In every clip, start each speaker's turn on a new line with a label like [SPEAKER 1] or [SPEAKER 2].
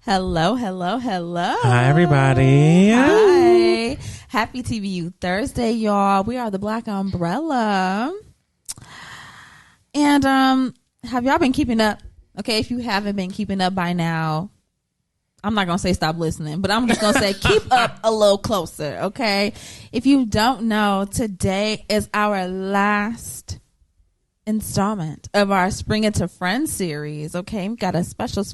[SPEAKER 1] Hello, hello, hello.
[SPEAKER 2] Hi, everybody.
[SPEAKER 1] Hi. Happy TVU Thursday, y'all. We are the Black Umbrella. And have y'all been keeping up? Okay, if you haven't been keeping up by now, I'm not going to say stop listening, but I'm just going to say keep up a little closer, okay? If you don't know, today is our last installment of our Spring Into Friends series. Okay, we've got a special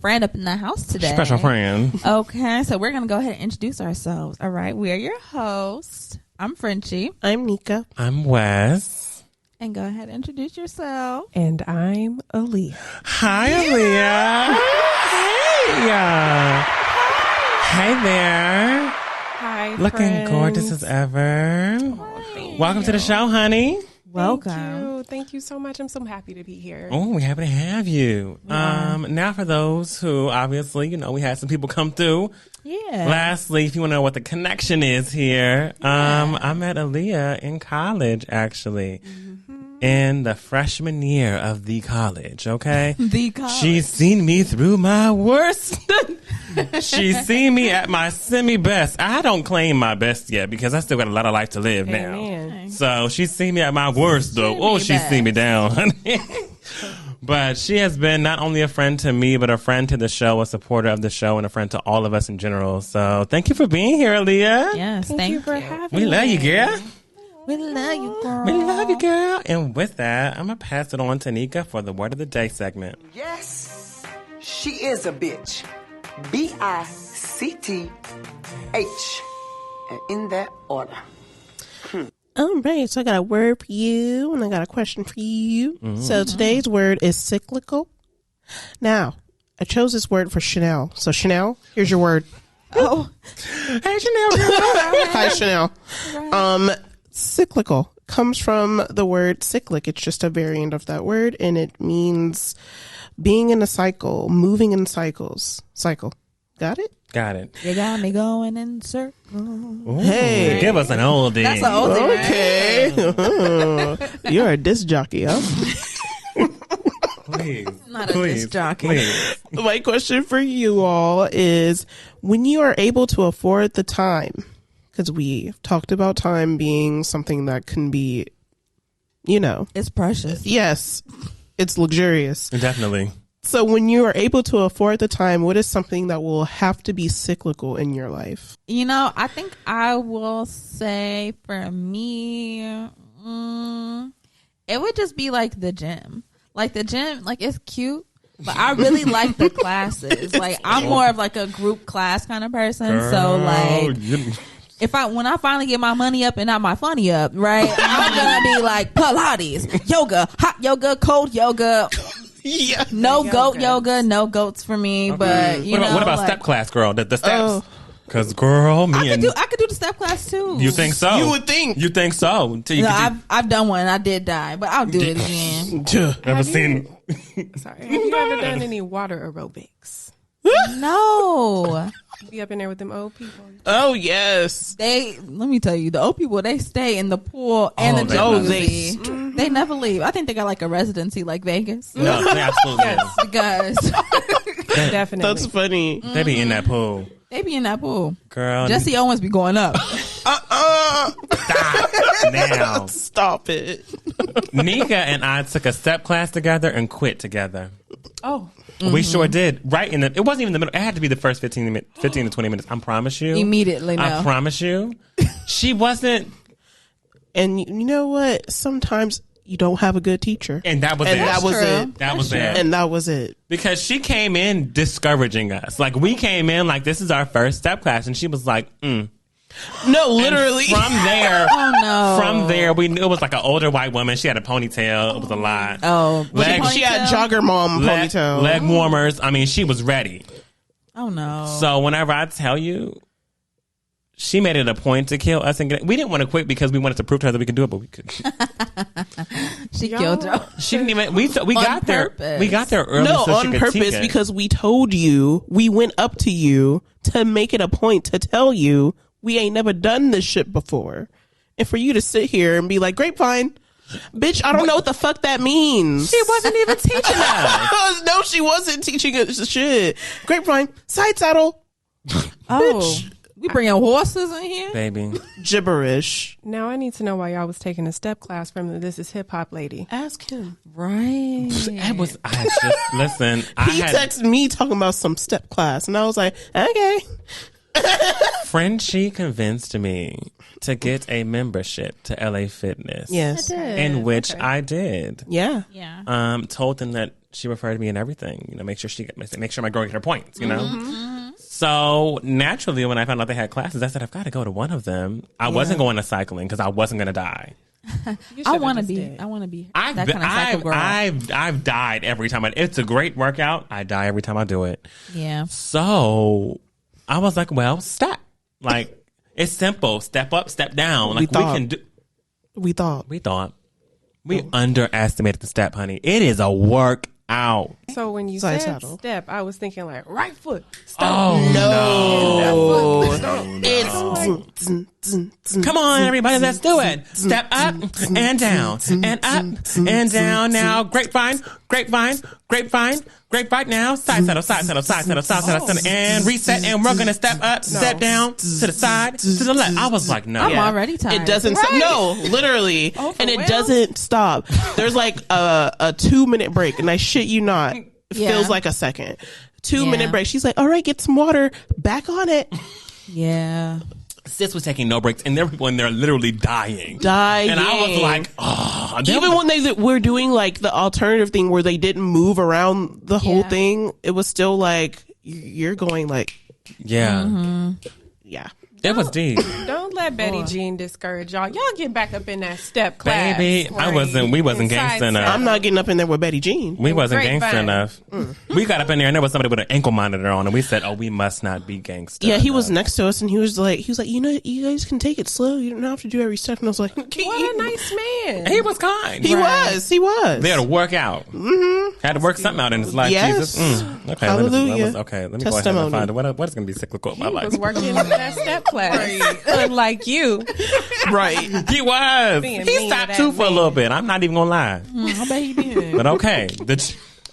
[SPEAKER 1] friend up in the house today.
[SPEAKER 2] Special friend.
[SPEAKER 1] Okay, so we're gonna go ahead and introduce ourselves. All right, we are your hosts. I'm Frenchie.
[SPEAKER 3] I'm Nika.
[SPEAKER 2] I'm Wes.
[SPEAKER 1] And go ahead and introduce yourself.
[SPEAKER 3] And I'm Aaliyah.
[SPEAKER 2] Hi, Aaliyah. Hey. Hey there.
[SPEAKER 3] Hi,
[SPEAKER 2] Looking
[SPEAKER 3] friends.
[SPEAKER 2] gorgeous as ever. Welcome to the show, honey.
[SPEAKER 1] Welcome.
[SPEAKER 3] Thank you so much. I'm so happy to be here.
[SPEAKER 2] Oh, we're happy to have you.
[SPEAKER 1] Yeah.
[SPEAKER 2] Now for those who obviously, we had some people come through.
[SPEAKER 1] Yeah.
[SPEAKER 2] Lastly, if you want to know what the connection is here, I met Aaliyah in college, actually. In the freshman year of the college, okay?
[SPEAKER 1] The college.
[SPEAKER 2] She's seen me through my worst. She's seen me at my semi-best. I don't claim my best yet because I still got a lot of life to live now.
[SPEAKER 3] Amen.
[SPEAKER 2] So she's seen me at my worst, though. Oh, she's seen me down, honey. But she has been not only a friend to me, but a friend to the show, a supporter of the show, and a friend to all of us in general. So thank you for being here, Aaliyah.
[SPEAKER 1] Yes,
[SPEAKER 3] Thank you for having
[SPEAKER 2] We
[SPEAKER 3] me.
[SPEAKER 2] love you, girl.
[SPEAKER 1] We love you, girl.
[SPEAKER 2] We love you, girl. And with that, I'm going to pass it on to Nika for the Word of the Day segment.
[SPEAKER 4] Yes, she is a bitch. B-I-C-T-H. And in that order.
[SPEAKER 3] All right, so I got a word for you, and I got a question for you. So today's word is cyclical. Now, I chose this word for Chanel. So Chanel, here's your word.
[SPEAKER 1] Oh.
[SPEAKER 2] Hey, Chanel.
[SPEAKER 3] Hi, Chanel. Cyclical comes from the word cyclic. It's just a variant of that word, and it means being in a cycle, moving in cycles. Cycle. Got it?
[SPEAKER 2] Got it.
[SPEAKER 1] You got me going in circles.
[SPEAKER 2] Ooh,
[SPEAKER 3] Hey.
[SPEAKER 2] give us an oldie.
[SPEAKER 1] That's an oldie, right?
[SPEAKER 3] Okay. You're a disc jockey, huh?
[SPEAKER 2] Please.
[SPEAKER 1] Not a disc jockey.
[SPEAKER 2] Please.
[SPEAKER 3] My question for you all is, when you are able to afford the time, because we talked about time being something that can be,
[SPEAKER 1] It's precious.
[SPEAKER 3] yes, it's luxurious.
[SPEAKER 2] Definitely.
[SPEAKER 3] So when you are able to afford the time, what is something that will have to be cyclical in your life?
[SPEAKER 1] I think I will say for me, it would just be like the gym. Like the gym, like it's cute, but I really like the classes. Like I'm more of like a group class kind of person. So like when I finally get my money up and not my funny up, right? I'm gonna be like Pilates, yoga, hot yoga, cold yoga.
[SPEAKER 3] Yeah.
[SPEAKER 1] No goat yoga, no goats for me. But
[SPEAKER 2] What about step class, girl? The steps. Because, girl,
[SPEAKER 1] I could do the step class too.
[SPEAKER 2] You think so?
[SPEAKER 3] You would think.
[SPEAKER 2] You think so?
[SPEAKER 1] I've done one. I did die, but I'll do it again.
[SPEAKER 2] Never seen.
[SPEAKER 3] Sorry.
[SPEAKER 5] Have you ever done any water aerobics?
[SPEAKER 1] No.
[SPEAKER 5] Be up in there with them old people.
[SPEAKER 3] Oh, yes.
[SPEAKER 1] Let me tell you, the old people, they stay in the pool and the jacuzzi. They never leave. I think they got like a residency like Vegas.
[SPEAKER 2] No, they absolutely
[SPEAKER 1] Because
[SPEAKER 5] Definitely.
[SPEAKER 3] That's funny.
[SPEAKER 2] They be in that pool.
[SPEAKER 1] they be in that pool.
[SPEAKER 2] Girl.
[SPEAKER 1] Jesse Owens be going up.
[SPEAKER 2] Stop now.
[SPEAKER 3] Stop it.
[SPEAKER 2] Nika and I took a step class together and quit together.
[SPEAKER 5] Oh.
[SPEAKER 2] We sure did. Right in it wasn't even the middle. It had to be the first 15 to 20 minutes. I promise you.
[SPEAKER 1] Immediately,
[SPEAKER 2] I
[SPEAKER 1] no.
[SPEAKER 2] promise you. She wasn't.
[SPEAKER 3] And you know what? Sometimes you don't have a good teacher.
[SPEAKER 2] And that was
[SPEAKER 3] And
[SPEAKER 2] it.
[SPEAKER 3] that was
[SPEAKER 1] true.
[SPEAKER 3] it.
[SPEAKER 2] That was it.
[SPEAKER 3] And that was it.
[SPEAKER 2] Because she came in discouraging us. Like, we came in like, this is our first step class. And she was like,
[SPEAKER 3] No, literally.
[SPEAKER 2] And from there,
[SPEAKER 1] Oh, no.
[SPEAKER 2] from there, we knew it was like an older white woman. She had a ponytail. It was a lot.
[SPEAKER 1] Oh, was it
[SPEAKER 3] She had
[SPEAKER 1] ponytail?
[SPEAKER 3] jogger mom ponytail.
[SPEAKER 2] Leg warmers. I mean, she was ready.
[SPEAKER 1] Oh, no.
[SPEAKER 2] So whenever I tell you, she made it a point to kill us, and we didn't want to quit because we wanted to prove to her that we could do it, but we couldn't.
[SPEAKER 1] She killed her.
[SPEAKER 2] She didn't even. We got there. We got there early.
[SPEAKER 3] No,
[SPEAKER 2] so
[SPEAKER 3] on purpose, because we told you, we went up to you to make it a point to tell you we ain't never done this shit before, and for you to sit here and be like, grapevine. Bitch, I don't know what the fuck that means.
[SPEAKER 2] She wasn't even teaching us.
[SPEAKER 3] No, she wasn't teaching us shit. Grapevine, side saddle.
[SPEAKER 1] Oh, we bringing horses in here,
[SPEAKER 2] Baby.
[SPEAKER 3] Gibberish.
[SPEAKER 5] Now I need to know why y'all was taking a step class from the This Is Hip Hop lady.
[SPEAKER 3] Ask him.
[SPEAKER 1] right?
[SPEAKER 2] Listen.
[SPEAKER 3] He texted me talking about some step class, and I was like, okay.
[SPEAKER 2] Frenchie convinced me to get a membership to LA Fitness.
[SPEAKER 3] Yes.
[SPEAKER 2] In which I did.
[SPEAKER 3] Yeah.
[SPEAKER 1] Yeah.
[SPEAKER 2] Told them that she referred to me and everything. You know, make sure my girl get her points. You know. So naturally, when I found out they had classes, I said I've got to go to one of them. I wasn't going to cycling because I wasn't going to die.
[SPEAKER 1] I want to be that kind of cycle girl.
[SPEAKER 2] I've died every time. It's a great workout. I die every time I do it.
[SPEAKER 1] Yeah.
[SPEAKER 2] So I was like, well, step. Like, it's simple. Step up, step down. Like,
[SPEAKER 3] We thought.
[SPEAKER 2] We underestimated the step, honey. It is a workout.
[SPEAKER 5] So when you
[SPEAKER 3] Side
[SPEAKER 5] said
[SPEAKER 3] saddle.
[SPEAKER 5] step, I was thinking like right foot. Step.
[SPEAKER 2] Oh,
[SPEAKER 3] No. It's.
[SPEAKER 2] Come on, everybody, let's do it. Step up and down and up and down. Now, grapevine, grapevine, grapevine, grapevine. Now, side saddle, side saddle, side saddle, side saddle, and reset. And we're gonna step up, step down, to the side, to the left. I was like, no,
[SPEAKER 1] I'm already tired.
[SPEAKER 3] It doesn't. No, literally, and it
[SPEAKER 5] real?
[SPEAKER 3] doesn't stop. There's like a 2-minute break, and I shit you not, it
[SPEAKER 1] Yeah.
[SPEAKER 3] feels like a second. 2-minute
[SPEAKER 1] Yeah.
[SPEAKER 3] break. She's like, "All right, get some water. Back on it."
[SPEAKER 1] Yeah.
[SPEAKER 2] Sis was taking no breaks, and there were people in there literally dying.
[SPEAKER 3] Dying.
[SPEAKER 2] And I was like, oh.
[SPEAKER 3] Even when they were doing like the alternative thing where they didn't move around the whole thing, it was still like you're going like,
[SPEAKER 2] yeah.
[SPEAKER 3] yeah.
[SPEAKER 2] It was deep.
[SPEAKER 5] Don't let Betty Jean discourage y'all. Y'all get back up in that step class.
[SPEAKER 2] Baby, we wasn't
[SPEAKER 5] Inside
[SPEAKER 2] gangsta enough.
[SPEAKER 3] I'm not getting up in there with Betty Jean.
[SPEAKER 2] We wasn't
[SPEAKER 5] Grapevine.
[SPEAKER 2] gangsta enough. We got up in there and there was somebody with an ankle monitor on, and we said, "Oh, we must not be gangsta."
[SPEAKER 3] Yeah, he was next to us, and he was like, you know, you guys can take it slow. You don't have to do every step. And I was like,
[SPEAKER 5] What a nice man.
[SPEAKER 2] He was kind.
[SPEAKER 3] He was.
[SPEAKER 2] They had to work out. Had to work something out in his life.
[SPEAKER 3] Yes.
[SPEAKER 2] Jesus. Okay.
[SPEAKER 3] Hallelujah.
[SPEAKER 2] Let me go ahead
[SPEAKER 3] Testimony.
[SPEAKER 2] and find what is going to be cyclical in my
[SPEAKER 5] He
[SPEAKER 2] life.
[SPEAKER 5] was working in that step class. Unlike you.
[SPEAKER 3] Right.
[SPEAKER 2] He was.
[SPEAKER 5] Being
[SPEAKER 2] He
[SPEAKER 5] mean
[SPEAKER 2] stopped
[SPEAKER 5] to
[SPEAKER 2] too
[SPEAKER 5] that
[SPEAKER 2] for a
[SPEAKER 5] man.
[SPEAKER 2] little bit. I'm not even going to lie.
[SPEAKER 1] I bet he did.
[SPEAKER 2] But okay.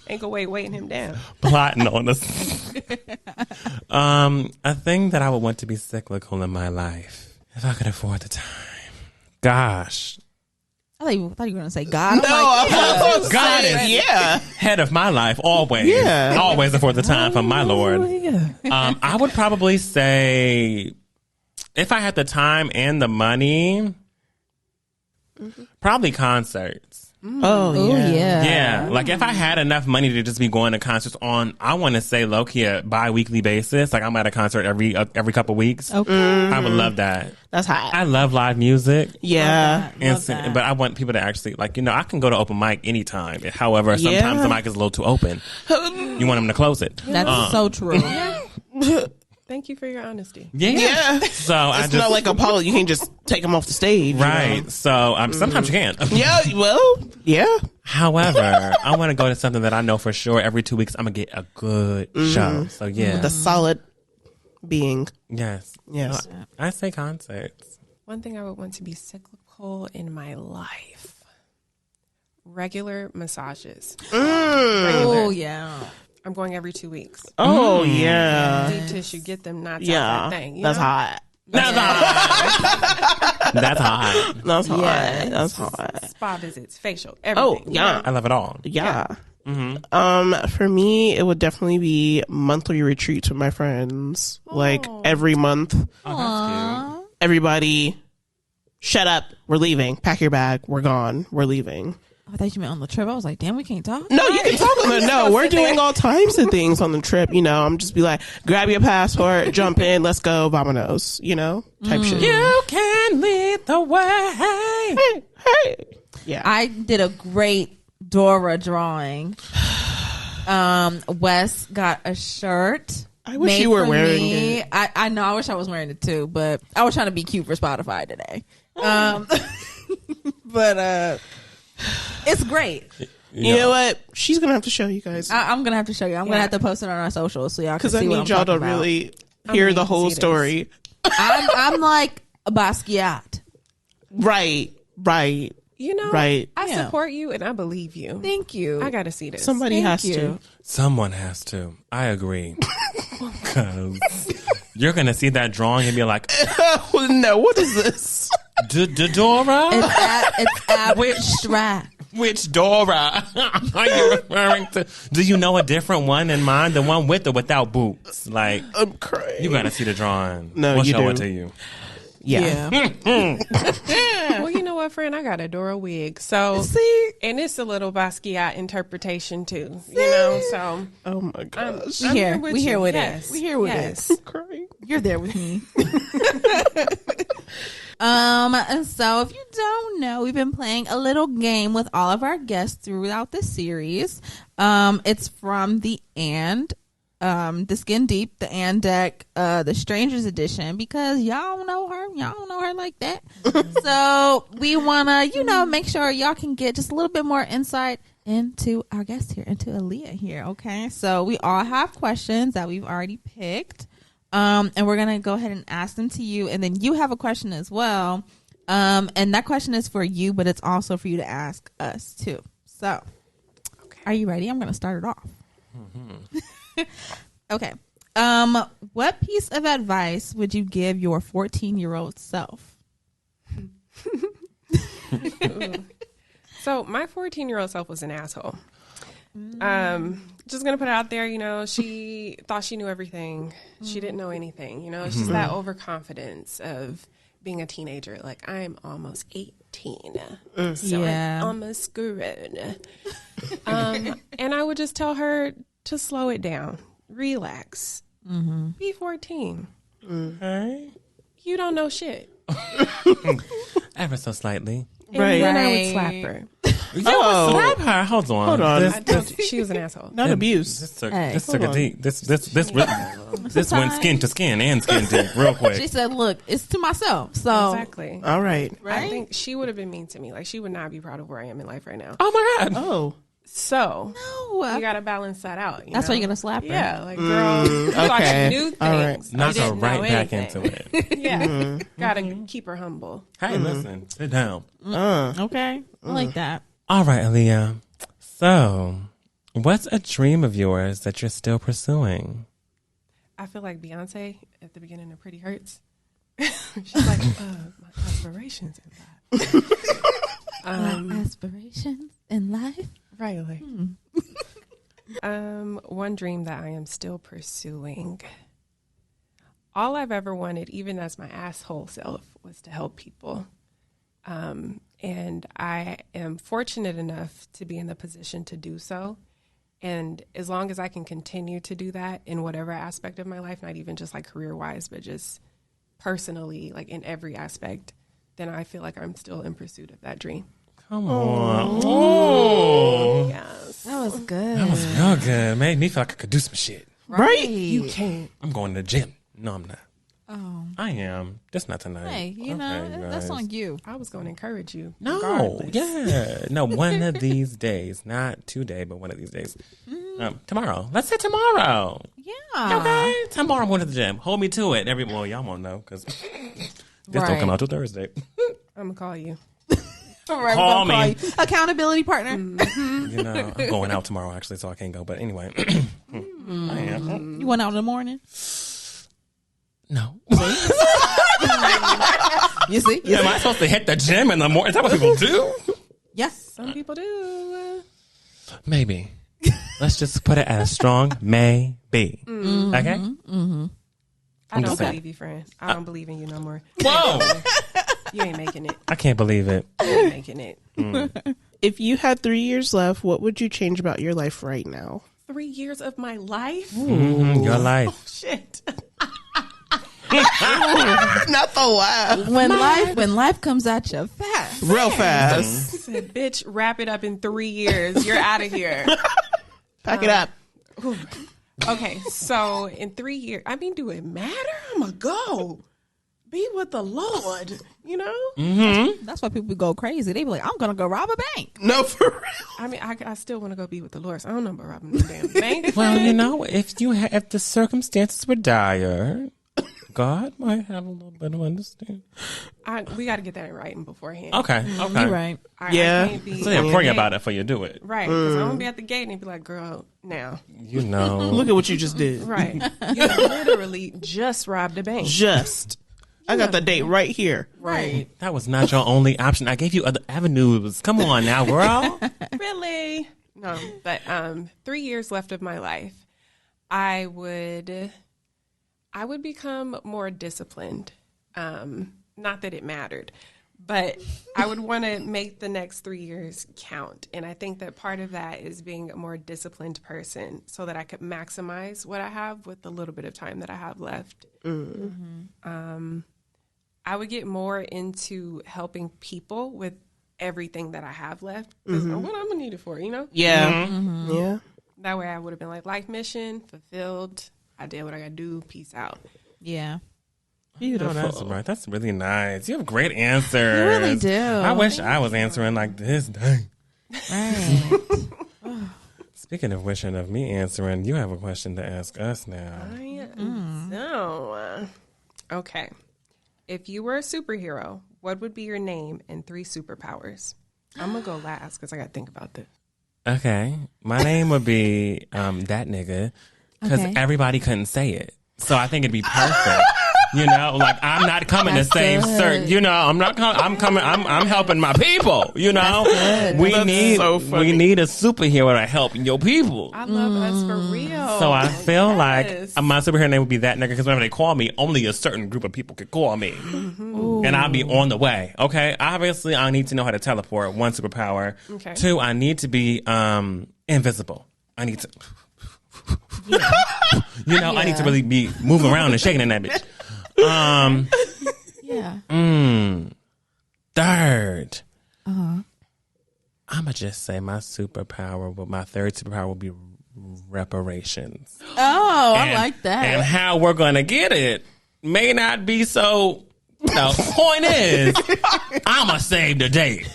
[SPEAKER 5] Ain't gonna weighing him down.
[SPEAKER 2] Plotting on us. A thing that I would want to be cyclical in my life, if I could afford the time. Gosh,
[SPEAKER 1] I thought you were going to say God.
[SPEAKER 2] God is head of my life always.
[SPEAKER 3] Yeah.
[SPEAKER 2] Always afford the time for my Lord. I would probably say, if I had the time and the money, probably concerts.
[SPEAKER 3] Oh, yeah.
[SPEAKER 2] Yeah, like if I had enough money to just be going to concerts on, I want to say low-key a bi-weekly basis. Like I'm at a concert every couple weeks.
[SPEAKER 1] Okay.
[SPEAKER 2] I would love that.
[SPEAKER 3] That's hot.
[SPEAKER 2] I love live music.
[SPEAKER 3] Yeah.
[SPEAKER 2] But I want people to actually, like, you know, I can go to open mic anytime. However, sometimes the mic is a little too open. You want them to close it.
[SPEAKER 1] That's so true.
[SPEAKER 5] Thank you for your honesty.
[SPEAKER 3] Yeah.
[SPEAKER 2] So
[SPEAKER 3] It's not like Apollo. You can't just take him off the stage.
[SPEAKER 2] right.
[SPEAKER 3] You know?
[SPEAKER 2] So sometimes you can.
[SPEAKER 3] Yeah. Well, yeah.
[SPEAKER 2] However, I want to go to something that I know for sure every 2 weeks I'm going to get a good show. So yeah.
[SPEAKER 3] The solid being.
[SPEAKER 2] Yes.
[SPEAKER 3] Yes.
[SPEAKER 2] I say concerts.
[SPEAKER 5] One thing I would want to be cyclical in my life. Regular massages.
[SPEAKER 1] Oh, yeah.
[SPEAKER 5] I'm going every 2 weeks.
[SPEAKER 3] Oh, yeah.
[SPEAKER 5] Deep tissue, get them knots out
[SPEAKER 3] Yeah.
[SPEAKER 5] that thing.
[SPEAKER 3] That's hot.
[SPEAKER 2] That's hot. That's hot.
[SPEAKER 3] That's hot.
[SPEAKER 1] Yes.
[SPEAKER 3] That's hot.
[SPEAKER 5] Spa visits, facial,
[SPEAKER 3] Oh,
[SPEAKER 5] everything.
[SPEAKER 3] yeah.
[SPEAKER 2] I love it all.
[SPEAKER 3] Yeah. For me, it would definitely be monthly retreats with my friends. Like every month, everybody, shut up. We're leaving. Pack your bag. We're gone. We're leaving.
[SPEAKER 1] I thought you meant on the trip. I was like, damn, we can't talk.
[SPEAKER 3] No, you can talk on the no. We're doing all types of things on the trip. You know, I'm just be like, grab your passport, jump in, let's go, vamonos. You know, type shit.
[SPEAKER 2] You can lead the way.
[SPEAKER 3] Hey. Yeah.
[SPEAKER 1] I did a great Dora drawing. Wes got a shirt
[SPEAKER 3] I wish
[SPEAKER 1] made
[SPEAKER 3] you were
[SPEAKER 1] for
[SPEAKER 3] wearing
[SPEAKER 1] me.
[SPEAKER 3] it.
[SPEAKER 1] I know. I wish I was wearing it too, but I was trying to be cute for Spotify today. But it's great.
[SPEAKER 3] You know what? She's gonna have to show you guys
[SPEAKER 1] I'm gonna have to show you. I'm gonna have to post it on our socials so y'all can
[SPEAKER 3] because
[SPEAKER 1] see
[SPEAKER 3] I
[SPEAKER 1] what I'm
[SPEAKER 3] need y'all to
[SPEAKER 1] talking about.
[SPEAKER 3] really hear the whole story.
[SPEAKER 1] I'm like a Basquiat.
[SPEAKER 3] Right.
[SPEAKER 5] You know,
[SPEAKER 3] Right.
[SPEAKER 5] I
[SPEAKER 1] Yeah.
[SPEAKER 5] support you and I believe you.
[SPEAKER 1] Thank you.
[SPEAKER 5] I got to see this.
[SPEAKER 3] Somebody
[SPEAKER 1] Thank
[SPEAKER 3] has
[SPEAKER 1] you.
[SPEAKER 3] to.
[SPEAKER 2] Someone has to. I agree. 'Cause you're gonna see that drawing and be like,
[SPEAKER 3] No, what is this?
[SPEAKER 2] Dora?
[SPEAKER 1] It's abstract.
[SPEAKER 2] Which Dora are you referring to? Do you know a different one in mind? The one with or without boots? Like,
[SPEAKER 3] I'm crying.
[SPEAKER 2] you gotta see the drawing.
[SPEAKER 3] No,
[SPEAKER 2] we'll
[SPEAKER 3] you
[SPEAKER 2] show
[SPEAKER 3] do.
[SPEAKER 2] it to you.
[SPEAKER 3] Yeah.
[SPEAKER 5] Well, you know what, friend? I got a Dora wig. So,
[SPEAKER 1] See?
[SPEAKER 5] and it's a little Basquiat interpretation too. You know, so
[SPEAKER 3] Oh my gosh.
[SPEAKER 1] We here.
[SPEAKER 5] with
[SPEAKER 1] We here
[SPEAKER 5] you.
[SPEAKER 1] with
[SPEAKER 5] Yes.
[SPEAKER 1] it. We here with
[SPEAKER 5] Yes.
[SPEAKER 1] it.
[SPEAKER 3] Crying.
[SPEAKER 1] You're there with me. And so if you don't know, we've been playing a little game with all of our guests throughout the series. It's from the Skin Deep, the And Deck, the Strangers Edition, because y'all don't know her like that. So we wanna, make sure y'all can get just a little bit more insight into our guest here, into Aaliyah here. Okay, so we all have questions that we've already picked. And we're going to go ahead and ask them to you. And then you have a question as well. And that question is for you, but it's also for you to ask us too. So, Are you ready? I'm going to start it off. Mm-hmm. Okay. What piece of advice would you give your 14-year-old self?
[SPEAKER 5] So my 14-year-old self was an asshole. Just gonna put it out there, she thought she knew everything. She didn't know anything. It's just that overconfidence of being a teenager. Like, I'm almost 18, so
[SPEAKER 1] Yeah.
[SPEAKER 5] I'm almost grown. And I would just tell her to slow it down, relax, be 14.
[SPEAKER 2] Okay.
[SPEAKER 5] You don't know shit.
[SPEAKER 2] Ever so slightly.
[SPEAKER 5] And
[SPEAKER 3] Right.
[SPEAKER 5] then I would
[SPEAKER 1] Right.
[SPEAKER 5] slap her.
[SPEAKER 2] Oh, slap her. Hold on.
[SPEAKER 5] She was an asshole.
[SPEAKER 3] Not abuse.
[SPEAKER 2] This took
[SPEAKER 1] Hey.
[SPEAKER 2] a deep. This went skin to skin and skin deep real
[SPEAKER 1] She
[SPEAKER 2] quick.
[SPEAKER 1] said, look, it's to myself. So,
[SPEAKER 5] Exactly.
[SPEAKER 3] All right.
[SPEAKER 5] I think she would have been mean to me. Like, she would not be proud of where I am in life right now.
[SPEAKER 2] Oh my god.
[SPEAKER 3] Oh.
[SPEAKER 5] So
[SPEAKER 1] no.
[SPEAKER 5] you got to balance that out.
[SPEAKER 1] That's why you're going to slap her.
[SPEAKER 5] Yeah, like, girl, you thought
[SPEAKER 3] okay.
[SPEAKER 5] you knew things.
[SPEAKER 3] All right.
[SPEAKER 5] You
[SPEAKER 2] Knock her
[SPEAKER 5] didn't know
[SPEAKER 2] right back
[SPEAKER 5] anything.
[SPEAKER 2] into it.
[SPEAKER 5] Yeah, got to keep her humble.
[SPEAKER 2] Hey, listen. Sit down.
[SPEAKER 1] Okay. I like that.
[SPEAKER 2] All right, Aaliyah. So, what's a dream of yours that you're still pursuing?
[SPEAKER 5] I feel like Beyonce at the beginning of Pretty Hurts. She's like, my aspirations in life.
[SPEAKER 1] My aspirations in life.
[SPEAKER 5] Right, like, one dream that I am still pursuing. All I've ever wanted, even as my asshole self, was to help people. And I am fortunate enough to be in the position to do so. And as long as I can continue to do that in whatever aspect of my life, not even just like career-wise, but just personally, like in every aspect, then I feel like I'm still in pursuit of that dream.
[SPEAKER 2] Come on. Oh.
[SPEAKER 5] Yes.
[SPEAKER 1] That was good.
[SPEAKER 2] That was real good. Made me feel like I could do some shit.
[SPEAKER 3] Right?
[SPEAKER 5] You can't.
[SPEAKER 2] I'm going to the gym. No, I'm not.
[SPEAKER 1] Oh.
[SPEAKER 2] I am. Just not tonight.
[SPEAKER 1] Hey,
[SPEAKER 2] Okay,
[SPEAKER 1] that's
[SPEAKER 2] guys.
[SPEAKER 1] on you.
[SPEAKER 5] I was going to encourage you.
[SPEAKER 2] No,
[SPEAKER 5] regardless.
[SPEAKER 2] yeah. No, one of these days. Not today, but one of these days. Tomorrow. Let's say tomorrow.
[SPEAKER 1] Yeah.
[SPEAKER 2] Okay. Tomorrow I'm going to the gym. Hold me to it. Well, y'all won't know because this don't come out till Thursday.
[SPEAKER 5] I'm going to call you.
[SPEAKER 1] All right,
[SPEAKER 2] Call
[SPEAKER 1] we're gonna
[SPEAKER 2] me.
[SPEAKER 1] call you. Accountability partner.
[SPEAKER 2] I'm going out tomorrow actually, so I can't go. But anyway, I am.
[SPEAKER 1] You went out in the morning?
[SPEAKER 2] No.
[SPEAKER 1] You see?
[SPEAKER 2] Am I supposed to hit the gym in the morning? Is that what people do?
[SPEAKER 1] Yes.
[SPEAKER 5] Some people do.
[SPEAKER 2] Maybe. Let's just put it as a strong maybe. Okay?
[SPEAKER 5] I don't
[SPEAKER 2] just saying.
[SPEAKER 5] believe you, friend. I don't believe in you no more.
[SPEAKER 2] Whoa!
[SPEAKER 5] You ain't making it.
[SPEAKER 2] I can't believe it.
[SPEAKER 5] You ain't making it.
[SPEAKER 3] If you had 3 years left, what would you change about your life right now?
[SPEAKER 5] 3 years of my life?
[SPEAKER 2] Your life.
[SPEAKER 5] Shit.
[SPEAKER 3] Not the laugh.
[SPEAKER 1] When life comes at you fast.
[SPEAKER 3] Real fast.
[SPEAKER 5] I said, bitch, wrap it up in 3 years. You're out of here.
[SPEAKER 3] Pack it up.
[SPEAKER 5] Okay, so in 3 years, do it matter? I'm going to go. Be with the Lord, you know?
[SPEAKER 2] Mm-hmm.
[SPEAKER 1] That's why people go crazy. They be like, I'm going to go rob a bank.
[SPEAKER 3] No, for real.
[SPEAKER 5] I still want to go be with the Lord, so I don't know about robbing the damn bank.
[SPEAKER 2] Well, if the circumstances were dire, God might have a little bit of understanding.
[SPEAKER 5] We got to get that in writing beforehand.
[SPEAKER 2] Okay.
[SPEAKER 1] You're right.
[SPEAKER 5] I
[SPEAKER 3] Yeah.
[SPEAKER 5] can't be
[SPEAKER 2] So yeah, pray about it before you do it.
[SPEAKER 5] Right, because I'm going to be at the gate and be like, girl, now.
[SPEAKER 2] You know.
[SPEAKER 3] Look at what you just did.
[SPEAKER 5] Right. You literally just robbed a bank.
[SPEAKER 3] I got the date right here.
[SPEAKER 5] Right.
[SPEAKER 2] That was not your only option. I gave you other avenues. Come on now, girl.
[SPEAKER 5] Really? No, but 3 years left of my life. I would become more disciplined. Not that it mattered, but I would want to make the next 3 years count. And I think that part of that is being a more disciplined person so that I could maximize what I have with the little bit of time that I have left. Mm-hmm. I would get more into helping people with everything that I have left. Because what I'm going to need it for, you know?
[SPEAKER 3] Yeah.
[SPEAKER 2] Mm-hmm.
[SPEAKER 3] Yeah.
[SPEAKER 5] That way I would have been like, life mission, fulfilled. I did what I got to do. Peace out.
[SPEAKER 1] Yeah.
[SPEAKER 3] Beautiful.
[SPEAKER 2] Oh, that's right. That's really nice. You have great answers.
[SPEAKER 1] You really do.
[SPEAKER 2] I wish I was answering like this. Dang.
[SPEAKER 1] Right.
[SPEAKER 2] Speaking of wishing of me answering, you have a question to ask us now.
[SPEAKER 5] Okay. If you were a superhero, what would be your name and 3 superpowers? I'm going to go last because I got to think about this.
[SPEAKER 2] Okay. My name would be that nigga because everybody couldn't say it. So I think it'd be perfect. You know, like I'm not coming to save certain. You know, I'm not. I'm coming. I'm helping my people. You know, we need a superhero to help your people.
[SPEAKER 5] I love us for real.
[SPEAKER 2] So I feel like my superhero name would be that nigga because whenever they call me, only a certain group of people could call me, and I'll be on the way. Okay, obviously I need to know how to teleport. 1 superpower. Okay. 2, I need to be invisible. I need to. I need to really be moving around and shaking in that bitch. Third. I'ma just say my superpower, but my 3rd superpower will be reparations.
[SPEAKER 1] Oh, I like that.
[SPEAKER 2] And how we're gonna get it may not be so. No, point is, I'ma save the day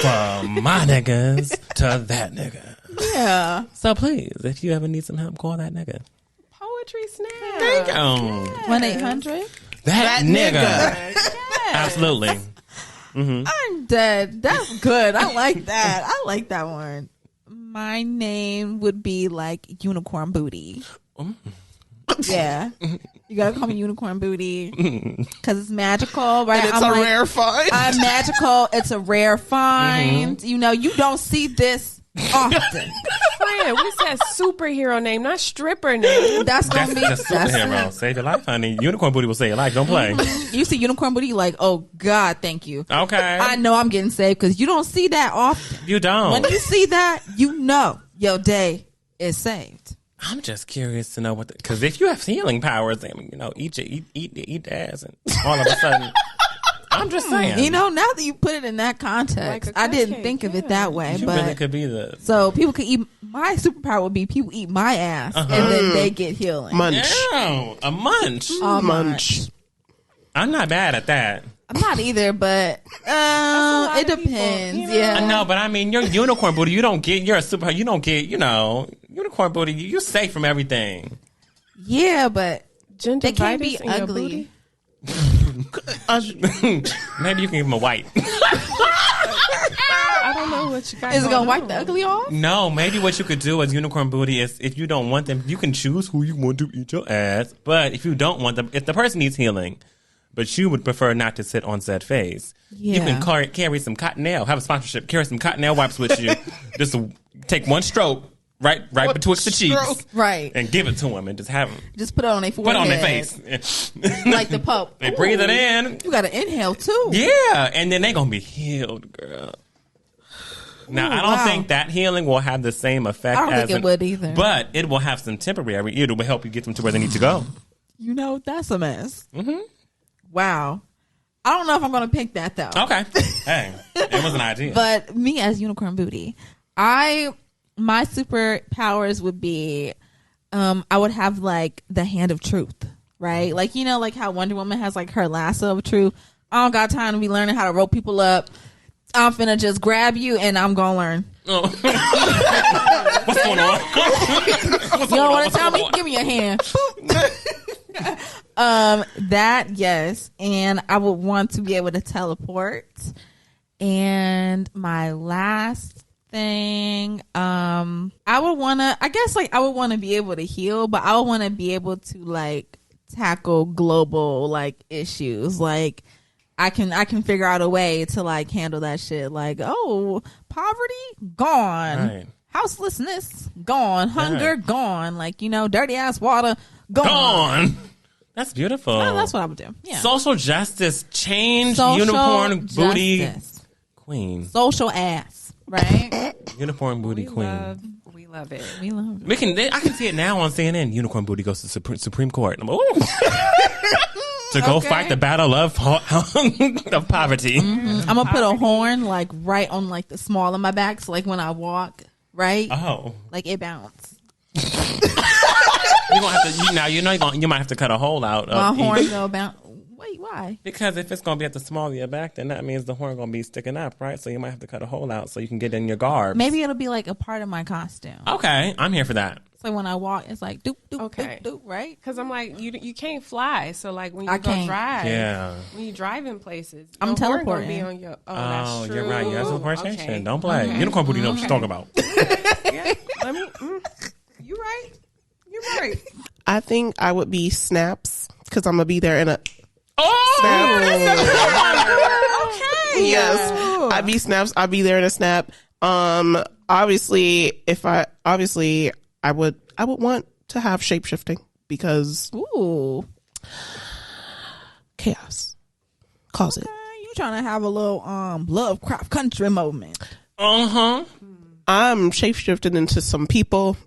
[SPEAKER 2] from my niggas to that nigga.
[SPEAKER 1] Yeah.
[SPEAKER 2] So please, if you ever need some help, call that nigga.
[SPEAKER 5] Poetry snap.
[SPEAKER 2] Thank you.
[SPEAKER 1] 1-800.
[SPEAKER 2] That nigga. Yes. Absolutely. Mm-hmm.
[SPEAKER 1] I'm dead. That's good. I like that. I like that one. My name would be like Unicorn Booty. Yeah. You gotta call me Unicorn Booty because it's magical, right?
[SPEAKER 3] And it's a rare find.
[SPEAKER 1] I'm magical. It's a rare find. Mm-hmm. You know, you don't see this often.
[SPEAKER 5] Friend, we said superhero name, not stripper name.
[SPEAKER 1] That's gonna be
[SPEAKER 2] the superhero. Save your life, honey. Unicorn Booty will save your life. Don't play.
[SPEAKER 1] You see Unicorn Booty, like, oh God, thank you.
[SPEAKER 2] Okay.
[SPEAKER 1] I know I'm getting saved because you don't see that often.
[SPEAKER 2] You don't.
[SPEAKER 1] When you see that, you know your day is saved.
[SPEAKER 2] I'm just curious to know because if you have healing powers, I mean, eat ass, and all of a sudden. I'm just saying.
[SPEAKER 1] You know, now that you put it in that context,
[SPEAKER 5] like
[SPEAKER 1] I didn't think of it that way.
[SPEAKER 2] You
[SPEAKER 1] but
[SPEAKER 2] really could be the.
[SPEAKER 1] So people could eat. My superpower would be people eat my ass and then they get healing.
[SPEAKER 3] Munch.
[SPEAKER 2] Yeah, a munch.
[SPEAKER 3] Munch.
[SPEAKER 2] I'm not bad at that.
[SPEAKER 1] I'm not either, but it depends.
[SPEAKER 5] People,
[SPEAKER 1] yeah,
[SPEAKER 2] I know, but I mean, you're Unicorn Booty. You don't get. You're a super. You don't get. Unicorn Booty. You're safe from everything.
[SPEAKER 1] Yeah, but they can't be
[SPEAKER 5] in your
[SPEAKER 1] ugly.
[SPEAKER 5] booty?
[SPEAKER 2] Maybe you can give him a white.
[SPEAKER 5] I don't know what you got.
[SPEAKER 1] Is it gonna wipe the ugly off?
[SPEAKER 2] No, maybe what you could do as Unicorn Booty is if you don't want them, you can choose who you want to eat your ass. But if you don't want them, if the person needs healing, but you would prefer not to sit on said face, you can carry some Cottonelle, have a sponsorship, carry some Cottonelle wipes with you. Just take one stroke. Right betwixt the cheeks.
[SPEAKER 1] Right.
[SPEAKER 2] And give it to them and just have them.
[SPEAKER 1] Just put it on their forehead.
[SPEAKER 2] Put it on their face.
[SPEAKER 1] Like the Pope.
[SPEAKER 2] They breathe it in.
[SPEAKER 1] You got to inhale too.
[SPEAKER 2] Yeah. And then they're going to be healed, girl. Now, I don't think that healing will have the same effect
[SPEAKER 1] I don't think it would either.
[SPEAKER 2] But it will have some temporary. It will help you get them to where they need to go.
[SPEAKER 1] You know, that's a mess. Mm-hmm. Wow. I don't know if I'm going to pick that, though.
[SPEAKER 2] Okay. Hey, it was an idea.
[SPEAKER 1] But me as Unicorn Booty, my superpowers would be I would have like the hand of truth, right? Like, you know, like how Wonder Woman has like her lasso of truth. I don't got time to be learning how to rope people up. I'm finna just grab you and I'm gonna learn.
[SPEAKER 2] Oh. What's going on?
[SPEAKER 1] You don't want to tell me? Give me your hand. That, yes. And I would want to be able to teleport. And my last thing, I would want to be able to heal, but I would want to be able to like tackle global like issues. Like I can figure out a way to like handle that shit. Like, oh, poverty gone. Right. Houselessness gone. Hunger gone. Like, you know, dirty ass water gone.
[SPEAKER 2] That's beautiful.
[SPEAKER 1] No, that's what I would do. Yeah.
[SPEAKER 2] Social justice, change, unicorn booty queen.
[SPEAKER 1] Social ass, right?
[SPEAKER 2] Unicorn booty queen.
[SPEAKER 5] We love it.
[SPEAKER 1] We love it.
[SPEAKER 2] I can see it now on CNN. Unicorn booty goes to Supreme Court. I'm like, ooh. To go fight the battle of poverty.
[SPEAKER 1] Mm-hmm. I'm gonna put a horn like right on like the small of my back, so like when I walk, right?
[SPEAKER 2] Oh,
[SPEAKER 1] like it bounce.
[SPEAKER 2] You're gonna have to. You might have to cut a hole out.
[SPEAKER 1] My horn go bounce. Wait, why?
[SPEAKER 2] Because if it's gonna be at the small of your back, then that means the horn gonna be sticking up, right? So you might have to cut a hole out so you can get in your garb.
[SPEAKER 1] Maybe it'll be like a part of my costume.
[SPEAKER 2] Okay, I'm here for that.
[SPEAKER 1] So when I walk, it's like doop doop doop doop, right?
[SPEAKER 5] Because I'm like you can't fly, so like when you go drive, when you drive in places,
[SPEAKER 1] I'm teleporting.
[SPEAKER 5] Be on your, that's true.
[SPEAKER 2] You're right. You have teleportation. Okay. Don't play. Okay. Unicorn booty knows what she's talking about.
[SPEAKER 5] Yeah, you right. You're right.
[SPEAKER 3] I think I would be Snaps because I'm gonna be there in a.
[SPEAKER 2] Snap.
[SPEAKER 3] Okay. Yes, I'd be Snaps. I'd be there in a snap. Obviously, I would want to have shape-shifting because chaos. Cause it.
[SPEAKER 1] You trying to have a little Lovecraft Country moment.
[SPEAKER 3] I'm shape-shifting into some people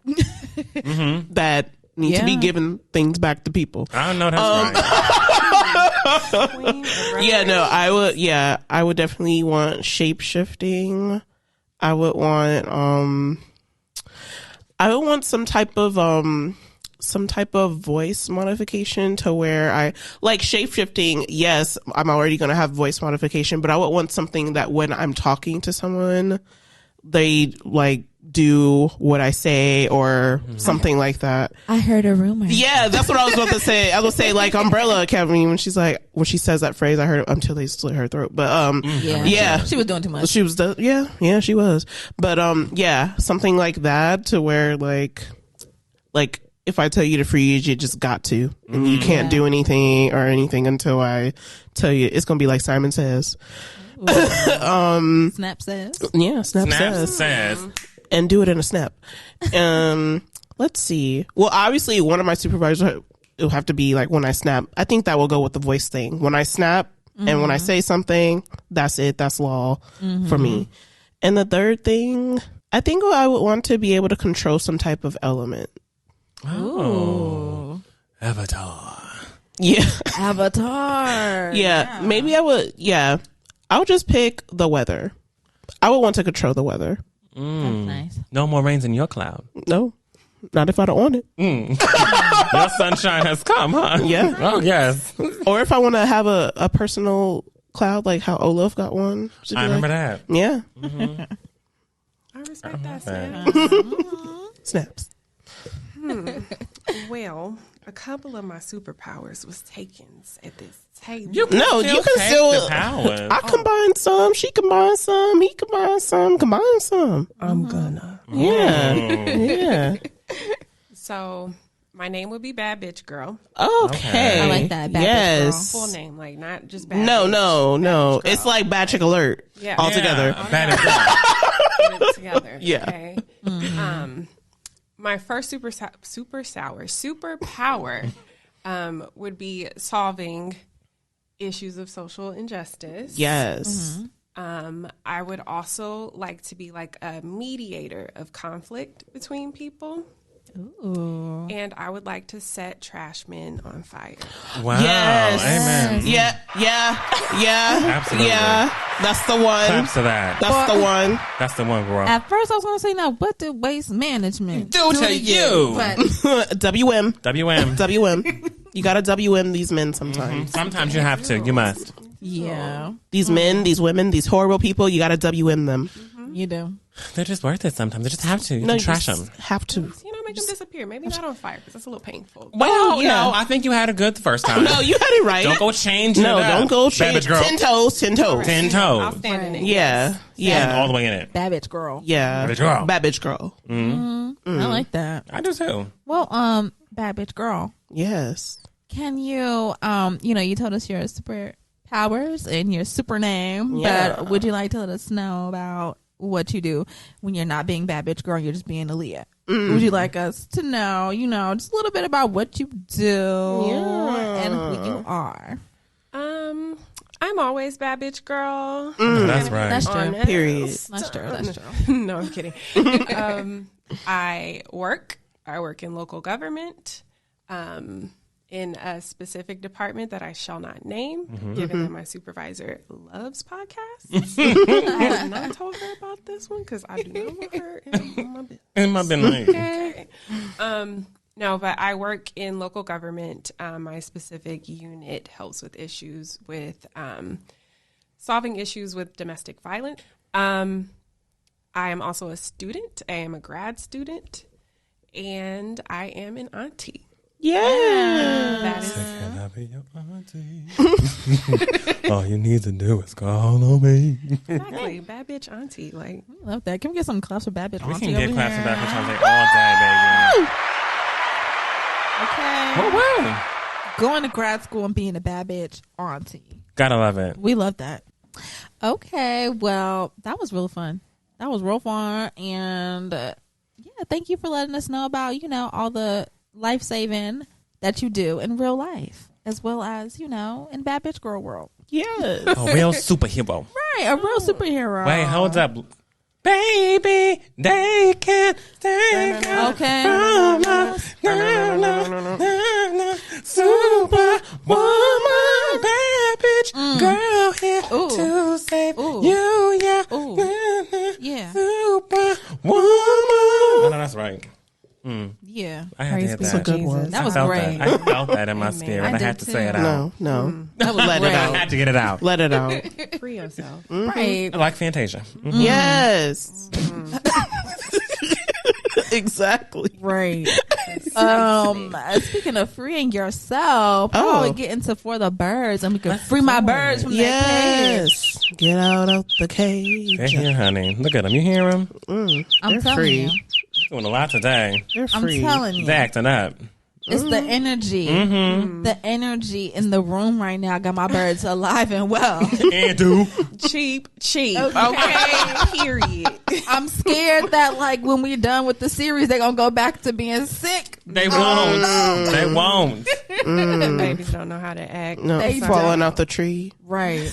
[SPEAKER 3] that need to be giving things back to people.
[SPEAKER 2] I know that's right.
[SPEAKER 3] I would definitely want shape-shifting. I would want some type of voice modification to where I like shape-shifting. Yes, I'm already going to have voice modification, but I would want something that when I'm talking to someone, they like do what I say or something like that.
[SPEAKER 1] I heard a rumor.
[SPEAKER 3] Yeah, that's what I was about to say. I would say like Umbrella Academy when she says that phrase. I heard until they slit her throat. But
[SPEAKER 1] she was doing too much.
[SPEAKER 3] She was she was. But something like that to where like if I tell you to freeze, you just got to, and you can't do anything until I tell you. It's gonna be like Simon Says.
[SPEAKER 1] Snap says.
[SPEAKER 3] Yeah, Snap says. And do it in a snap. Let's see. Well, obviously, one of my supervisors will have to be like when I snap. I think that will go with the voice thing. When I snap and when I say something, that's it. That's law for me. And the third thing, I think I would want to be able to control some type of element.
[SPEAKER 2] Oh, Avatar.
[SPEAKER 3] Yeah,
[SPEAKER 1] Avatar.
[SPEAKER 3] Yeah, maybe I would. Yeah, I would just pick the weather. I would want to control the weather.
[SPEAKER 1] That's nice.
[SPEAKER 2] No more rains in your cloud.
[SPEAKER 3] No, not if I don't want it.
[SPEAKER 2] Your sunshine has come, huh?
[SPEAKER 3] Yeah.
[SPEAKER 2] Oh, yes.
[SPEAKER 3] Or if I want to have a personal cloud, like how Olaf got one.
[SPEAKER 2] I remember that.
[SPEAKER 3] Yeah.
[SPEAKER 5] I respect that.
[SPEAKER 3] Snaps.
[SPEAKER 5] Well, a couple of my superpowers was taken at this table.
[SPEAKER 3] You can still
[SPEAKER 2] the powers.
[SPEAKER 3] I combine some. She combines some. He combines some. Combine some.
[SPEAKER 5] I'm gonna.
[SPEAKER 3] Yeah.
[SPEAKER 5] So my name would be Bad Bitch Girl.
[SPEAKER 3] Okay.
[SPEAKER 1] I like that. Bad Bitch Girl.
[SPEAKER 5] Full name, like not just Bad.
[SPEAKER 3] No. It's like Bad Chick Alert.
[SPEAKER 5] Yeah.
[SPEAKER 3] All together.
[SPEAKER 2] Bad and good.
[SPEAKER 5] Put it together.
[SPEAKER 3] Yeah.
[SPEAKER 5] Okay. My first superpower would be solving issues of social injustice.
[SPEAKER 3] Yes.
[SPEAKER 5] I would also like to be like a mediator of conflict between people.
[SPEAKER 1] Ooh.
[SPEAKER 5] And And I would like to set trash men on fire.
[SPEAKER 2] Wow.
[SPEAKER 3] Yes.
[SPEAKER 2] Amen.
[SPEAKER 3] Yeah.
[SPEAKER 2] Absolutely.
[SPEAKER 3] Yeah. That's the one.
[SPEAKER 2] Claps to that.
[SPEAKER 3] That's the one.
[SPEAKER 2] That's the one, girl.
[SPEAKER 1] At first, I was going to say, now, what did waste management
[SPEAKER 2] Do to you?
[SPEAKER 1] But
[SPEAKER 3] WM.
[SPEAKER 2] WM.
[SPEAKER 3] You gotta WM these men sometimes.
[SPEAKER 2] Sometimes you have to. You must.
[SPEAKER 1] yeah,
[SPEAKER 3] These men, these women, these horrible people, you gotta WM them.
[SPEAKER 1] you do.
[SPEAKER 2] They're just worth it sometimes. They just have to. You
[SPEAKER 3] No,
[SPEAKER 2] can
[SPEAKER 3] you
[SPEAKER 2] trash
[SPEAKER 3] just
[SPEAKER 2] them.
[SPEAKER 3] have to.
[SPEAKER 5] Make them disappear. Maybe not on fire because that's a little painful.
[SPEAKER 2] Well,
[SPEAKER 3] yeah.
[SPEAKER 2] no, I think you had a good the first time.
[SPEAKER 3] No, you had it right.
[SPEAKER 2] Don't go change
[SPEAKER 3] No,
[SPEAKER 2] it up.
[SPEAKER 3] don't go change.
[SPEAKER 2] Babbage girl.
[SPEAKER 3] 10 toes, 10 toes.
[SPEAKER 2] 10
[SPEAKER 5] I'll
[SPEAKER 2] toes.
[SPEAKER 5] stand in it.
[SPEAKER 3] Yeah.
[SPEAKER 2] And
[SPEAKER 3] Yeah.
[SPEAKER 2] all the way in it.
[SPEAKER 1] Babbage girl.
[SPEAKER 3] Yeah.
[SPEAKER 2] Babbage girl.
[SPEAKER 3] Babbage girl.
[SPEAKER 1] I like that.
[SPEAKER 2] I do too.
[SPEAKER 1] Well, Babbage girl,
[SPEAKER 3] Yes.
[SPEAKER 1] can you, you told us your superpowers and your super name,
[SPEAKER 3] Yeah.
[SPEAKER 1] but would you like to let us know about what you do when you're not being Babbage girl, you're just being Aaliyah? Would you like us to know, just a little bit about what you do and who you are?
[SPEAKER 5] I'm always Babbage girl.
[SPEAKER 2] That's right.
[SPEAKER 1] That's true.
[SPEAKER 5] Honest.
[SPEAKER 3] Period.
[SPEAKER 1] That's true. That's true.
[SPEAKER 5] No, I'm kidding. I work in local government, in a specific department that I shall not name, given that my supervisor loves podcasts. I have not told her about this one because I do not want her in my business.
[SPEAKER 2] In my business.
[SPEAKER 5] Okay. No, but I work in local government. My specific unit helps with issues with solving issues with domestic violence. I am also a student. I am a grad student, and I am an auntie.
[SPEAKER 3] Yeah.
[SPEAKER 5] That is
[SPEAKER 2] Can I be your auntie? All you need to do is call on me.
[SPEAKER 5] exactly bad bitch auntie. Like,
[SPEAKER 1] I love that. Can we get some claps for Babbage
[SPEAKER 2] We
[SPEAKER 1] auntie
[SPEAKER 2] can get
[SPEAKER 1] over
[SPEAKER 2] claps
[SPEAKER 1] here?
[SPEAKER 2] and back all day, baby.
[SPEAKER 1] Okay.
[SPEAKER 2] Woo woo.
[SPEAKER 1] Going to grad school and being a Babbage auntie.
[SPEAKER 2] Gotta love it.
[SPEAKER 1] We love that. Okay. Well, that was real fun. That was real fun. And thank you for letting us know about, all the life saving that you do in real life, as well as, in Bad Bitch Girl world.
[SPEAKER 3] Yes.
[SPEAKER 2] A real superhero.
[SPEAKER 1] Right. A real superhero.
[SPEAKER 2] Wait, hold up. Baby, they can't take us
[SPEAKER 1] Okay.
[SPEAKER 2] from us. Superwoman, bad bitch, girl here
[SPEAKER 1] Ooh.
[SPEAKER 2] to save
[SPEAKER 1] Ooh.
[SPEAKER 2] you, yeah.
[SPEAKER 1] Ooh. Yeah.
[SPEAKER 2] Superwoman. No, that's right.
[SPEAKER 1] Yeah.
[SPEAKER 2] I had to hit
[SPEAKER 3] It's
[SPEAKER 2] that.
[SPEAKER 3] a good one.
[SPEAKER 1] That was
[SPEAKER 2] I felt
[SPEAKER 1] great.
[SPEAKER 2] That. I felt that in my spirit. I
[SPEAKER 1] did
[SPEAKER 2] had to say it
[SPEAKER 1] too.
[SPEAKER 2] out.
[SPEAKER 3] No.
[SPEAKER 1] That was
[SPEAKER 3] Let it
[SPEAKER 1] great.
[SPEAKER 2] I
[SPEAKER 3] out.
[SPEAKER 2] had to get it out.
[SPEAKER 3] Let it out.
[SPEAKER 5] free yourself.
[SPEAKER 1] Right.
[SPEAKER 2] Like Fantasia.
[SPEAKER 3] Yes. Exactly.
[SPEAKER 1] Right. Speaking of freeing yourself,
[SPEAKER 3] Oh.
[SPEAKER 1] we get into For the Birds, and we can free my birds from that cage.
[SPEAKER 3] Yes. Get out of the
[SPEAKER 2] They're
[SPEAKER 3] cage.
[SPEAKER 2] here, honey. Look at them. You hear them?
[SPEAKER 1] I'm
[SPEAKER 3] They're
[SPEAKER 1] telling
[SPEAKER 3] free.
[SPEAKER 1] you.
[SPEAKER 2] Doing a lot today.
[SPEAKER 3] They're
[SPEAKER 1] I'm
[SPEAKER 3] free.
[SPEAKER 1] telling you.
[SPEAKER 2] They're acting up.
[SPEAKER 1] It's the energy. The energy in the room right now got my birds alive and well.
[SPEAKER 2] And do.
[SPEAKER 5] Cheap. Okay. Period.
[SPEAKER 1] I'm scared that when we're done with the series, they're gonna go back to being sick.
[SPEAKER 2] They won't. They won't.
[SPEAKER 5] Babies don't know how to act.
[SPEAKER 3] No,
[SPEAKER 1] They
[SPEAKER 3] falling out the tree.
[SPEAKER 1] Right.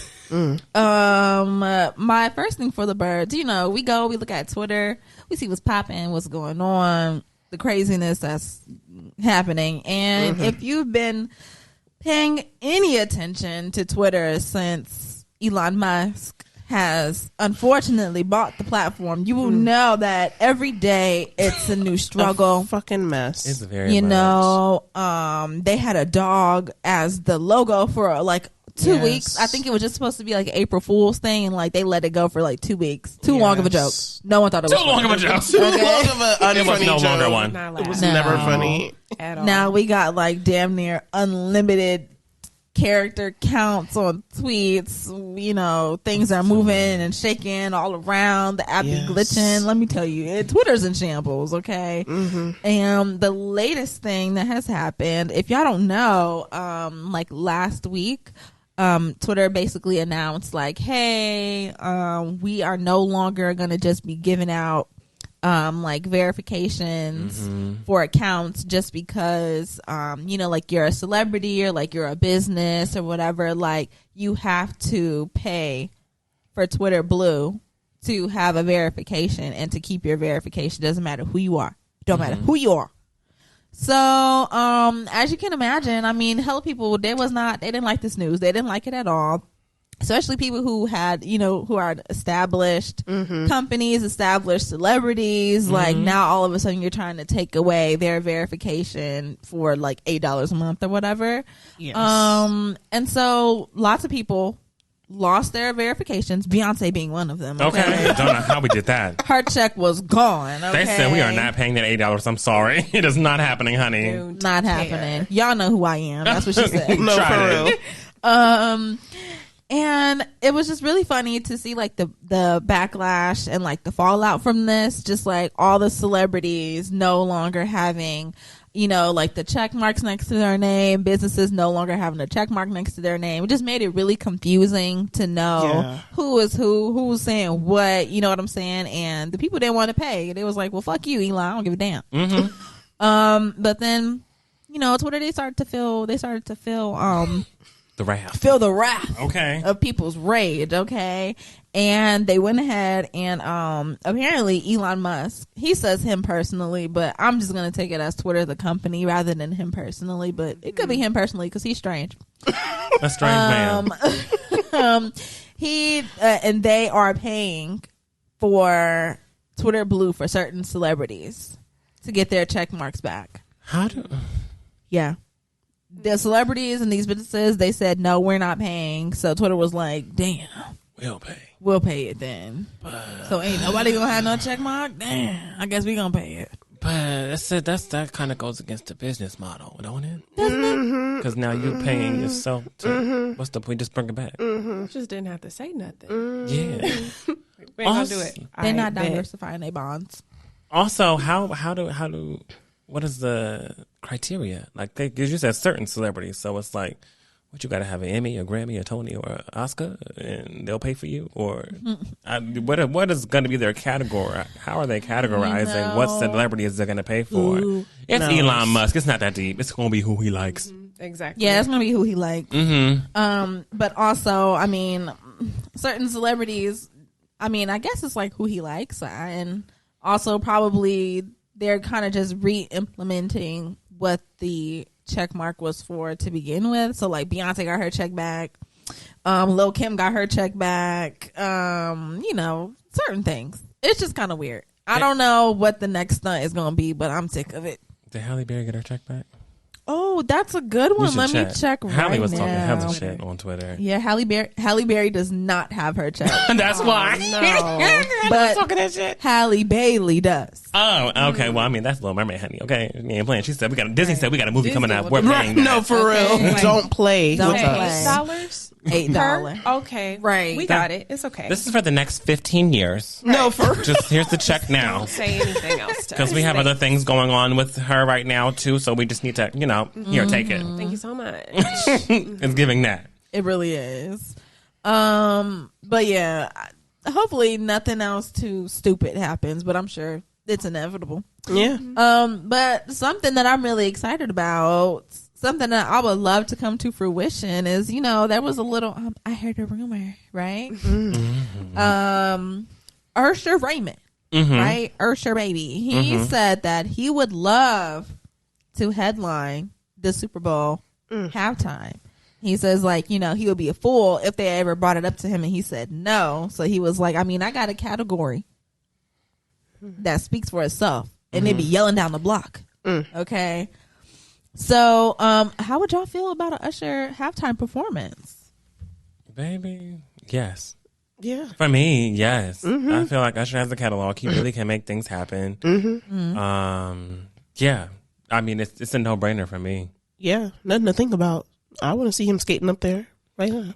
[SPEAKER 1] My first thing for the birds, we look at Twitter, we see what's popping, what's going on, the craziness that's happening. And if you've been paying any attention to Twitter since Elon Musk has unfortunately bought the platform, you will know that every day it's a new struggle.
[SPEAKER 3] A fucking mess.
[SPEAKER 2] It's very
[SPEAKER 1] You
[SPEAKER 2] much.
[SPEAKER 1] know, they had a dog as the logo for 2
[SPEAKER 3] Yes.
[SPEAKER 1] weeks. I think it was just supposed to be an April Fool's thing, and they let it go for 2 weeks. Too long of a joke.
[SPEAKER 3] Yes.
[SPEAKER 1] No one thought it was
[SPEAKER 2] Too long of a joke.
[SPEAKER 3] Too long of an
[SPEAKER 2] It was
[SPEAKER 3] unfunny
[SPEAKER 2] no longer
[SPEAKER 3] joke.
[SPEAKER 2] one.
[SPEAKER 5] Not
[SPEAKER 3] It was
[SPEAKER 1] No.
[SPEAKER 3] never funny.
[SPEAKER 5] at all.
[SPEAKER 1] Now we got damn near unlimited character counts on tweets. Things are moving and shaking all around. The app
[SPEAKER 3] Yes.
[SPEAKER 1] be glitching. Let me tell you, Twitter's in shambles. Okay. And the latest thing that has happened, if y'all don't know, last week, Twitter basically announced hey, we are no longer going to just be giving out verifications for accounts just because you're a celebrity or you're a business or whatever. You have to pay for Twitter Blue to have a verification and to keep your verification. Doesn't matter who you are. Don't matter who you are. So, as you can imagine, I mean, hell, people, they didn't like this news. They didn't like it at all. Especially people who had, who are established companies, established celebrities. Like now all of a sudden you're trying to take away their verification for like $8 a month or whatever.
[SPEAKER 3] Yes.
[SPEAKER 1] And so lots of people lost their verifications, Beyonce being one of them.
[SPEAKER 2] Okay. Don't know how we did that.
[SPEAKER 1] Her check was gone. Okay?
[SPEAKER 2] They said we are not paying that $8. I'm sorry. It is not happening, honey.
[SPEAKER 1] Not happening. Y'all know who I am. That's what she said.
[SPEAKER 3] No, for real.
[SPEAKER 1] And it was just really funny to see like the backlash and like the fallout from this, just like all the celebrities no longer having, like the check marks next to their name, businesses no longer having a check mark next to their name. It just made it really confusing to know who is who's saying what, you know what I'm saying? And the people didn't want to pay. They was like, well, fuck you, Elon. I don't give a damn. But then, Twitter, they started to feel the wrath of people's rage, okay? And they went ahead and apparently Elon Musk, he says him personally, but I'm just going to take it as Twitter the company rather than him personally, but it could be him personally because he's strange.
[SPEAKER 2] A strange man.
[SPEAKER 1] He and they are paying for Twitter Blue for certain celebrities to get their check marks back. Yeah. The celebrities and these businesses, they said, no, we're not paying. So Twitter was like, damn. We'll pay it then. So ain't nobody gonna have no check mark? Damn. I guess we gonna pay it.
[SPEAKER 2] But that kind of goes against the business model, don't it? Because now you're paying yourself to, what's the point? Just bring it back.
[SPEAKER 5] Just didn't have to say nothing.
[SPEAKER 2] Yeah.
[SPEAKER 5] We ain't gonna do it.
[SPEAKER 1] They're not diversifying their bonds.
[SPEAKER 2] Also, what is the criteria? Like, because you said certain celebrities, so it's like, what, you got to have an Emmy, a Grammy, a Tony, or an Oscar, and they'll pay for you? Or what is going to be their category? How are they categorizing what celebrities they're going to pay for? It's Elon Musk. It's not that deep. It's going to be who he likes.
[SPEAKER 5] Exactly.
[SPEAKER 1] Yeah, it's going to be who he likes. But also, I mean, certain celebrities, I mean, I guess it's like who he likes, and also probably they're kind of just re-implementing what the check mark was for to begin with. So like Beyonce got her check back, Lil Kim got her check back, certain things. It's just kind of weird. I don't know what the next stunt is going to be, but I'm sick of it.
[SPEAKER 2] Did Halle Berry get her check back?
[SPEAKER 1] Oh, that's a good one. Let me check right now.
[SPEAKER 2] Halle was talking hella shit on Twitter.
[SPEAKER 1] Yeah, Halle Berry does not have her check.
[SPEAKER 2] That's why.
[SPEAKER 1] No. But
[SPEAKER 2] talking that shit.
[SPEAKER 1] Halle Bailey does.
[SPEAKER 2] Oh, okay. Well, I mean, that's Little Mermaid, honey. Okay, you ain't playing. She said Disney said we got a movie coming out. We're paying that.
[SPEAKER 3] No, for real.
[SPEAKER 1] Like,
[SPEAKER 3] don't play.
[SPEAKER 5] $8?
[SPEAKER 1] $8.
[SPEAKER 5] Okay.
[SPEAKER 1] Right.
[SPEAKER 5] We got it. It's okay.
[SPEAKER 2] This is for the next 15 years.
[SPEAKER 3] Right. No, for
[SPEAKER 2] just here's the check now.
[SPEAKER 5] Don't say anything else.
[SPEAKER 2] Because we have other things going on with her right now too, so we just need to, here, take it.
[SPEAKER 5] Thank you so much.
[SPEAKER 2] It's giving that.
[SPEAKER 1] It really is. But yeah, hopefully nothing else too stupid happens, but I'm sure it's inevitable.
[SPEAKER 3] Yeah.
[SPEAKER 1] But something that I'm really excited about, something that I would love to come to fruition is, there was a little, I heard a rumor, right? Usher Raymond, right? Usher baby. He said that he would love to headline the Super Bowl halftime. He says, like, he would be a fool if they ever brought it up to him and he said no. So he was like, I mean, I got a category that speaks for itself. And they be yelling down the block. Okay. So, how would y'all feel about an Usher halftime performance?
[SPEAKER 2] Baby, yes.
[SPEAKER 3] Yeah.
[SPEAKER 2] For me, yes. I feel like Usher has a catalog. He really can make things happen. Yeah. I mean, it's a no-brainer for me.
[SPEAKER 3] Yeah. Nothing to think about. I want to see him skating up there right now.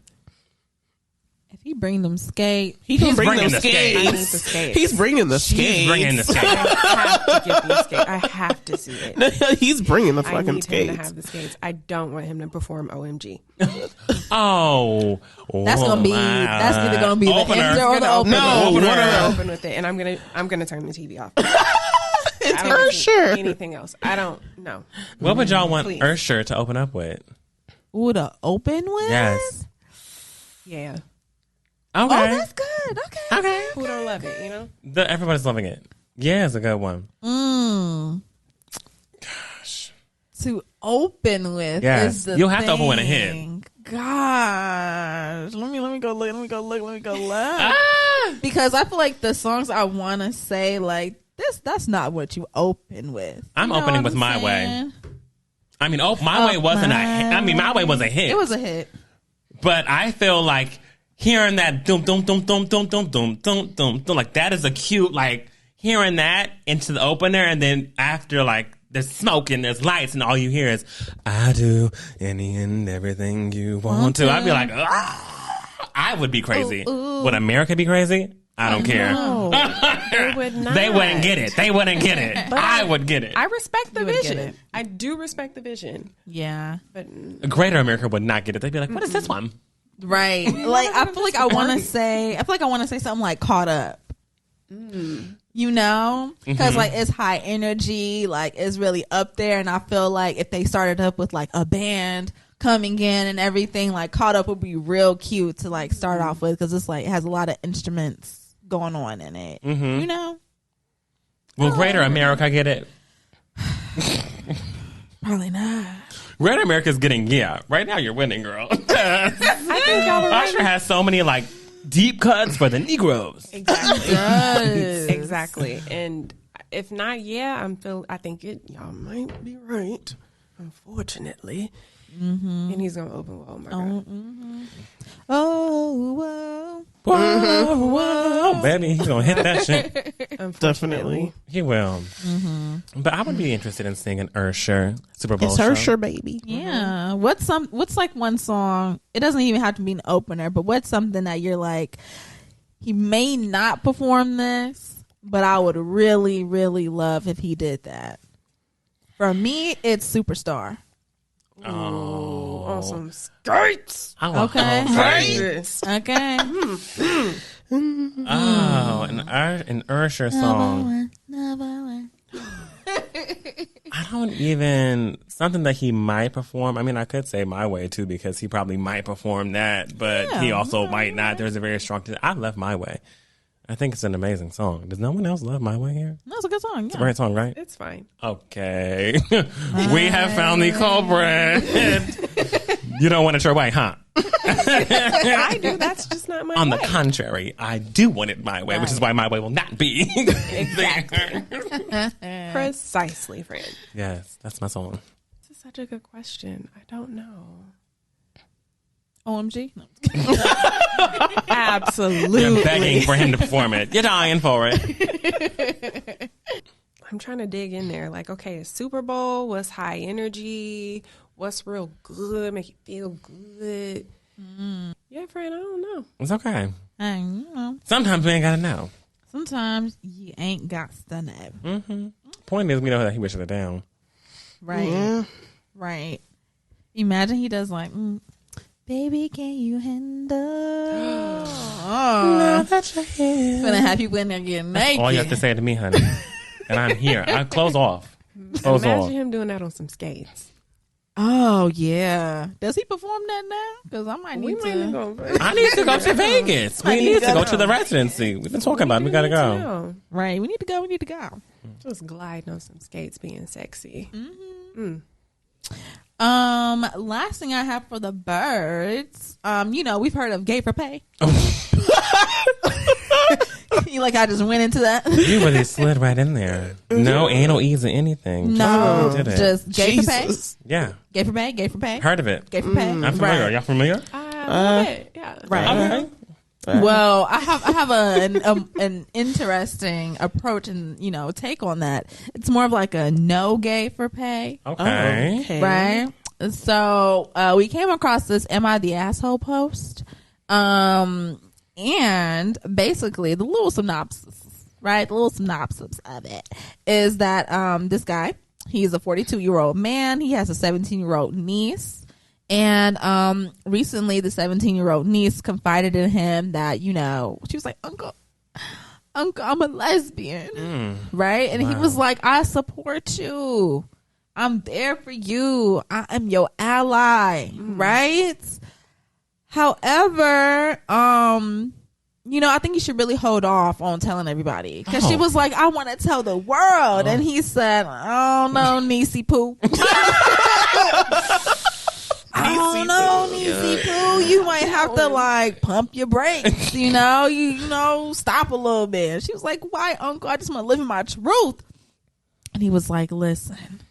[SPEAKER 1] If he bring them skates,
[SPEAKER 3] he's bringing the
[SPEAKER 2] skates.
[SPEAKER 5] I need the skates.
[SPEAKER 3] He's bringing the skates.
[SPEAKER 2] He's bringing the skates.
[SPEAKER 5] I have to get these skates. I have to see it.
[SPEAKER 3] He's bringing the
[SPEAKER 5] I
[SPEAKER 3] fucking
[SPEAKER 5] need
[SPEAKER 3] skates.
[SPEAKER 5] him to have the skates. I don't want him to perform OMG.
[SPEAKER 2] Oh,
[SPEAKER 1] that's gonna be that's either gonna be
[SPEAKER 2] opener.
[SPEAKER 1] the ender or the opener.
[SPEAKER 3] No,
[SPEAKER 5] I'm gonna open with it, and I'm gonna turn the TV off.
[SPEAKER 3] It's
[SPEAKER 5] I don't
[SPEAKER 3] Usher.
[SPEAKER 5] Anything else? I don't know.
[SPEAKER 2] What would y'all want
[SPEAKER 5] Please.
[SPEAKER 2] Usher to open up with?
[SPEAKER 1] Ooh, to open with?
[SPEAKER 2] Yes.
[SPEAKER 5] Yeah.
[SPEAKER 2] Okay.
[SPEAKER 1] Oh, that's good. Okay.
[SPEAKER 5] Who don't love it?
[SPEAKER 2] Everybody's loving it. Yeah, it's a good one.
[SPEAKER 1] Mm.
[SPEAKER 2] Gosh.
[SPEAKER 1] to open with.
[SPEAKER 2] Yes.
[SPEAKER 1] Is the
[SPEAKER 2] You'll have to open with a
[SPEAKER 1] thing.
[SPEAKER 2] hit.
[SPEAKER 1] Gosh, let me go look. Because I feel like the songs I want to say like this, that's not what you open with.
[SPEAKER 2] I'm
[SPEAKER 1] You know
[SPEAKER 2] opening
[SPEAKER 1] what
[SPEAKER 2] with My
[SPEAKER 1] saying?
[SPEAKER 2] Way. I mean, My Way wasn't a hit. I mean, My Way was a hit.
[SPEAKER 1] It was a hit.
[SPEAKER 2] But I feel like hearing that dum dum dum dum dum dum dum dum dum dum, like that is a cute, like hearing that into the opener, and then after like there's smoke and there's lights and all you hear is I do any and everything you want to. I'd be like, I would be crazy. Would America be crazy? I don't care.
[SPEAKER 5] They would not.
[SPEAKER 2] They wouldn't get it. They wouldn't get it.
[SPEAKER 5] But
[SPEAKER 2] I would get it.
[SPEAKER 5] I respect the
[SPEAKER 1] You would get
[SPEAKER 5] vision.
[SPEAKER 1] it.
[SPEAKER 5] I do respect the vision.
[SPEAKER 1] Yeah.
[SPEAKER 5] But
[SPEAKER 2] Greater America would not get it. They'd be like, what is this one?
[SPEAKER 1] Right. Like I feel like I want to say something like Caught Up. You know, because like it's high energy, like it's really up there, and I feel like if they started up with like a band coming in and everything, like Caught Up would be real cute to like start off with, because it's like it has a lot of instruments going on in it. You know,
[SPEAKER 2] Will Greater America get it?
[SPEAKER 1] probably not.
[SPEAKER 2] Greater America's getting, right now you're winning, girl.
[SPEAKER 5] I think y'all were right.
[SPEAKER 2] Usher has so many like deep cuts for the Negroes.
[SPEAKER 5] Exactly. Exactly. And if not, I think y'all might be right. Unfortunately. And he's gonna open with Oh My God.
[SPEAKER 1] Oh, whoa.
[SPEAKER 2] Whoa, whoa, baby, he's gonna hit that shit.
[SPEAKER 3] Definitely.
[SPEAKER 2] He will. But I would be interested in singing Usher Super Bowl
[SPEAKER 3] It's
[SPEAKER 2] show.
[SPEAKER 3] Usher, baby.
[SPEAKER 1] Yeah. What's like one song? It doesn't even have to be an opener, but what's something that you're like, he may not perform this, but I would really, really love if he did that. For me, it's Superstar.
[SPEAKER 2] Oh,
[SPEAKER 5] On some skates.
[SPEAKER 1] Okay.
[SPEAKER 5] Right.
[SPEAKER 1] Okay.
[SPEAKER 2] Oh, an Usher song. I don't even, something that he might perform. I mean, I could say My Way too, because he probably might perform that, but he also might not. There's a very strong, I love My Way. I think it's an amazing song. Does no one else love My Way here?
[SPEAKER 1] That's a good song.
[SPEAKER 2] It's a great song, right?
[SPEAKER 5] It's fine.
[SPEAKER 2] Okay. We have found the culprit. You don't want it your way, huh?
[SPEAKER 5] I do. That's just not my
[SPEAKER 2] On
[SPEAKER 5] way.
[SPEAKER 2] the contrary, I do want it my way, which is why My Way will not be.
[SPEAKER 5] Exactly. Precisely, friend.
[SPEAKER 2] Yes, that's my song.
[SPEAKER 5] This is such a good question. I don't know.
[SPEAKER 1] OMG. No.
[SPEAKER 5] Absolutely.
[SPEAKER 2] You're begging for him to perform it. You're dying for it.
[SPEAKER 5] I'm trying to dig in there. Like, okay, a Super Bowl, what's high energy? What's real good? Make you feel good? Yeah, friend, I don't know.
[SPEAKER 2] It's okay.
[SPEAKER 1] You know,
[SPEAKER 2] Sometimes we ain't gotta know.
[SPEAKER 1] sometimes you ain't got to know.
[SPEAKER 2] Point is, we know that he wishes it down.
[SPEAKER 1] Right.
[SPEAKER 3] Yeah.
[SPEAKER 1] Right. Imagine he does like, baby, can you handle?
[SPEAKER 2] That you're here.
[SPEAKER 1] Gonna have people in there getting naked.
[SPEAKER 2] All you have to say to me, honey. And I'm here. I close off. Close
[SPEAKER 5] Imagine
[SPEAKER 2] off.
[SPEAKER 5] him doing that on some skates.
[SPEAKER 1] Oh yeah. Does he perform that now? Because I might need to.
[SPEAKER 2] I need to go to Vegas. We need to go to the residency. We've been talking about it. We gotta go.
[SPEAKER 1] Right. We need to go. We need to go.
[SPEAKER 5] Just gliding on some skates, being sexy.
[SPEAKER 1] Last thing I have for the birds. We've heard of gay for pay. You like I just went into that?
[SPEAKER 2] You really slid right in there. No anal ease or anything.
[SPEAKER 1] No,
[SPEAKER 2] Did it.
[SPEAKER 1] just gay for pay.
[SPEAKER 2] Yeah.
[SPEAKER 1] Gay for pay. Gay for pay.
[SPEAKER 2] Heard of it.
[SPEAKER 1] Gay for pay.
[SPEAKER 2] I'm familiar.
[SPEAKER 1] Right.
[SPEAKER 2] Y'all familiar?
[SPEAKER 5] Yeah.
[SPEAKER 1] Right.
[SPEAKER 2] Okay.
[SPEAKER 1] Well, I have an interesting approach and take on that. It's more of like a no gay for pay,
[SPEAKER 2] Okay.
[SPEAKER 1] right? So we came across this "Am I the Asshole" post, and basically the little synopsis of it is that this guy, he's a 42-year-old man. He has a 17-year-old niece. And recently the 17-year-old niece confided in him that, she was like, Uncle, I'm a lesbian. Right? And he was like, I support you. I'm there for you. I am your ally. Right? However, I think you should really hold off on telling everybody. Because she was like, I want to tell the world. And he said, oh no, niecey poo. I don't know, Niecy Pooh. You might have to like pump your brakes, you know, stop a little bit. She was like, why, Uncle? I just want to live in my truth. And he was like, listen,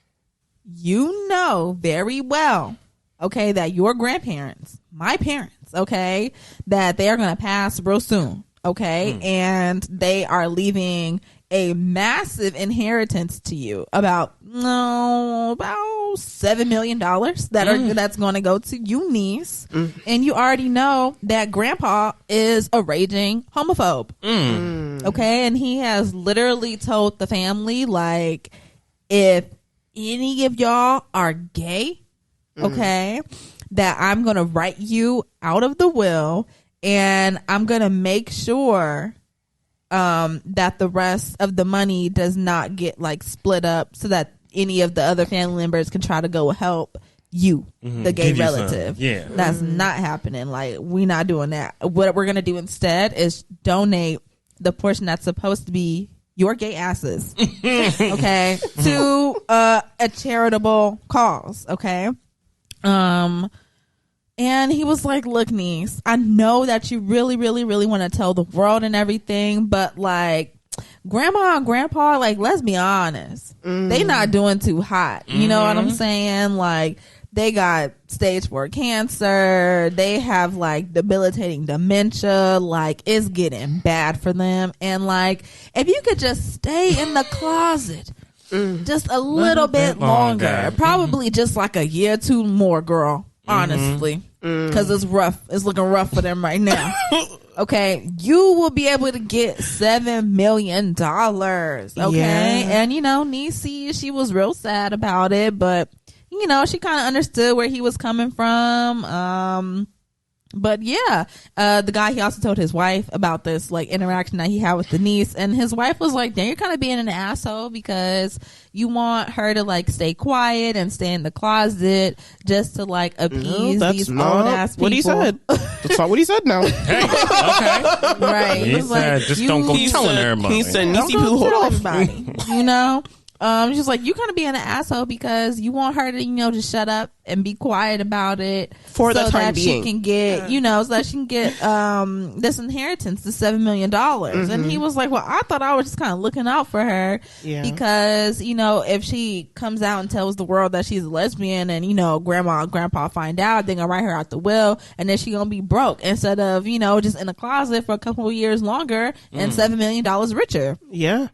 [SPEAKER 1] you know very well, okay, that your grandparents, my parents, okay, that they are going to pass real soon, okay, and they are leaving a massive inheritance to you, about $7 million that's going to go to you, niece, and you already know that Grandpa is a raging homophobe, okay, and he has literally told the family, like, if any of y'all are gay, okay, that I'm going to write you out of the will, and I'm going to make sure that the rest of the money does not get like split up so that any of the other family members can try to go help you, the gay relative.
[SPEAKER 2] Yeah.
[SPEAKER 1] That's not happening. Like, we're not doing that. What we're going to do instead is donate the portion that's supposed to be your gay asses, okay, to a charitable cause, okay? And he was like, look, niece, I know that you really, really, really want to tell the world and everything, but like, Grandma and Grandpa, like, let's be honest, they not doing too hot. You know what I'm saying? Like, they got stage 4 cancer. They have like debilitating dementia. Like, it's getting bad for them. And like, if you could just stay in the closet just a little bit longer, probably just like a year or two more, girl. Honestly, because it's rough. It's looking rough for them right now. Okay, you will be able to get $7 million. Okay, and you know, Niecy, she was real sad about it, but you know, she kind of understood where he was coming from. But yeah, the guy, he also told his wife about this like interaction that he had with the niece, and his wife was like, "Damn, you're kind of being an asshole because you want her to like stay quiet and stay in the closet just to like appease these old ass people."
[SPEAKER 3] What he said. That's not what he said. Now,
[SPEAKER 2] hey, okay,
[SPEAKER 1] right?
[SPEAKER 2] He said,
[SPEAKER 1] like,
[SPEAKER 2] just don't go telling everybody.
[SPEAKER 3] He said,
[SPEAKER 1] "Don't
[SPEAKER 3] Niecy
[SPEAKER 1] go
[SPEAKER 3] Pooh, hold
[SPEAKER 1] tell
[SPEAKER 3] off."
[SPEAKER 1] everybody, you know. She's like, you kind of being an asshole because you want her to, you know, just shut up and be quiet about it
[SPEAKER 3] for the
[SPEAKER 1] so
[SPEAKER 3] time
[SPEAKER 1] that
[SPEAKER 3] being.
[SPEAKER 1] she can get, you know, so that she can get this inheritance, the $7 million. And he was like, well, I thought I was just kind of looking out for her because, you know, if she comes out and tells the world that she's a lesbian and, you know, Grandma and Grandpa find out, they're gonna write her out the will, and then she gonna be broke instead of, you know, just in a closet for a couple of years longer and $7 million richer.
[SPEAKER 3] Yeah.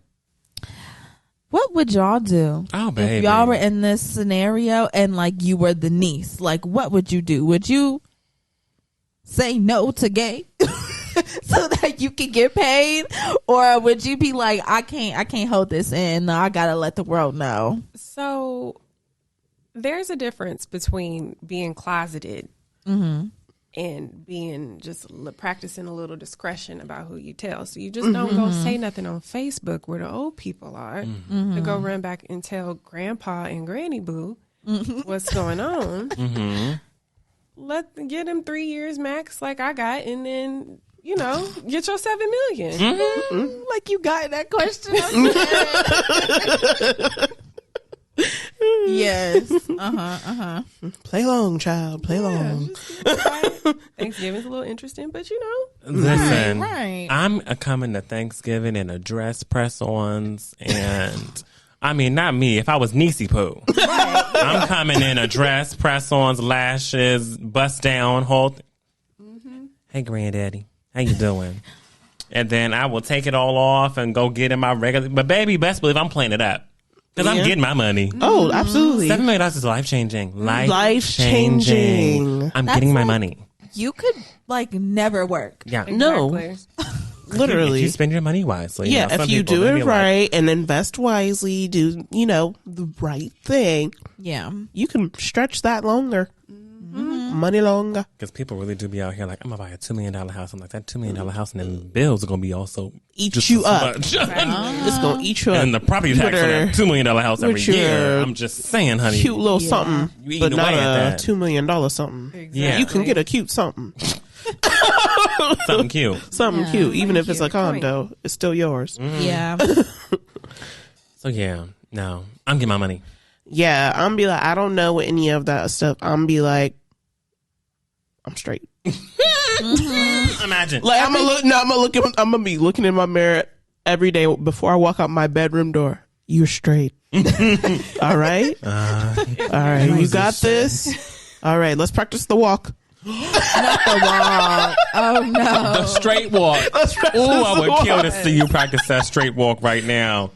[SPEAKER 1] What would y'all do
[SPEAKER 2] if
[SPEAKER 1] y'all were in this scenario and like you were the niece? Like, what would you do? Would you say no to gay so that you could get paid, or would you be like, I can't hold this in. No, I gotta let the world know?
[SPEAKER 5] So there's a difference between being closeted and being just practicing a little discretion about who you tell. So you just don't go say nothing on Facebook where the old people are to go run back and tell Grandpa and Granny Boo what's going on. Get them 3 years max like I got, and then, you know, get your $7 million.
[SPEAKER 1] Like, you got that question? Yes.
[SPEAKER 3] Play long, child. Play long.
[SPEAKER 5] Thanksgiving's a little interesting, but you know.
[SPEAKER 2] Listen,
[SPEAKER 1] right.
[SPEAKER 2] I'm coming to Thanksgiving in a dress press-ons, and I mean, not me. If I was Niecy Pooh, I'm coming in a dress, press-ons, lashes, bust down, whole Hey, Granddaddy, how you doing? And then I will take it all off and go get in my regular. But baby, best believe I'm playing it up. Because I'm getting my money.
[SPEAKER 3] Oh, absolutely.
[SPEAKER 2] $7 million is life-changing.
[SPEAKER 3] Life-changing.
[SPEAKER 2] I'm getting my money.
[SPEAKER 1] You could like never work.
[SPEAKER 2] Yeah.
[SPEAKER 5] Exactly.
[SPEAKER 3] No. Literally.
[SPEAKER 2] If you spend your money wisely.
[SPEAKER 3] Yeah,
[SPEAKER 2] you know,
[SPEAKER 3] if you
[SPEAKER 2] people,
[SPEAKER 3] do
[SPEAKER 2] they
[SPEAKER 3] it
[SPEAKER 2] be
[SPEAKER 3] right and invest wisely, do, you know, the right thing,
[SPEAKER 1] Yeah.
[SPEAKER 3] you can stretch that longer. Money longer.
[SPEAKER 2] Because people really do be out here like, I'm going to buy a $2 million house. I'm like, that $2 million house, and then bills are going to be also
[SPEAKER 3] Eat
[SPEAKER 2] just
[SPEAKER 3] you
[SPEAKER 2] as
[SPEAKER 3] up.
[SPEAKER 2] much.
[SPEAKER 3] It's going to eat you up.
[SPEAKER 2] And the property tax on that $2 million house every
[SPEAKER 3] with
[SPEAKER 2] year.
[SPEAKER 3] your
[SPEAKER 2] I'm just saying, honey.
[SPEAKER 3] Cute little something,
[SPEAKER 2] You
[SPEAKER 3] but
[SPEAKER 2] eating
[SPEAKER 3] not
[SPEAKER 2] away at
[SPEAKER 3] a
[SPEAKER 2] that.
[SPEAKER 3] $2 million something.
[SPEAKER 2] Yeah.
[SPEAKER 3] You can get a cute something.
[SPEAKER 2] Something cute.
[SPEAKER 3] Something cute. Even if it's a
[SPEAKER 5] cute.
[SPEAKER 3] condo, it's still yours.
[SPEAKER 1] Yeah.
[SPEAKER 2] So, yeah. No. I'm getting my money.
[SPEAKER 3] Yeah, I'm be like, I don't know any of that stuff. I'm be like, I'm straight.
[SPEAKER 2] Imagine.
[SPEAKER 3] Like I'm gonna be looking in my mirror every day before I walk out my bedroom door. You're straight. All right. All right. You got this. All right. Let's practice the walk.
[SPEAKER 1] Not the walk. Oh no.
[SPEAKER 2] The straight walk. Oh, I would kill to see you practice that straight walk right now.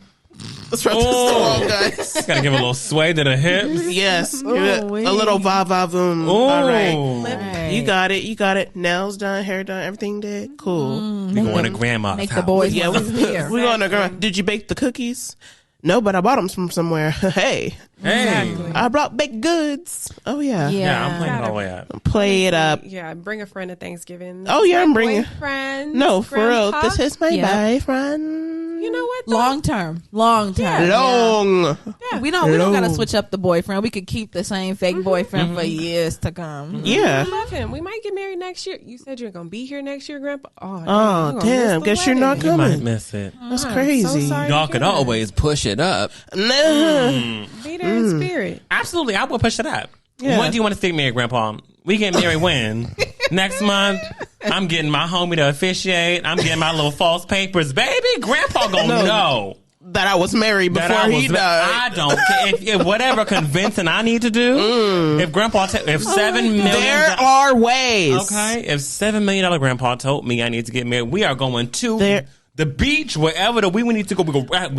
[SPEAKER 3] Let's practice the walk, guys.
[SPEAKER 2] Gotta give a little sway to the hips.
[SPEAKER 3] Yes. Give it a little va-va-voom. All right. You got it. You got it. Nails done, hair done, everything did. Cool.
[SPEAKER 2] We going to grandma's
[SPEAKER 1] Make
[SPEAKER 2] house.
[SPEAKER 1] the boys
[SPEAKER 3] Yeah,
[SPEAKER 1] here.
[SPEAKER 3] we're going to grandma. Did you bake the cookies? No, but I bought them from somewhere. Hey. I brought baked goods. Oh, yeah.
[SPEAKER 2] Yeah, I'm playing it all the way up.
[SPEAKER 3] Play it up.
[SPEAKER 5] Yeah, bring a friend to Thanksgiving.
[SPEAKER 3] Oh, yeah, I'm bringing.
[SPEAKER 5] Friend.
[SPEAKER 3] No, for real. This is my
[SPEAKER 1] Yeah.
[SPEAKER 3] boyfriend.
[SPEAKER 5] You know what? though?
[SPEAKER 1] Long term. Long term.
[SPEAKER 3] Long.
[SPEAKER 5] Yeah.
[SPEAKER 1] We don't gotta switch up the boyfriend. We could keep the same fake boyfriend for years to come.
[SPEAKER 3] Yeah.
[SPEAKER 5] I love him. We might get married next year. You said you're gonna be here next year, Grandpa.
[SPEAKER 3] Oh,
[SPEAKER 5] you're
[SPEAKER 3] damn.
[SPEAKER 5] miss the
[SPEAKER 3] Guess you're not
[SPEAKER 5] wedding.
[SPEAKER 2] You might
[SPEAKER 3] coming.
[SPEAKER 2] miss it.
[SPEAKER 3] That's crazy.
[SPEAKER 5] So sorry
[SPEAKER 2] Y'all
[SPEAKER 5] to
[SPEAKER 2] could
[SPEAKER 5] hear that.
[SPEAKER 2] always push it up.
[SPEAKER 3] Nah.
[SPEAKER 5] Be there in spirit.
[SPEAKER 2] Absolutely, I will push it up.
[SPEAKER 3] Yeah.
[SPEAKER 2] When do you want to stick married, Grandpa? We get married when? Next month? I'm getting my homie to officiate. I'm getting my little false papers. Baby, Grandpa gonna know
[SPEAKER 3] That I was married
[SPEAKER 2] that
[SPEAKER 3] before
[SPEAKER 2] I
[SPEAKER 3] he
[SPEAKER 2] was.
[SPEAKER 3] died.
[SPEAKER 2] I don't care. If whatever convincing I need to do, if Grandpa, if $7 million.
[SPEAKER 3] There are ways.
[SPEAKER 2] Okay, if $7 million Grandpa told me I need to get married, we are going to
[SPEAKER 3] There-
[SPEAKER 2] the beach, wherever we need to go. We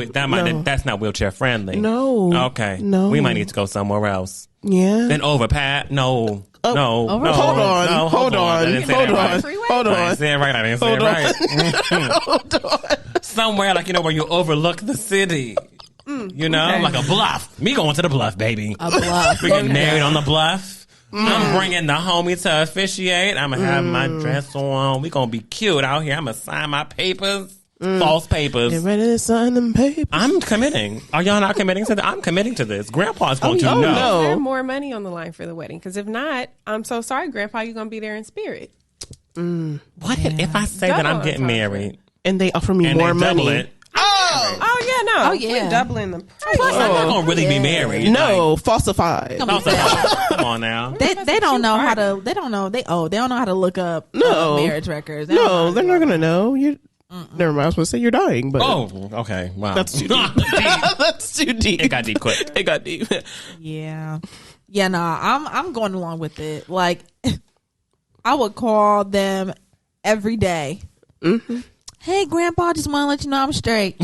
[SPEAKER 2] go. That's not wheelchair friendly.
[SPEAKER 3] No.
[SPEAKER 2] Okay.
[SPEAKER 3] No.
[SPEAKER 2] We might need to go somewhere else.
[SPEAKER 3] Yeah.
[SPEAKER 2] Then overpass. No. No. No.
[SPEAKER 3] Hold on.
[SPEAKER 2] No,
[SPEAKER 3] Hold
[SPEAKER 2] I
[SPEAKER 3] on.
[SPEAKER 2] didn't say
[SPEAKER 3] Hold
[SPEAKER 2] that
[SPEAKER 3] on.
[SPEAKER 2] right.
[SPEAKER 3] Hold
[SPEAKER 2] I didn't
[SPEAKER 3] on.
[SPEAKER 2] say it right. I didn't say it right.
[SPEAKER 3] Hold on.
[SPEAKER 2] Somewhere like where you overlook the city. You know, like a bluff. Me going to the bluff, baby.
[SPEAKER 1] A bluff.
[SPEAKER 2] We getting married on the bluff. I'm bringing the homie to officiate. I'm gonna have my dress on. We gonna be cute out here. I'm gonna sign my papers, false papers.
[SPEAKER 3] Get ready to sign them papers.
[SPEAKER 2] I'm committing. Are y'all not committing to this? I'm committing to this. Grandpa's going to know.
[SPEAKER 3] no.
[SPEAKER 5] Is there more money on the line for the wedding? Because if not, I'm so sorry, Grandpa. You're gonna be there in spirit.
[SPEAKER 2] What if I say that I'm
[SPEAKER 5] Double
[SPEAKER 2] getting
[SPEAKER 5] on top of
[SPEAKER 2] married
[SPEAKER 3] And they offer me
[SPEAKER 2] and
[SPEAKER 3] more
[SPEAKER 2] they double
[SPEAKER 3] money.
[SPEAKER 2] it?
[SPEAKER 5] Oh yeah, no.
[SPEAKER 1] Oh, yeah.
[SPEAKER 5] We're doubling the price.
[SPEAKER 2] Plus, I'm not gonna really be married.
[SPEAKER 3] No, falsified.
[SPEAKER 2] Like, come on now.
[SPEAKER 1] They don't know how to. They don't know how to look up
[SPEAKER 3] No.
[SPEAKER 1] marriage records. They don't know
[SPEAKER 3] No,
[SPEAKER 1] how
[SPEAKER 3] they're
[SPEAKER 1] to
[SPEAKER 3] not
[SPEAKER 1] do
[SPEAKER 3] gonna know. You. Never mind. I was gonna say you're dying, but
[SPEAKER 2] Oh, okay. Wow.
[SPEAKER 3] that's too deep. That's too deep.
[SPEAKER 2] It got deep quick.
[SPEAKER 3] It got deep.
[SPEAKER 1] it. Yeah, yeah. No, I'm going along with it. Like, I would call them every day. Hey, Grandpa, just want to let you know I'm straight.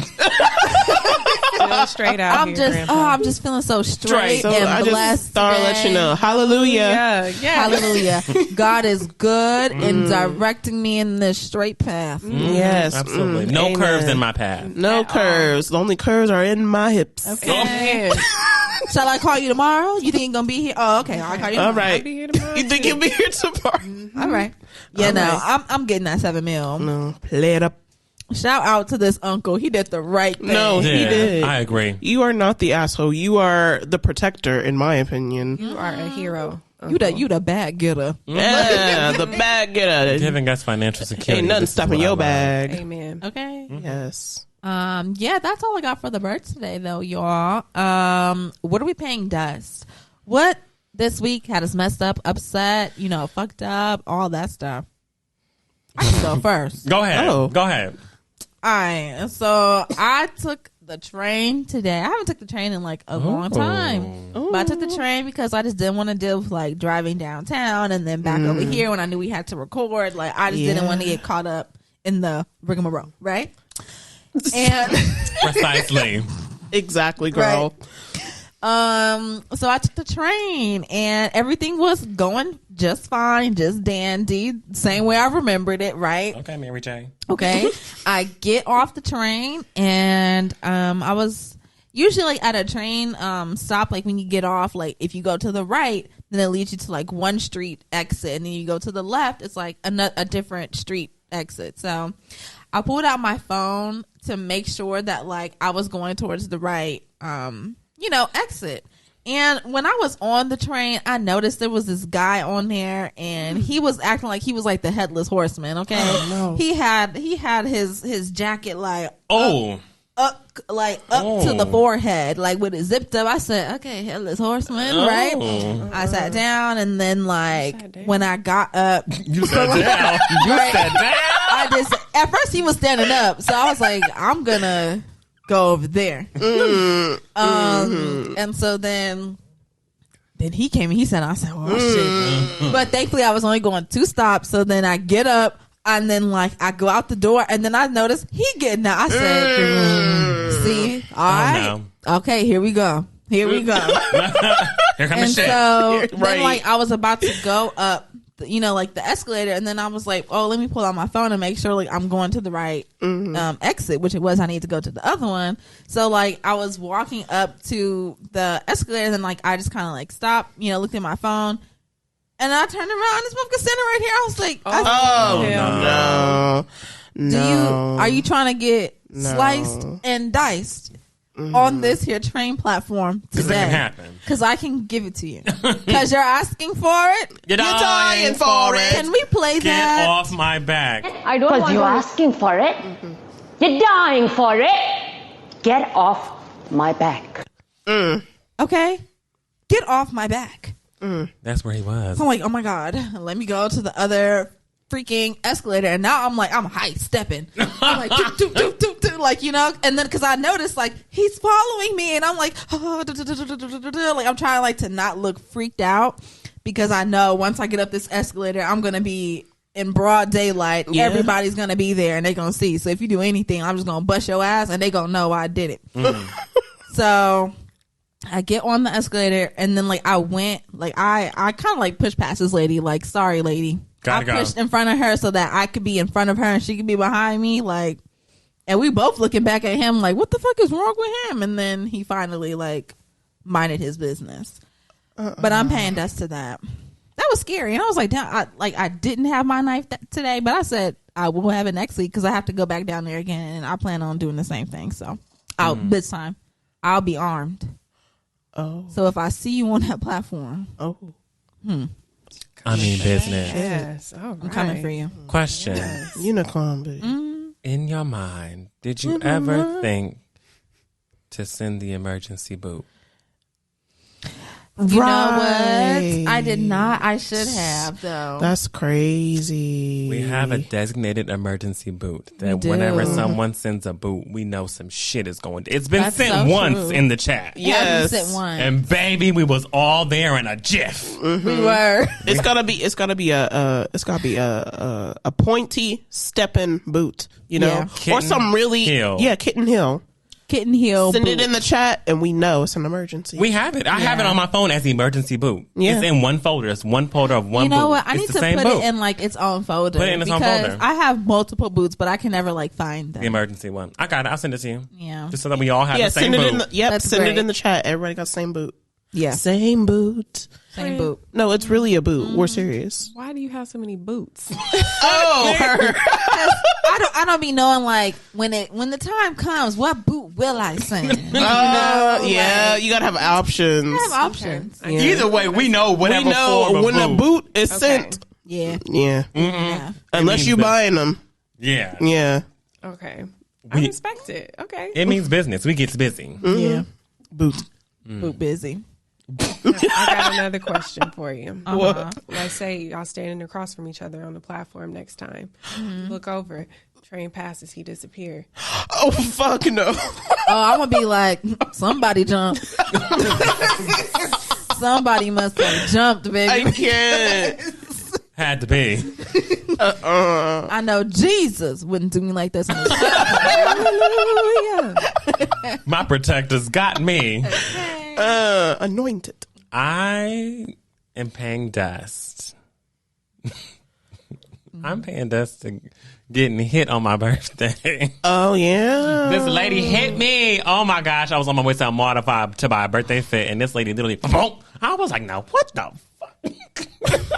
[SPEAKER 5] Still straight out
[SPEAKER 1] I'm
[SPEAKER 5] here,
[SPEAKER 1] just,
[SPEAKER 5] Grandpa.
[SPEAKER 1] I'm just feeling so straight
[SPEAKER 3] So
[SPEAKER 1] and
[SPEAKER 3] I
[SPEAKER 1] blessed.
[SPEAKER 3] just thought I'd let you know. Hallelujah.
[SPEAKER 5] Yeah.
[SPEAKER 1] Hallelujah. God is good in directing me in this straight path.
[SPEAKER 3] Yes.
[SPEAKER 2] Absolutely. No
[SPEAKER 3] Amen.
[SPEAKER 2] curves in my path.
[SPEAKER 3] No curves. The only curves are in my hips.
[SPEAKER 5] Man,
[SPEAKER 1] Shall I call you tomorrow? You think you're going to be here? Oh, okay. I'll call you tomorrow.
[SPEAKER 3] All right.
[SPEAKER 5] I'll be here tomorrow.
[SPEAKER 3] You think you'll be here tomorrow?
[SPEAKER 1] All right. Yeah,
[SPEAKER 3] All
[SPEAKER 1] no,
[SPEAKER 3] right.
[SPEAKER 1] I'm getting that $7 million.
[SPEAKER 3] No. Play it up.
[SPEAKER 1] Shout out to this uncle. He did the right thing.
[SPEAKER 3] No, he
[SPEAKER 2] Yeah,
[SPEAKER 3] did.
[SPEAKER 2] I agree.
[SPEAKER 3] You are not the asshole. You are the protector, in my opinion.
[SPEAKER 5] You are a hero.
[SPEAKER 1] You the bag getter.
[SPEAKER 3] Yeah, the bag getter.
[SPEAKER 2] Giving us financial security.
[SPEAKER 3] Ain't nothing
[SPEAKER 2] This is
[SPEAKER 3] stopping
[SPEAKER 2] what I
[SPEAKER 3] your
[SPEAKER 2] love.
[SPEAKER 3] bag.
[SPEAKER 5] Amen.
[SPEAKER 1] Okay.
[SPEAKER 3] Yes.
[SPEAKER 1] Yeah, that's all I got for the birds today, though, y'all. What are we paying Dust? What this week had us messed up, upset, fucked up, all that stuff? I can go first.
[SPEAKER 2] Go ahead.
[SPEAKER 3] Oh.
[SPEAKER 2] Go ahead.
[SPEAKER 1] All right. So I took the train today. I haven't took the train in like a long time. But I took the train because I just didn't want to deal with like driving downtown and then back over here when I knew we had to record. Like I just didn't want to get caught up in the rigmarole, right? And
[SPEAKER 2] Precisely.
[SPEAKER 3] Exactly, girl.
[SPEAKER 1] so I took the train and everything was going just fine, just dandy, same way I remembered it, right?
[SPEAKER 2] Okay, Mary J.
[SPEAKER 1] Okay. I get off the train and I was usually like at a train stop, like when you get off, like if you go to the right, then it leads you to like one street exit, and then you go to the left, it's like a different street exit. So I pulled out my phone to make sure that like I was going towards the right exit. And when I was on the train, I noticed there was this guy on there, and he was acting like he was like the headless horseman. Okay, he had his jacket like
[SPEAKER 2] Oh,
[SPEAKER 1] up to the forehead, like with it zipped up. I said, okay, headless horseman, right? I sat down, and then when I got up,
[SPEAKER 2] you sat down. You sat down.
[SPEAKER 1] I just at first he was standing up, so I was like, I'm gonna go over there. And so then he came and he said, I said, oh shit. But thankfully I was only going 2 stops. So then I get up and then I go out the door and then I noticed he getting out. I said, see, all right. No. Okay, here we go. Here comes the shit. So then I was about to go up, the escalator, and then I was like, oh, let me pull out my phone and make sure I'm going to the right exit, which it was. I need to go to the other one. So I was walking up to the escalator, and then I just kind of stopped, looked at my phone, and I turned around, and this motherfucker standing right here. I was like, no. Are you trying to get sliced and diced on this here train platform today? Because I can give it to you. Because you're asking for it.
[SPEAKER 2] You're dying for it.
[SPEAKER 1] Can we play that?
[SPEAKER 2] Get off my back.
[SPEAKER 6] I don't want you're asking for it. You're dying for it. Get off my back.
[SPEAKER 1] Okay. Get off my back.
[SPEAKER 2] That's where he was.
[SPEAKER 1] I'm like, oh my God, let me go to the other freaking escalator, and now I'm high stepping. I'm like, and then because I noticed he's following me, and I'm like, I'm trying to not look freaked out, because I know once I get up this escalator, I'm gonna be in broad daylight. Yeah. Everybody's gonna be there, and they're gonna see. So if you do anything, I'm just gonna bust your ass, and they gonna know I did it. So I get on the escalator, and then I went, I kind of pushed past this lady, sorry lady. I pushed in front of her so that I could be in front of her and she could be behind me, and we both looking back at him what the fuck is wrong with him? And then he finally minded his business. But I'm paying dust to that. That was scary, and I was like, damn, I didn't have my knife today, but I said I will have it next week because I have to go back down there again, and I plan on doing the same thing. So this time I'll be armed. Oh, so if I see you on that platform,
[SPEAKER 2] I mean business.
[SPEAKER 5] Yes, all right.
[SPEAKER 1] I'm coming for you.
[SPEAKER 2] Question:
[SPEAKER 3] Unicorn, baby.
[SPEAKER 2] In your mind, did you ever think to send the emergency boot?
[SPEAKER 1] You know what? I did not. I should have, though.
[SPEAKER 3] That's crazy.
[SPEAKER 2] We have a designated emergency boot that whenever someone sends a boot, we know some shit is going. It's been sent once in the chat.
[SPEAKER 1] Yes, sent once.
[SPEAKER 2] And baby, we was all there in a jiff.
[SPEAKER 1] We were.
[SPEAKER 3] It's gotta be a pointy stepping boot,
[SPEAKER 1] Yeah.
[SPEAKER 3] or some really kitten heel.
[SPEAKER 1] Kitten heel.
[SPEAKER 3] Send
[SPEAKER 1] boot.
[SPEAKER 3] it in the chat, and we know it's an emergency.
[SPEAKER 2] We have it. I have it on my phone as the emergency boot. Yeah. It's in one folder. It's one folder of one boot.
[SPEAKER 1] You know what? I need
[SPEAKER 2] it's
[SPEAKER 1] to put it in its own folder.
[SPEAKER 2] Put it in its own folder.
[SPEAKER 1] I have multiple boots, but I can never find them.
[SPEAKER 2] The emergency one. I got it. I'll send it to you.
[SPEAKER 1] Yeah.
[SPEAKER 2] Just so that we all have the same boot.
[SPEAKER 3] Send it in the chat. Everybody got the same boot.
[SPEAKER 1] Yeah.
[SPEAKER 3] Same boot.
[SPEAKER 1] Same boot.
[SPEAKER 3] No, it's really a boot. We're serious.
[SPEAKER 5] Why do you have so many boots?
[SPEAKER 1] I don't be knowing when the time comes, what boot will I send?
[SPEAKER 3] You gotta have options.
[SPEAKER 1] I have options.
[SPEAKER 2] Okay. Yeah. Either way, we know whatever
[SPEAKER 3] we know
[SPEAKER 2] form of
[SPEAKER 3] when
[SPEAKER 2] boot.
[SPEAKER 3] a boot is sent.
[SPEAKER 1] Yeah.
[SPEAKER 3] Yeah.
[SPEAKER 1] Yeah.
[SPEAKER 3] Unless you buying them.
[SPEAKER 2] Yeah.
[SPEAKER 3] Yeah.
[SPEAKER 5] Okay. I respect it. Okay.
[SPEAKER 2] It means business. We get busy.
[SPEAKER 1] Yeah.
[SPEAKER 3] Boot.
[SPEAKER 1] Boot busy.
[SPEAKER 5] I got another question for you.
[SPEAKER 3] What?
[SPEAKER 5] Let's say y'all standing across from each other on the platform next time. Look over. Train passes. He disappear.
[SPEAKER 3] Oh, fuck no.
[SPEAKER 1] I'm going to be like, somebody jumped. Somebody must have jumped, baby.
[SPEAKER 3] I can't.
[SPEAKER 2] Had to be.
[SPEAKER 1] I know Jesus wouldn't do me like this.
[SPEAKER 2] My protector's got me.
[SPEAKER 3] Anointed.
[SPEAKER 2] I am paying dust. I'm paying dust to getting hit on my birthday.
[SPEAKER 3] Oh, yeah.
[SPEAKER 2] This lady hit me. Oh, my gosh. I was on my way to Modified to buy a birthday fit, and this lady literally, I was like, no, what the fuck?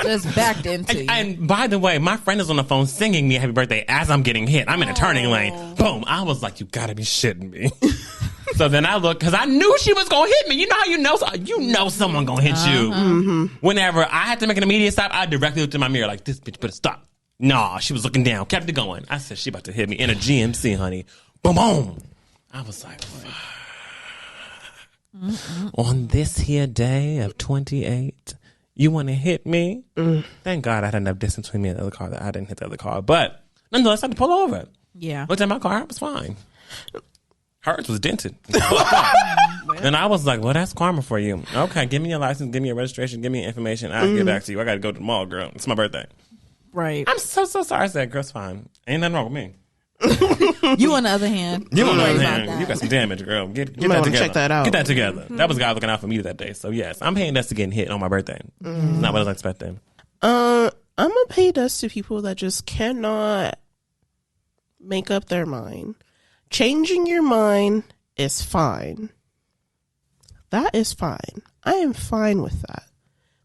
[SPEAKER 1] Just backed into you.
[SPEAKER 2] And by the way, my friend is on the phone singing me happy birthday as I'm getting hit. I'm in a turning lane. Boom. I was like, you gotta be shitting me. So then I looked, because I knew she was going to hit me. You know how you know someone going to hit you. Mm-hmm. Whenever I had to make an immediate stop, I directly looked in my mirror like, this bitch better stop. Nah, she was looking down, kept it going. I said, she about to hit me in a GMC, honey. Boom, boom. I was like, on this here day of 28, you want to hit me? Thank God I had enough distance between me and the other car that I didn't hit the other car. But nonetheless, I had to pull over.
[SPEAKER 1] Yeah.
[SPEAKER 2] Looked at my car, it was fine. Hers was dented. And I was like, well, that's karma for you. Okay, give me your license, give me your registration, give me your information. I'll get back to you. I got to go to the mall, girl. It's my birthday.
[SPEAKER 1] Right.
[SPEAKER 2] I'm so sorry. I said, girl, it's fine. Ain't nothing wrong with me.
[SPEAKER 1] You on the other hand.
[SPEAKER 2] You on the other
[SPEAKER 1] about
[SPEAKER 2] hand,
[SPEAKER 1] that.
[SPEAKER 2] you got some damage, girl. Get
[SPEAKER 3] might
[SPEAKER 2] that
[SPEAKER 3] wanna
[SPEAKER 2] together.
[SPEAKER 3] check that out.
[SPEAKER 2] Get that together. That was God looking out for me that day. So, yes, I'm paying dust to getting hit on my birthday. It's not what I was expecting.
[SPEAKER 3] I'm gonna pay dust to people that just cannot make up their mind. Changing your mind is fine. That is fine. I am fine with that.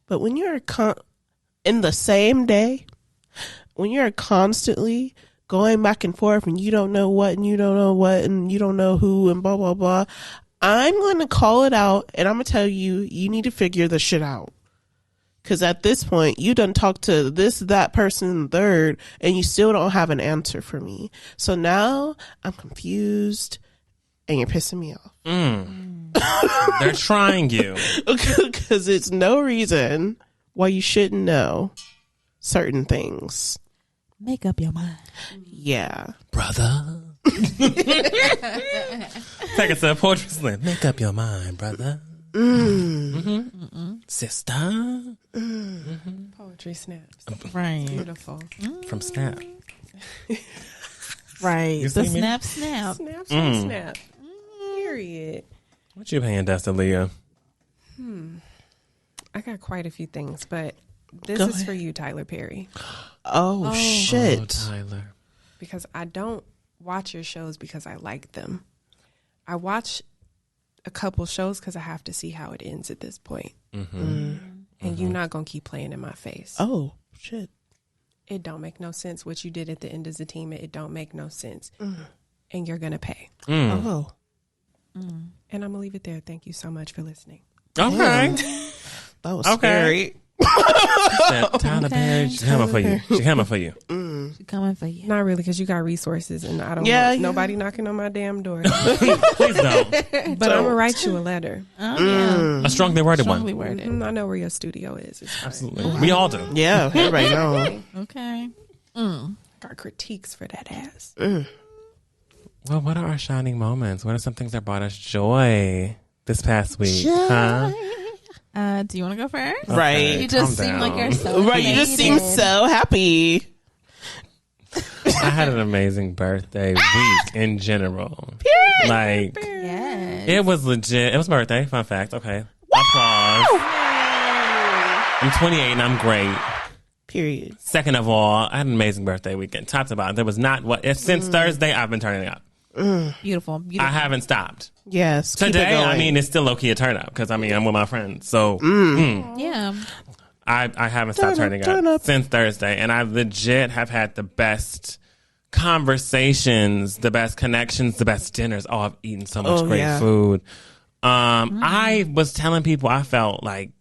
[SPEAKER 3] But when you're in the same day, when you're constantly going back and forth and you don't know what and you don't know what and you don't know who and blah, blah, blah, I'm going to call it out and I'm going to tell you, you need to figure the shit out. Because at this point, you done talked to this, that person, third, and you still don't have an answer for me. So now I'm confused and you're pissing me off.
[SPEAKER 2] They're trying you.
[SPEAKER 3] Because it's no reason why you shouldn't know certain things.
[SPEAKER 1] Make up your mind.
[SPEAKER 3] Yeah.
[SPEAKER 2] Brother. Take it to a poetry slam. Make up your mind, brother. Sister.
[SPEAKER 5] Poetry snaps.
[SPEAKER 1] Right.
[SPEAKER 5] Beautiful.
[SPEAKER 2] From Snap.
[SPEAKER 1] Right.
[SPEAKER 2] You
[SPEAKER 1] The
[SPEAKER 2] see me?
[SPEAKER 1] snap.
[SPEAKER 5] Snap, snap. Period.
[SPEAKER 2] What you paying dust, Aaliyah?
[SPEAKER 5] I got quite a few things, but this
[SPEAKER 3] Go
[SPEAKER 5] is
[SPEAKER 3] ahead.
[SPEAKER 5] for you, Tyler Perry,
[SPEAKER 3] Oh, shit.
[SPEAKER 2] Oh, Tyler.
[SPEAKER 5] because I don't watch your shows because I like them. I watch a couple shows because I have to see how it ends at this point. And you're not going to keep playing in my face.
[SPEAKER 3] Oh, shit.
[SPEAKER 5] It don't make no sense what you did at the end as a team. It don't make no sense. And you're going to pay.
[SPEAKER 3] Oh.
[SPEAKER 5] And I'm going to leave it there. Thank you so much for listening.
[SPEAKER 2] Okay.
[SPEAKER 3] That was
[SPEAKER 2] Okay.
[SPEAKER 3] scary.
[SPEAKER 2] Tyler Perry. She's coming for you. She's coming for you.
[SPEAKER 1] She's coming for you.
[SPEAKER 5] Not really, because you got resources and I don't
[SPEAKER 3] Yeah,
[SPEAKER 5] want
[SPEAKER 3] yeah.
[SPEAKER 5] nobody knocking on my damn door.
[SPEAKER 2] Please don't.
[SPEAKER 5] But I'm going to write you a letter.
[SPEAKER 1] Oh, yeah.
[SPEAKER 2] A strongly worded
[SPEAKER 1] Strongly
[SPEAKER 2] one.
[SPEAKER 1] worded.
[SPEAKER 5] I know where your studio is. It's fine.
[SPEAKER 2] Absolutely. We all do.
[SPEAKER 3] Yeah, everybody know.
[SPEAKER 1] Okay.
[SPEAKER 5] Got critiques for that ass.
[SPEAKER 2] Well, what are our shining moments? What are some things that brought us joy this past week? Huh?
[SPEAKER 1] Do you want to go first?
[SPEAKER 2] Okay,
[SPEAKER 3] Right.
[SPEAKER 1] You just
[SPEAKER 2] calm
[SPEAKER 1] seem
[SPEAKER 2] down.
[SPEAKER 1] like you're so
[SPEAKER 3] Right, you just seem
[SPEAKER 1] elated.
[SPEAKER 3] so happy.
[SPEAKER 2] I had an amazing birthday week in general. Like,
[SPEAKER 1] Yes.
[SPEAKER 2] it was legit. It was my birthday. Fun fact. Okay. Applause. I'm 28 and I'm great.
[SPEAKER 3] Period.
[SPEAKER 2] Second of all, I had an amazing birthday weekend. Top to bottom. There was not what since Thursday I've been turning up.
[SPEAKER 1] Beautiful.
[SPEAKER 2] I haven't stopped.
[SPEAKER 3] Yes. Keep it
[SPEAKER 2] Today,
[SPEAKER 3] going.
[SPEAKER 2] I mean, it's still low key a turn up because I'm with my friends. So
[SPEAKER 1] Yeah.
[SPEAKER 2] I haven't stopped turning
[SPEAKER 3] turn up.
[SPEAKER 2] since Thursday, and I legit have had the best conversations, the best connections, the best dinners. Oh, I've eaten so much great
[SPEAKER 3] yeah.
[SPEAKER 2] food. I was telling people I felt like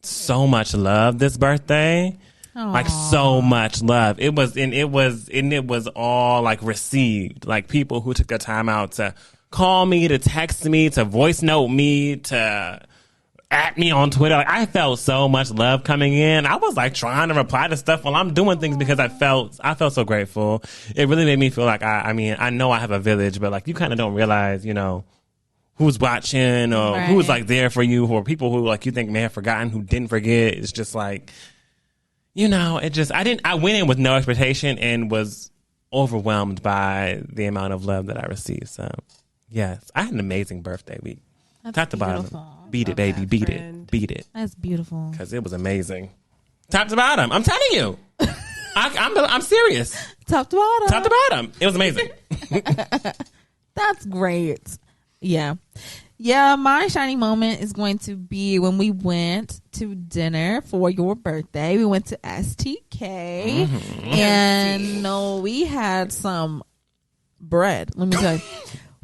[SPEAKER 2] so much love this birthday. Like so much love. It was all like received. Like people who took the time out to call me, to text me, to voice note me, to at me on Twitter. Like, I felt so much love coming in. I was like trying to reply to stuff while I'm doing things because I felt so grateful. It really made me feel like I mean, I know I have a village, but like you kind of don't realize, you know, who's watching or who's like there for you, or people who like you think may have forgotten who didn't forget. It's just like, you know, I went in with no expectation and was overwhelmed by the amount of love that I received. So, yes, I had an amazing birthday week.
[SPEAKER 1] That's
[SPEAKER 2] Top to bottom.
[SPEAKER 1] beautiful.
[SPEAKER 2] Beat it, baby. Beat it. Beat it.
[SPEAKER 1] That's beautiful.
[SPEAKER 2] Because it was amazing. Top to bottom. I'm telling you. I'm serious.
[SPEAKER 1] Top to bottom.
[SPEAKER 2] Top to bottom. It was amazing.
[SPEAKER 1] That's great. Yeah. Yeah, my shining moment is going to be when we went to dinner for your birthday. We went to STK and we had some bread. Let me tell you.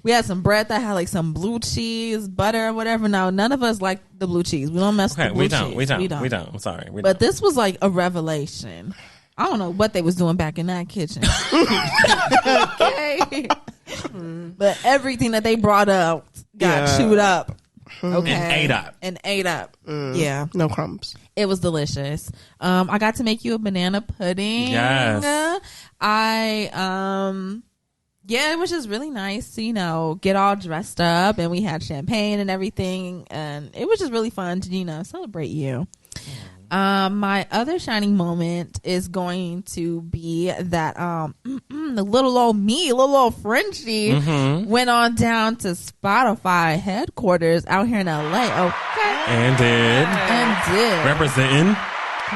[SPEAKER 1] We had some bread that had like some blue cheese, butter, or whatever. Now, none of us like the blue cheese. We don't mess with
[SPEAKER 2] Okay,
[SPEAKER 1] the blue
[SPEAKER 2] we
[SPEAKER 1] cheese.
[SPEAKER 2] don't. I'm sorry.
[SPEAKER 1] But this was like a revelation. I don't know what they was doing back in that kitchen. Okay. But everything that they brought up got chewed up. Okay.
[SPEAKER 2] And ate up.
[SPEAKER 1] Yeah.
[SPEAKER 3] No crumbs.
[SPEAKER 1] It was delicious. I got to make you a banana pudding.
[SPEAKER 2] Yes.
[SPEAKER 1] Yeah, it was just really nice to, get all dressed up, and we had champagne and everything, and it was just really fun to, celebrate you. My other shining moment is going to be that the little old Frenchie went on down to Spotify headquarters out here in LA. Okay.
[SPEAKER 2] And did.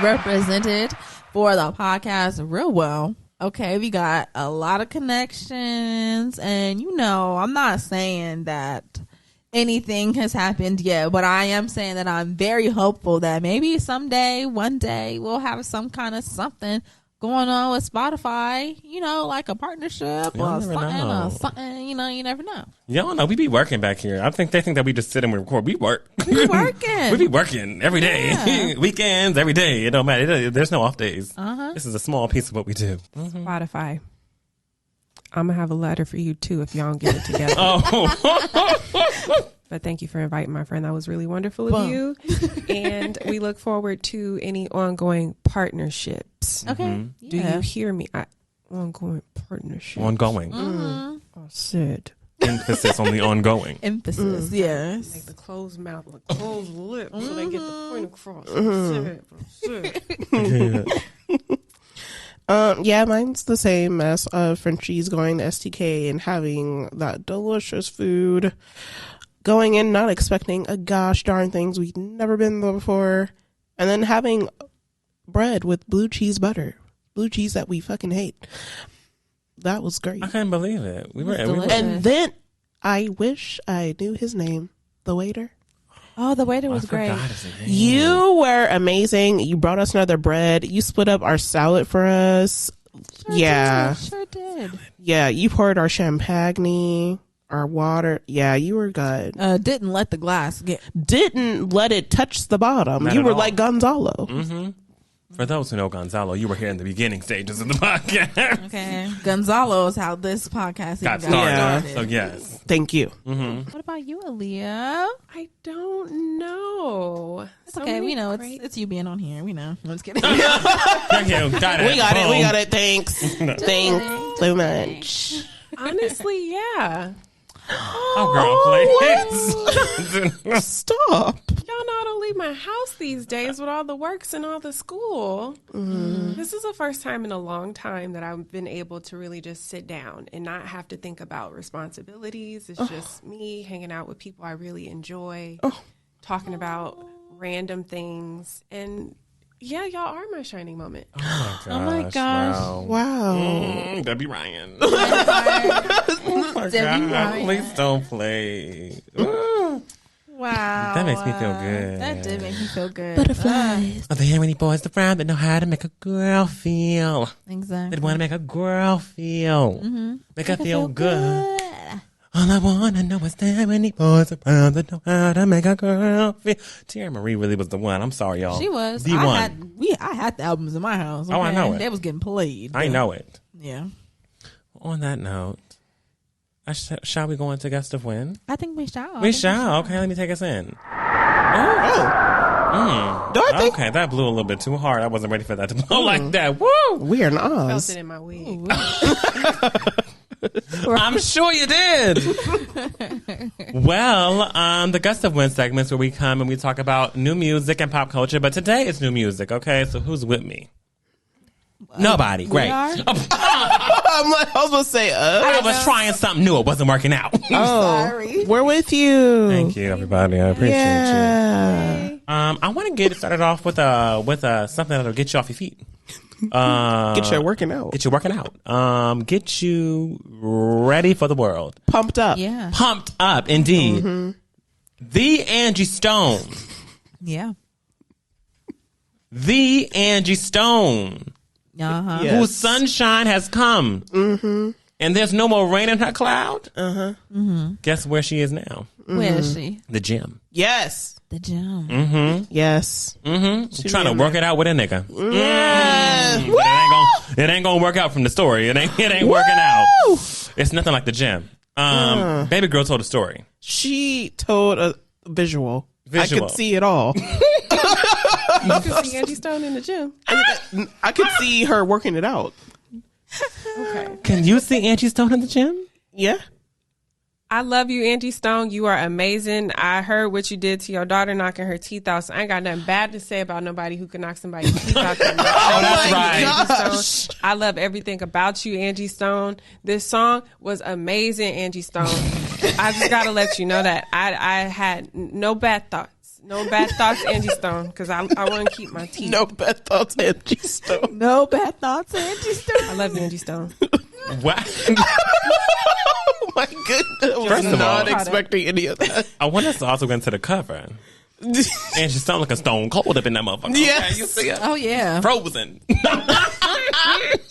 [SPEAKER 1] Represented for the podcast real well. Okay, we got a lot of connections, and I'm not saying that anything has happened yet, but I am saying that I'm very hopeful that maybe one day, we'll have some kind of something going on with Spotify, like a partnership or something, you never know.
[SPEAKER 2] Y'all know we be working back here. They think that we just sit and we record. We work.
[SPEAKER 1] We be working.
[SPEAKER 2] We be working every day. Yeah. Weekends, every day. It don't matter. There's no off days. This is a small piece of what we do.
[SPEAKER 5] Spotify. I'm going to have a letter for you, too, if y'all don't get it together. But thank you for inviting my friend. That was really wonderful of you. And we look forward to any ongoing partnerships.
[SPEAKER 1] Okay.
[SPEAKER 5] Do you hear me? Ongoing partnerships.
[SPEAKER 2] Ongoing.
[SPEAKER 5] I said.
[SPEAKER 2] Emphasis on the ongoing.
[SPEAKER 1] Emphasis, yes.
[SPEAKER 5] Like the closed mouth, like closed lips, so they get the point across.
[SPEAKER 3] Yeah, mine's the same as Frenchie's going to STK and having that delicious food. Going in not expecting a gosh darn things we've never been there before. And then having bread with blue cheese butter. Blue cheese that we fucking hate. That was great.
[SPEAKER 2] I couldn't believe it. We were
[SPEAKER 3] and then I wish I knew his name. The waiter.
[SPEAKER 1] Oh, the waiter was great.
[SPEAKER 3] You were amazing. You brought us another bread. You split up our salad for us.
[SPEAKER 1] Sure did.
[SPEAKER 3] Yeah, you poured our champagne, our water. Yeah, you were good.
[SPEAKER 1] Didn't let the glass
[SPEAKER 3] Didn't let it touch the bottom.
[SPEAKER 2] Not
[SPEAKER 3] you
[SPEAKER 2] at
[SPEAKER 3] were
[SPEAKER 2] all.
[SPEAKER 3] like Gonzalo.
[SPEAKER 2] Mm-hmm. For those who know Gonzalo, you were here in the beginning stages of the podcast.
[SPEAKER 1] Okay. Gonzalo is how this podcast
[SPEAKER 2] got
[SPEAKER 1] started.
[SPEAKER 2] So, yes.
[SPEAKER 3] Thank you.
[SPEAKER 2] Mm-hmm.
[SPEAKER 1] What about you, Aaliyah?
[SPEAKER 5] I don't know.
[SPEAKER 1] It's okay. We know it's you being on here. We know. I'm just kidding.
[SPEAKER 2] Thank you. Got it.
[SPEAKER 3] We got it. Thanks. Thanks so much.
[SPEAKER 5] Honestly, yeah.
[SPEAKER 2] Oh, girl, please.
[SPEAKER 3] Stop.
[SPEAKER 5] Y'all know I don't leave my house these days with all the works and all the school. This is the first time in a long time that I've been able to really just sit down and not have to think about responsibilities. It's just me hanging out with people I really enjoy, talking about random things. And yeah, y'all are my shining moment.
[SPEAKER 2] Oh my gosh.
[SPEAKER 3] Wow.
[SPEAKER 2] Debbie Ryan.
[SPEAKER 1] Oh my
[SPEAKER 2] God. Please don't play.
[SPEAKER 1] Wow.
[SPEAKER 2] That makes me feel good.
[SPEAKER 1] That did make me feel good.
[SPEAKER 3] Butterflies.
[SPEAKER 2] Are there any boys around that know how to make a girl feel?
[SPEAKER 1] Exactly.
[SPEAKER 2] That want to make a girl feel.
[SPEAKER 1] Mm-hmm.
[SPEAKER 2] Make her feel good. All I want to know is there any boys around that know how to make a girl feel. Thierry Marie really was the one. I'm sorry, y'all.
[SPEAKER 1] She was.
[SPEAKER 2] The one.
[SPEAKER 1] I had the albums in my house. Okay?
[SPEAKER 2] Oh, I know it.
[SPEAKER 1] They was getting played.
[SPEAKER 2] I know it.
[SPEAKER 1] Yeah.
[SPEAKER 2] On that note, shall we go into Gust of Win?
[SPEAKER 1] I think we shall.
[SPEAKER 2] We shall. Okay, let me take us in. Okay, that blew a little bit too hard. I wasn't ready for that to blow like that. Woo!
[SPEAKER 3] We are in
[SPEAKER 5] Felt
[SPEAKER 3] Oz.
[SPEAKER 5] it in my wig.
[SPEAKER 2] I'm sure you did. Well, the Gust of Win segments where we come and we talk about new music and pop culture, but today it's new music, okay? So who's with me? Nobody. Great.
[SPEAKER 3] I was going to say,
[SPEAKER 2] I was trying something new. It wasn't working out.
[SPEAKER 1] Sorry.
[SPEAKER 3] We're with you.
[SPEAKER 2] Thank you, everybody. I appreciate you. I want to get it started off with something that'll get you off your feet.
[SPEAKER 3] Get you working out.
[SPEAKER 2] Get you working out. Get you ready for the world.
[SPEAKER 3] Pumped up.
[SPEAKER 1] Yeah.
[SPEAKER 2] Pumped up, indeed.
[SPEAKER 3] Mm-hmm.
[SPEAKER 2] The Angie Stone.
[SPEAKER 1] Yeah.
[SPEAKER 2] The Angie Stone.
[SPEAKER 1] Uh-huh.
[SPEAKER 3] Yes.
[SPEAKER 2] Whose sunshine has come. Mm-hmm. And there's no more rain in her cloud.
[SPEAKER 3] Uh-huh.
[SPEAKER 1] Mm-hmm.
[SPEAKER 2] Guess where she is now?
[SPEAKER 1] Where is she?
[SPEAKER 2] The gym.
[SPEAKER 3] Yes.
[SPEAKER 1] The gym.
[SPEAKER 2] Mm-hmm.
[SPEAKER 3] Yes.
[SPEAKER 2] Mm-hmm. She's trying to work it out with a nigga.
[SPEAKER 3] Yes.
[SPEAKER 2] But it ain't gonna work out from the story. It ain't working out. It's nothing like the gym. Baby girl told a story.
[SPEAKER 3] She told a visual. I
[SPEAKER 2] Visual.
[SPEAKER 3] could see it all.
[SPEAKER 5] You can see Angie Stone in the gym.
[SPEAKER 3] I could see her working it out.
[SPEAKER 5] Okay.
[SPEAKER 2] Can you see Angie Stone in the gym?
[SPEAKER 3] Yeah.
[SPEAKER 5] I love you, Angie Stone. You are amazing. I heard what you did to your daughter, knocking her teeth out. So I ain't got nothing bad to say about nobody who can knock somebody's teeth out.
[SPEAKER 2] That's right.
[SPEAKER 5] Angie Stone. I love everything about you, Angie Stone. This song was amazing, Angie Stone. I just got to let you know that I had no bad thoughts. No bad thoughts, Angie Stone, because I want to keep my teeth.
[SPEAKER 3] No bad thoughts, Angie Stone.
[SPEAKER 1] No bad thoughts, Angie Stone.
[SPEAKER 5] I love you, Angie Stone.
[SPEAKER 2] What?
[SPEAKER 3] Oh my goodness. I was
[SPEAKER 2] First of
[SPEAKER 3] not
[SPEAKER 2] all,
[SPEAKER 3] expecting any of that.
[SPEAKER 2] I want us to also go into the cover. Angie Stone looking stone cold up in that motherfucker.
[SPEAKER 3] Yes.
[SPEAKER 2] Okay, you see it?
[SPEAKER 1] Oh yeah.
[SPEAKER 2] Frozen.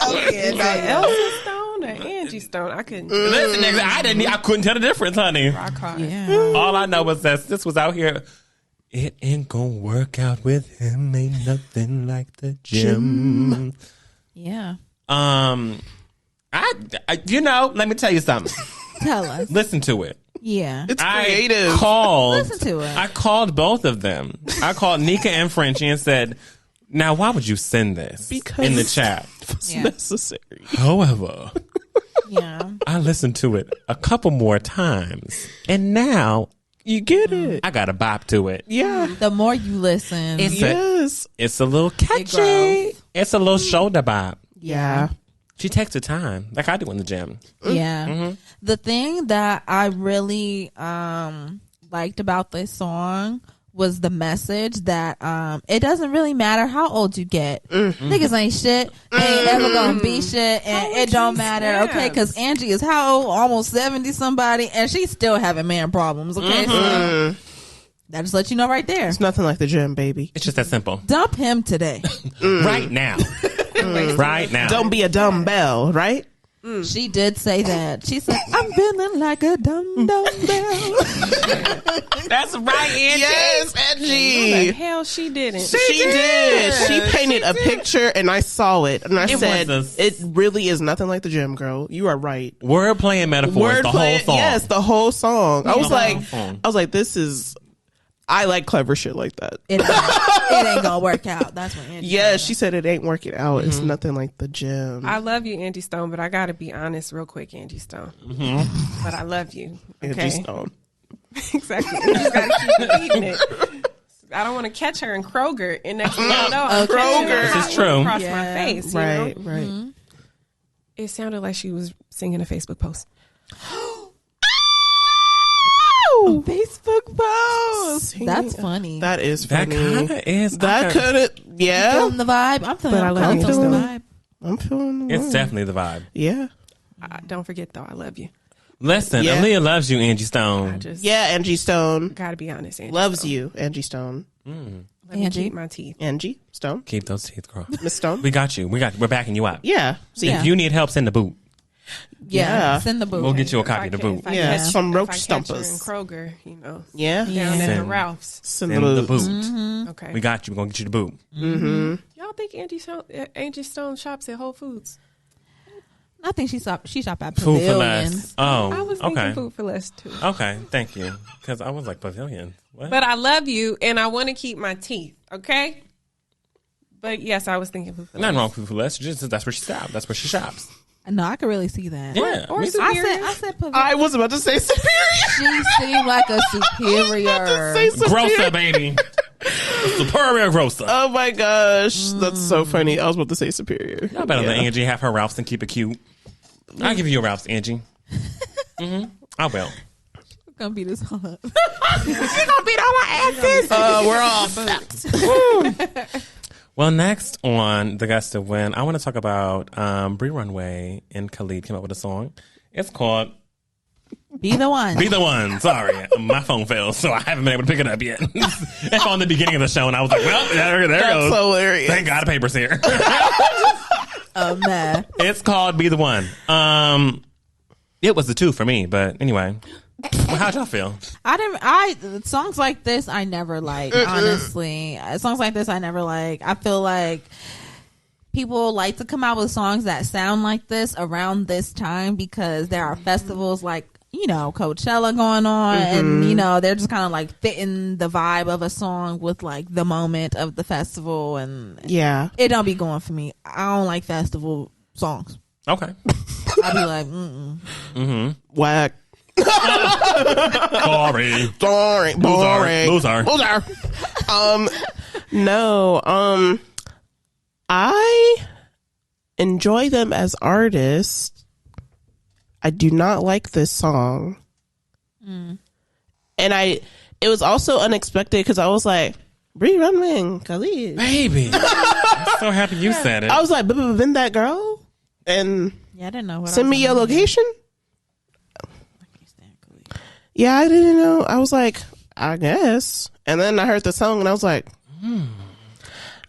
[SPEAKER 1] Oh yeah.
[SPEAKER 5] Elsa Stone or Angie Stone? I couldn't.
[SPEAKER 2] Listen, nigga, I couldn't tell the difference, honey.
[SPEAKER 5] Rock hard.
[SPEAKER 1] Yeah.
[SPEAKER 2] All I know is that this was out here. It ain't gonna work out with him. Ain't nothing like the gym.
[SPEAKER 1] Yeah.
[SPEAKER 2] I let me tell you something.
[SPEAKER 1] Tell us.
[SPEAKER 2] Listen to it.
[SPEAKER 1] Yeah.
[SPEAKER 3] It's creative.
[SPEAKER 1] Listen to it.
[SPEAKER 2] I called both of them. I called Nika and Frenchie and said, now, why would you send this
[SPEAKER 3] Because
[SPEAKER 2] in the chat?
[SPEAKER 3] It's
[SPEAKER 1] Yeah.
[SPEAKER 3] necessary.
[SPEAKER 2] However,
[SPEAKER 1] Yeah.
[SPEAKER 2] I listened to it a couple more times, and now
[SPEAKER 3] You get it.
[SPEAKER 2] I got a bop to it.
[SPEAKER 3] Yeah.
[SPEAKER 1] The more you listen,
[SPEAKER 3] Yes.
[SPEAKER 2] It's a little catchy.
[SPEAKER 1] grows.
[SPEAKER 2] It's a little shoulder bop.
[SPEAKER 3] Yeah.
[SPEAKER 2] She takes her time, like I do in the gym.
[SPEAKER 1] yeah. The thing that I really liked about this song was the message that it doesn't really matter how old you get. Niggas ain't shit. They ain't ever gonna be shit, and it don't matter. Okay, because Angie is how old? Almost 70 somebody, and she's still having man problems. Okay, so that just let you know right there.
[SPEAKER 3] It's nothing like the gym, baby.
[SPEAKER 2] It's just that simple.
[SPEAKER 1] Dump him today.
[SPEAKER 2] Right now. Right now.
[SPEAKER 3] Don't be a dumbbell, right?
[SPEAKER 1] She did say that. She said, "I'm feeling like a dumbbell."
[SPEAKER 2] That's right, Angie.
[SPEAKER 3] Yes,
[SPEAKER 5] The
[SPEAKER 3] Angie.
[SPEAKER 5] hell she didn't.
[SPEAKER 3] She did. She painted a picture and I saw it. And I said,
[SPEAKER 2] was
[SPEAKER 3] it really is nothing like the gym, girl. You are right.
[SPEAKER 2] Wordplay and metaphors, the whole song.
[SPEAKER 3] Yes, the whole song. I was
[SPEAKER 2] The
[SPEAKER 3] like,
[SPEAKER 2] whole song.
[SPEAKER 3] this is, I like clever shit like that.
[SPEAKER 1] It ain't gonna work out. That's what Angie
[SPEAKER 3] Yeah,
[SPEAKER 1] said.
[SPEAKER 3] she said it ain't working out. It's nothing like the gym.
[SPEAKER 5] I love you, Angie Stone, but I got to be honest real quick, Angie Stone. But I love you. Okay?
[SPEAKER 3] Angie Stone.
[SPEAKER 5] Exactly. You just got to keep repeating it. I don't want to catch her in Kroger, and next thing I know, I'm catching her
[SPEAKER 2] This is
[SPEAKER 5] hot
[SPEAKER 2] true.
[SPEAKER 5] across
[SPEAKER 1] Yeah.
[SPEAKER 5] my face. You
[SPEAKER 3] Right,
[SPEAKER 5] know?
[SPEAKER 3] right.
[SPEAKER 5] It sounded like she was singing a Facebook post.
[SPEAKER 1] Facebook post.
[SPEAKER 3] See?
[SPEAKER 1] That's funny.
[SPEAKER 3] That is
[SPEAKER 2] That
[SPEAKER 3] funny.
[SPEAKER 2] kind of is.
[SPEAKER 3] That could have, yeah.
[SPEAKER 1] Feeling the vibe. I'm feeling,
[SPEAKER 5] But I
[SPEAKER 1] I'm
[SPEAKER 5] love
[SPEAKER 1] feeling
[SPEAKER 5] Angie
[SPEAKER 1] the
[SPEAKER 5] Stone.
[SPEAKER 1] vibe.
[SPEAKER 3] I'm feeling the
[SPEAKER 2] It's
[SPEAKER 3] vibe.
[SPEAKER 2] definitely the vibe.
[SPEAKER 3] Yeah.
[SPEAKER 5] Don't forget, though, I love you.
[SPEAKER 2] Listen,
[SPEAKER 3] Yeah.
[SPEAKER 2] Aaliyah loves you, Angie Stone.
[SPEAKER 5] I just
[SPEAKER 3] Yeah, Angie Stone.
[SPEAKER 5] got to be honest, Angie
[SPEAKER 3] Loves
[SPEAKER 5] Stone.
[SPEAKER 3] you, Angie Stone.
[SPEAKER 5] Let me
[SPEAKER 1] Angie.
[SPEAKER 5] keep my teeth.
[SPEAKER 3] Angie Stone.
[SPEAKER 2] Keep those teeth, girl.
[SPEAKER 3] Miss Stone.
[SPEAKER 2] We got you. We're backing you up.
[SPEAKER 3] Yeah. See,
[SPEAKER 1] Yeah.
[SPEAKER 2] If you need help, send the boot.
[SPEAKER 1] Yeah.
[SPEAKER 3] Yeah.
[SPEAKER 1] Send the boo.
[SPEAKER 2] We'll get you a copy of the boot.
[SPEAKER 3] Yeah, some roach
[SPEAKER 5] if I catch her in
[SPEAKER 3] stumpers.
[SPEAKER 5] Kroger, you know,
[SPEAKER 3] Yeah.
[SPEAKER 5] down at the
[SPEAKER 2] Send-
[SPEAKER 5] Ralph's.
[SPEAKER 3] Send
[SPEAKER 2] Send the
[SPEAKER 3] boots.
[SPEAKER 2] boot.
[SPEAKER 5] Okay.
[SPEAKER 2] We got you. We're going to get you the boot.
[SPEAKER 5] Y'all think Angie Stone shops at Whole Foods?
[SPEAKER 1] I think she shop at
[SPEAKER 2] Food for
[SPEAKER 1] Pavilions.
[SPEAKER 2] less. Oh,
[SPEAKER 5] I was thinking
[SPEAKER 2] okay.
[SPEAKER 5] Food for Less too.
[SPEAKER 2] Okay, thank you. Because I was like, pavilion. What?
[SPEAKER 5] But I love you, and I want to keep my teeth. Okay. But yes, I was thinking Food for Less.
[SPEAKER 2] Nothing wrong with Food for less. Just, that's where she shops. That's where she shops.
[SPEAKER 1] No, I could really see that.
[SPEAKER 2] Yeah.
[SPEAKER 5] Or
[SPEAKER 2] me too.
[SPEAKER 5] Superior.
[SPEAKER 1] I said Pavilion.
[SPEAKER 3] I was about to say superior.
[SPEAKER 1] She seemed like a superior.
[SPEAKER 3] Say superior.
[SPEAKER 2] Grocer, baby. Superior grocer.
[SPEAKER 3] Oh my gosh, that's so funny. I was about to say superior.
[SPEAKER 2] I better let Angie have her Ralphs and keep it cute. I'll give you your Ralphs, Angie. I will.
[SPEAKER 1] We're gonna beat this all up.
[SPEAKER 3] We're off.
[SPEAKER 2] Well, next on the Gust of Win, I want to talk about Bree Runway and Khalid came up with a song. It's called
[SPEAKER 1] Be the one.
[SPEAKER 2] Be the One. Sorry, my phone fell, so I haven't been able to pick it up yet. It's on the beginning of the show, and I was like, well, there
[SPEAKER 3] That's
[SPEAKER 2] goes.
[SPEAKER 3] hilarious.
[SPEAKER 2] Thank God the paper's here.
[SPEAKER 1] Oh man.
[SPEAKER 2] It's called Be the One. It was the two for me, but anyway. Well, how'd y'all feel?
[SPEAKER 1] Songs like this I never like, honestly. Songs like this I never like. I feel like people like to come out with songs that sound like this around this time because there are festivals like, you know, Coachella going on, and you know, they're just kind of like fitting the vibe of a song with like the moment of the festival, and it don't be going for me. I don't like festival songs.
[SPEAKER 2] Okay.
[SPEAKER 1] I'll be like,
[SPEAKER 3] whack.
[SPEAKER 2] Sorry. Loser.
[SPEAKER 3] No. I enjoy them as artists. I do not like this song. And it was also unexpected because I was like, Bree, Runway, and Khalid.
[SPEAKER 2] Baby. I'm so happy you said it.
[SPEAKER 3] I was like, been that girl? And
[SPEAKER 1] I didn't know.
[SPEAKER 3] Send me your location? Yeah, I didn't know. I was like, I guess. And then I heard the song and I was like,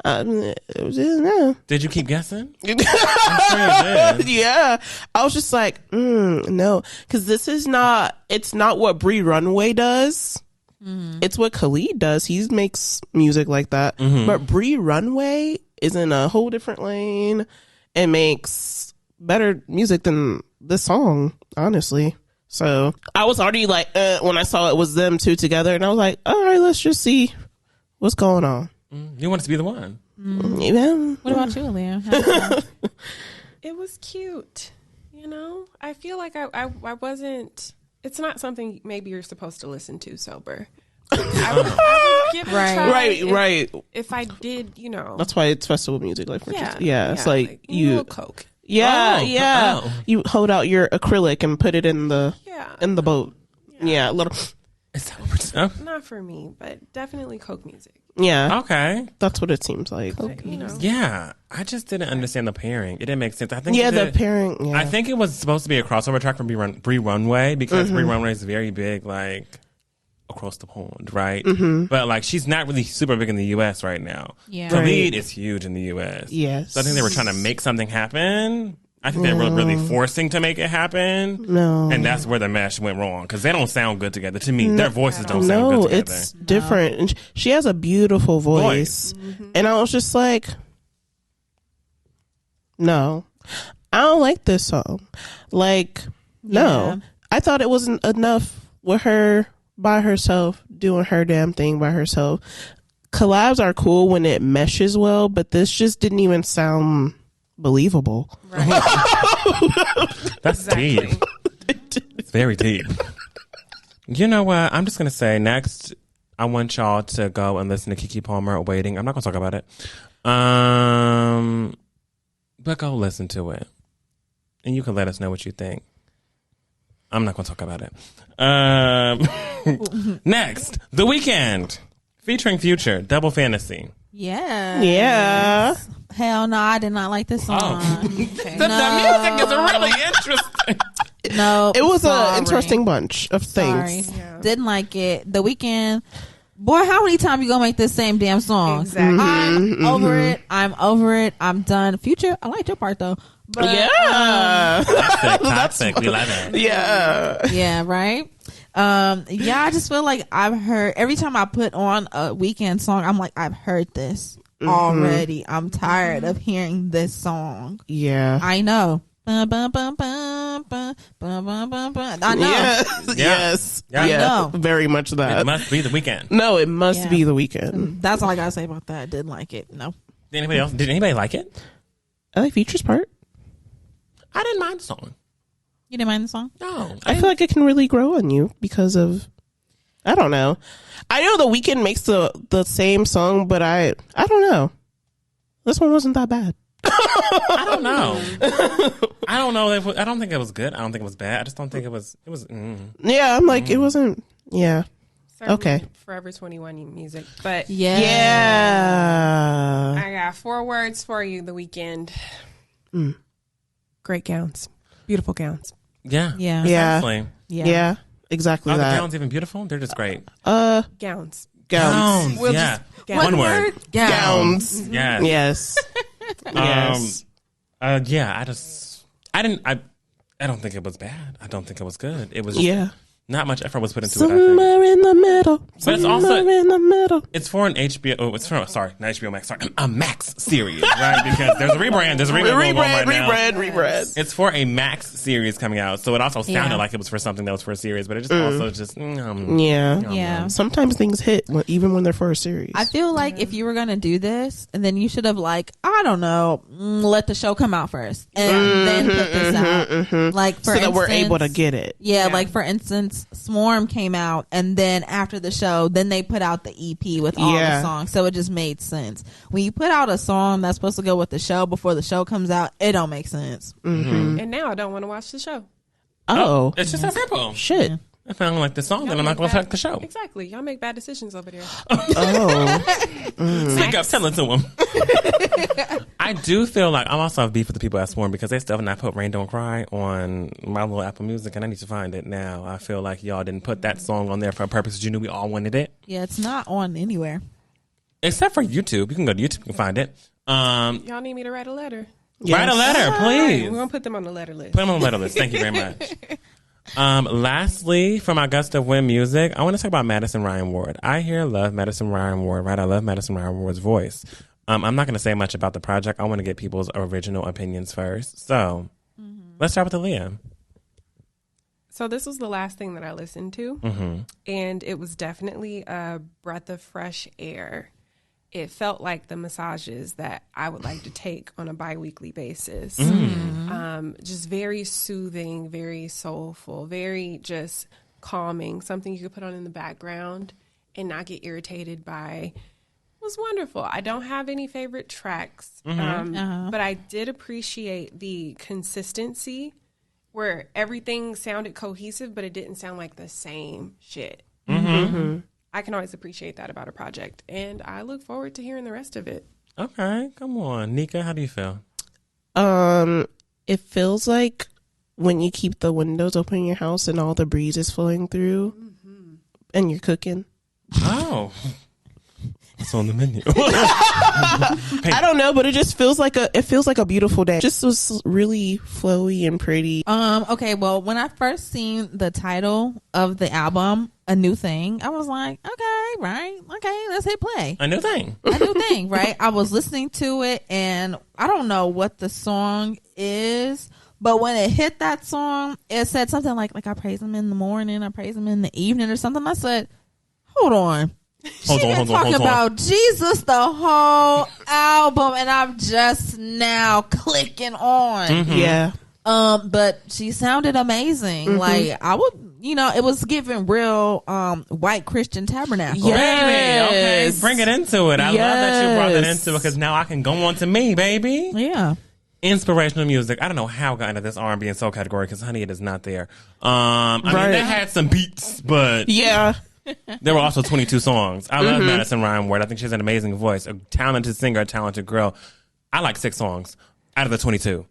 [SPEAKER 2] Did you keep guessing?
[SPEAKER 3] I'm sure you did. Yeah. I was just like, no. Because it's not what Bree Runway does. It's what Khalid does. He makes music like that. But Bree Runway is in a whole different lane and makes better music than this song, honestly. So I was already like, when I saw it was them two together, and I was like, all right, let's just see what's going on.
[SPEAKER 2] You want to be the one.
[SPEAKER 3] Yeah.
[SPEAKER 1] What about you, Aaliyah?
[SPEAKER 5] It was cute. You know, I feel like I wasn't, it's not something maybe you're supposed to listen to sober. I would give it a try.
[SPEAKER 3] Right.
[SPEAKER 5] If I did, you know.
[SPEAKER 3] That's why it's festival music. Like, for
[SPEAKER 5] yeah,
[SPEAKER 3] it's like
[SPEAKER 5] a
[SPEAKER 3] you.
[SPEAKER 5] little Coke.
[SPEAKER 3] Yeah. You hold out your acrylic and put it in the boat. Yeah, a little.
[SPEAKER 2] Is that what we're saying?
[SPEAKER 5] Not for me, but definitely Coke music.
[SPEAKER 3] Yeah.
[SPEAKER 2] Okay.
[SPEAKER 3] That's what it seems like.
[SPEAKER 5] Coke, you know.
[SPEAKER 2] Yeah. I just didn't understand the pairing. It didn't make sense. I think
[SPEAKER 3] the pairing. Yeah.
[SPEAKER 2] I think it was supposed to be a crossover track from Bree Runway because Bree Runway is very big, like across the pond, right? But like she's not really super big in the U.S. right now.
[SPEAKER 1] Yeah.
[SPEAKER 2] Khalid is huge in the U.S.
[SPEAKER 3] Yes.
[SPEAKER 2] So I think they were trying to make something happen. I think they were really forcing to make it happen.
[SPEAKER 3] No.
[SPEAKER 2] And that's where the mesh went wrong because they don't sound good together. To me, their voices don't sound good together.
[SPEAKER 3] It's different. And she has a beautiful voice. And I was just like, no, I don't like this song. Like, no. I thought it wasn't enough with her by herself doing her damn thing by herself. Collabs are cool when it meshes well, but this just didn't even sound believable.
[SPEAKER 5] Right.
[SPEAKER 2] That's deep. It's very deep. You know what? I'm just going to say next, I want y'all to go and listen to KeKe Palmer Waiting. I'm not going to talk about it. But go listen to it. And you can let us know what you think. I'm not going to talk about it. Next, The Weeknd featuring Future, Double Fantasy.
[SPEAKER 1] Yeah. Hell no, I did not like this song.
[SPEAKER 2] The music is really interesting.
[SPEAKER 1] No,
[SPEAKER 3] it was an interesting bunch of things.
[SPEAKER 1] Didn't like it. The Weeknd, boy, how many times you gonna make this same damn song?
[SPEAKER 5] Exactly.
[SPEAKER 1] I'm over it. I'm done. Future, I liked your part though. But,
[SPEAKER 2] Toxic. We love it.
[SPEAKER 1] Yeah, right. I just feel like I've heard every time I put on a Weeknd song, I'm like, I've heard this already. I'm tired of hearing this song.
[SPEAKER 3] Yeah,
[SPEAKER 1] I know. I know.
[SPEAKER 3] Yes.
[SPEAKER 1] I know.
[SPEAKER 3] Very much that.
[SPEAKER 2] It must be The Weeknd.
[SPEAKER 3] No, it must be The Weeknd.
[SPEAKER 1] That's all I gotta say about that. I didn't like it. No.
[SPEAKER 2] Did anybody like it?
[SPEAKER 3] I like Future's part.
[SPEAKER 2] I didn't mind the song.
[SPEAKER 1] You didn't mind the song?
[SPEAKER 2] No.
[SPEAKER 3] I feel like it can really grow on you because of, I don't know. I know The Weeknd makes the same song, but I don't know. This one wasn't that bad.
[SPEAKER 2] I don't know. I don't know. I don't think it was good. I don't think it was bad. I just don't think it was.
[SPEAKER 3] Yeah, I'm like, it wasn't. Yeah.
[SPEAKER 5] Certainly
[SPEAKER 3] Okay.
[SPEAKER 5] Forever 21 music. But
[SPEAKER 3] Yeah.
[SPEAKER 5] I got 4 words for you, The Weeknd. Great gowns. Beautiful gowns.
[SPEAKER 2] Yeah.
[SPEAKER 1] Yeah.
[SPEAKER 2] Exactly.
[SPEAKER 3] Yeah. Exactly
[SPEAKER 2] Are the
[SPEAKER 3] that.
[SPEAKER 2] gowns even beautiful? They're just great.
[SPEAKER 5] Gowns.
[SPEAKER 3] Gowns.
[SPEAKER 5] We'll
[SPEAKER 2] Yeah.
[SPEAKER 5] just-
[SPEAKER 2] One word.
[SPEAKER 3] Gowns.
[SPEAKER 2] Yes.
[SPEAKER 3] Yes. Yes.
[SPEAKER 2] Yeah. I don't think it was bad. I don't think it was good. It was.
[SPEAKER 3] Yeah.
[SPEAKER 2] Not much effort was put into it, I
[SPEAKER 3] Somewhere
[SPEAKER 2] think.
[SPEAKER 3] in the middle.
[SPEAKER 2] But it's also
[SPEAKER 3] Somewhere in the middle.
[SPEAKER 2] it's for an HBO. Oh, it's for sorry, not HBO Max. Sorry, a Max series, right? Because there's a rebrand. There's a rebrand going on right now.
[SPEAKER 3] Rebrand.
[SPEAKER 2] It's for a Max series coming out, so it also sounded like it was for something that was for a series, but it just also just
[SPEAKER 1] Yeah.
[SPEAKER 3] Sometimes things hit even when they're for a series.
[SPEAKER 1] I feel like if you were going to do this, and then you should have I don't know, let the show come out first and then put this out. Like for
[SPEAKER 3] so that we're able to get it.
[SPEAKER 1] Yeah, like for instance, Swarm came out, and then after the show, then they put out the EP with all the songs, so it just made sense. When you put out a song that's supposed to go with the show before the show comes out, it don't make sense.
[SPEAKER 5] And now I don't want to watch the show.
[SPEAKER 3] Oh,
[SPEAKER 2] it's just that simple.
[SPEAKER 3] Shit.
[SPEAKER 2] If I don't like the song, then I'm not going to like the show.
[SPEAKER 5] Exactly. Y'all make bad decisions over there.
[SPEAKER 2] Speak up, tell it to him. I do feel like I'm also have beef with the people at Swarm because they still have not put Rain Don't Cry on my little Apple Music, and I need to find it now. I feel like y'all didn't put that song on there for a purpose. You knew we all wanted it.
[SPEAKER 1] Yeah, it's not on anywhere.
[SPEAKER 2] Except for YouTube. You can go to YouTube and find it.
[SPEAKER 5] Y'all need me to write a letter.
[SPEAKER 3] Yes.
[SPEAKER 2] Write a letter, please.
[SPEAKER 5] We're going to put them on the letter list.
[SPEAKER 2] Put them on the letter list. Thank you very much. Lastly, from our Gust of Wind music, I want to talk about Madison Ryann Ward. I love Madison Ryann Ward, right? I love Madison Ryann Ward's voice. I'm not going to say much about the project. I want to get people's original opinions first. So let's start with Aaliyah.
[SPEAKER 5] So this was the last thing that I listened to, and it was definitely a breath of fresh air. It felt like the massages that I would like to take on a bi-weekly basis. Just very soothing, very soulful, very just calming, something you could put on in the background and not get irritated by. It was wonderful. I don't have any favorite tracks, but I did appreciate the consistency where everything sounded cohesive, but it didn't sound like the same shit. I can always appreciate that about a project, and I look forward to hearing the rest of it.
[SPEAKER 2] Okay, come on. Nika, how do you feel?
[SPEAKER 3] It feels like when you keep the windows open in your house and all the breeze is flowing through and you're cooking.
[SPEAKER 2] Oh. It's on the menu.
[SPEAKER 3] I don't know, but it just feels like a beautiful day. Just was really flowy and pretty.
[SPEAKER 1] Okay, well, when I first seen the title of the album, A New Thing, I was like, okay, right, okay, let's hit play.
[SPEAKER 2] A new thing,
[SPEAKER 1] right? I was listening to it, and I don't know what the song is, but when it hit that song, it said something like I praise him in the morning, I praise him in the evening, or something. I said, hold on. She's been talking about Jesus the whole album, and I'm just now clicking on.
[SPEAKER 3] Yeah.
[SPEAKER 1] But she sounded amazing. Like I would, it was giving real white Christian Tabernacle.
[SPEAKER 2] Yes. Baby, okay, bring it into it. I love that you brought that into it because now I can go on to me, baby.
[SPEAKER 1] Yeah.
[SPEAKER 2] Inspirational music. I don't know how I got into this R&B and soul category because, honey, it is not there. I mean, they had some beats, but
[SPEAKER 3] yeah.
[SPEAKER 2] There were also 22 songs. I love Madison Ryann Ward. I think she has an amazing voice. A talented singer, a talented girl. I like 6 songs out of the 22.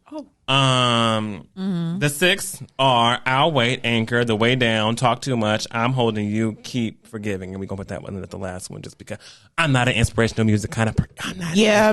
[SPEAKER 2] The 6 are I'll Wait, Anchor, The Way Down, Talk Too Much, I'm Holding You, Keep Forgiving. And we're going to put that one at the last one just because I'm not an inspirational music kind of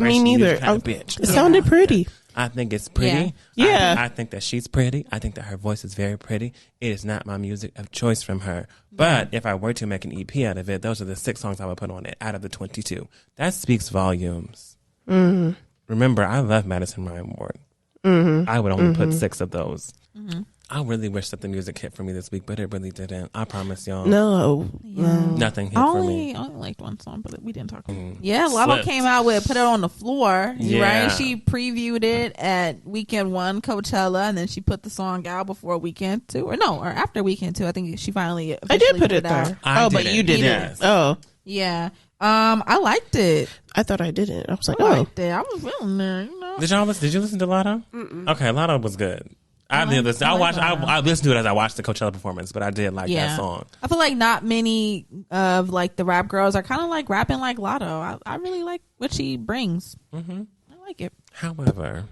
[SPEAKER 3] me neither.
[SPEAKER 2] Kind of bitch.
[SPEAKER 3] It sounded pretty.
[SPEAKER 2] I think it's pretty.
[SPEAKER 3] Yeah.
[SPEAKER 2] I think that she's pretty. I think that her voice is very pretty. It is not my music of choice from her. But if I were to make an EP out of it, those are the 6 songs I would put on it out of the 22. That speaks volumes. Remember, I love Madison Ryann Ward. I would only put 6 of those. I really wish that the music hit for me this week, but it really didn't. I promise y'all.
[SPEAKER 3] No.
[SPEAKER 2] Nothing hit for me.
[SPEAKER 1] I only liked one song, but we didn't talk about it. Yeah, Latto came out with Put It on the Floor, right? She previewed it at Weeknd 1 Coachella, and then she put the song out before Weeknd 2, or after Weeknd 2. I think she finally
[SPEAKER 3] I did put it there.
[SPEAKER 2] But
[SPEAKER 3] you didn't.
[SPEAKER 2] Yes.
[SPEAKER 3] Oh.
[SPEAKER 1] Yeah. I liked it.
[SPEAKER 3] I thought I didn't. I was like,
[SPEAKER 1] I liked it. I was feeling there,
[SPEAKER 2] Did you listen to Latto? Okay, Latto was good. I listened to it as I watched the Coachella performance, but I did like that song.
[SPEAKER 1] I feel like not many of the rap girls are kind of like rapping like Latto. I really like what she brings. I like it.
[SPEAKER 2] However,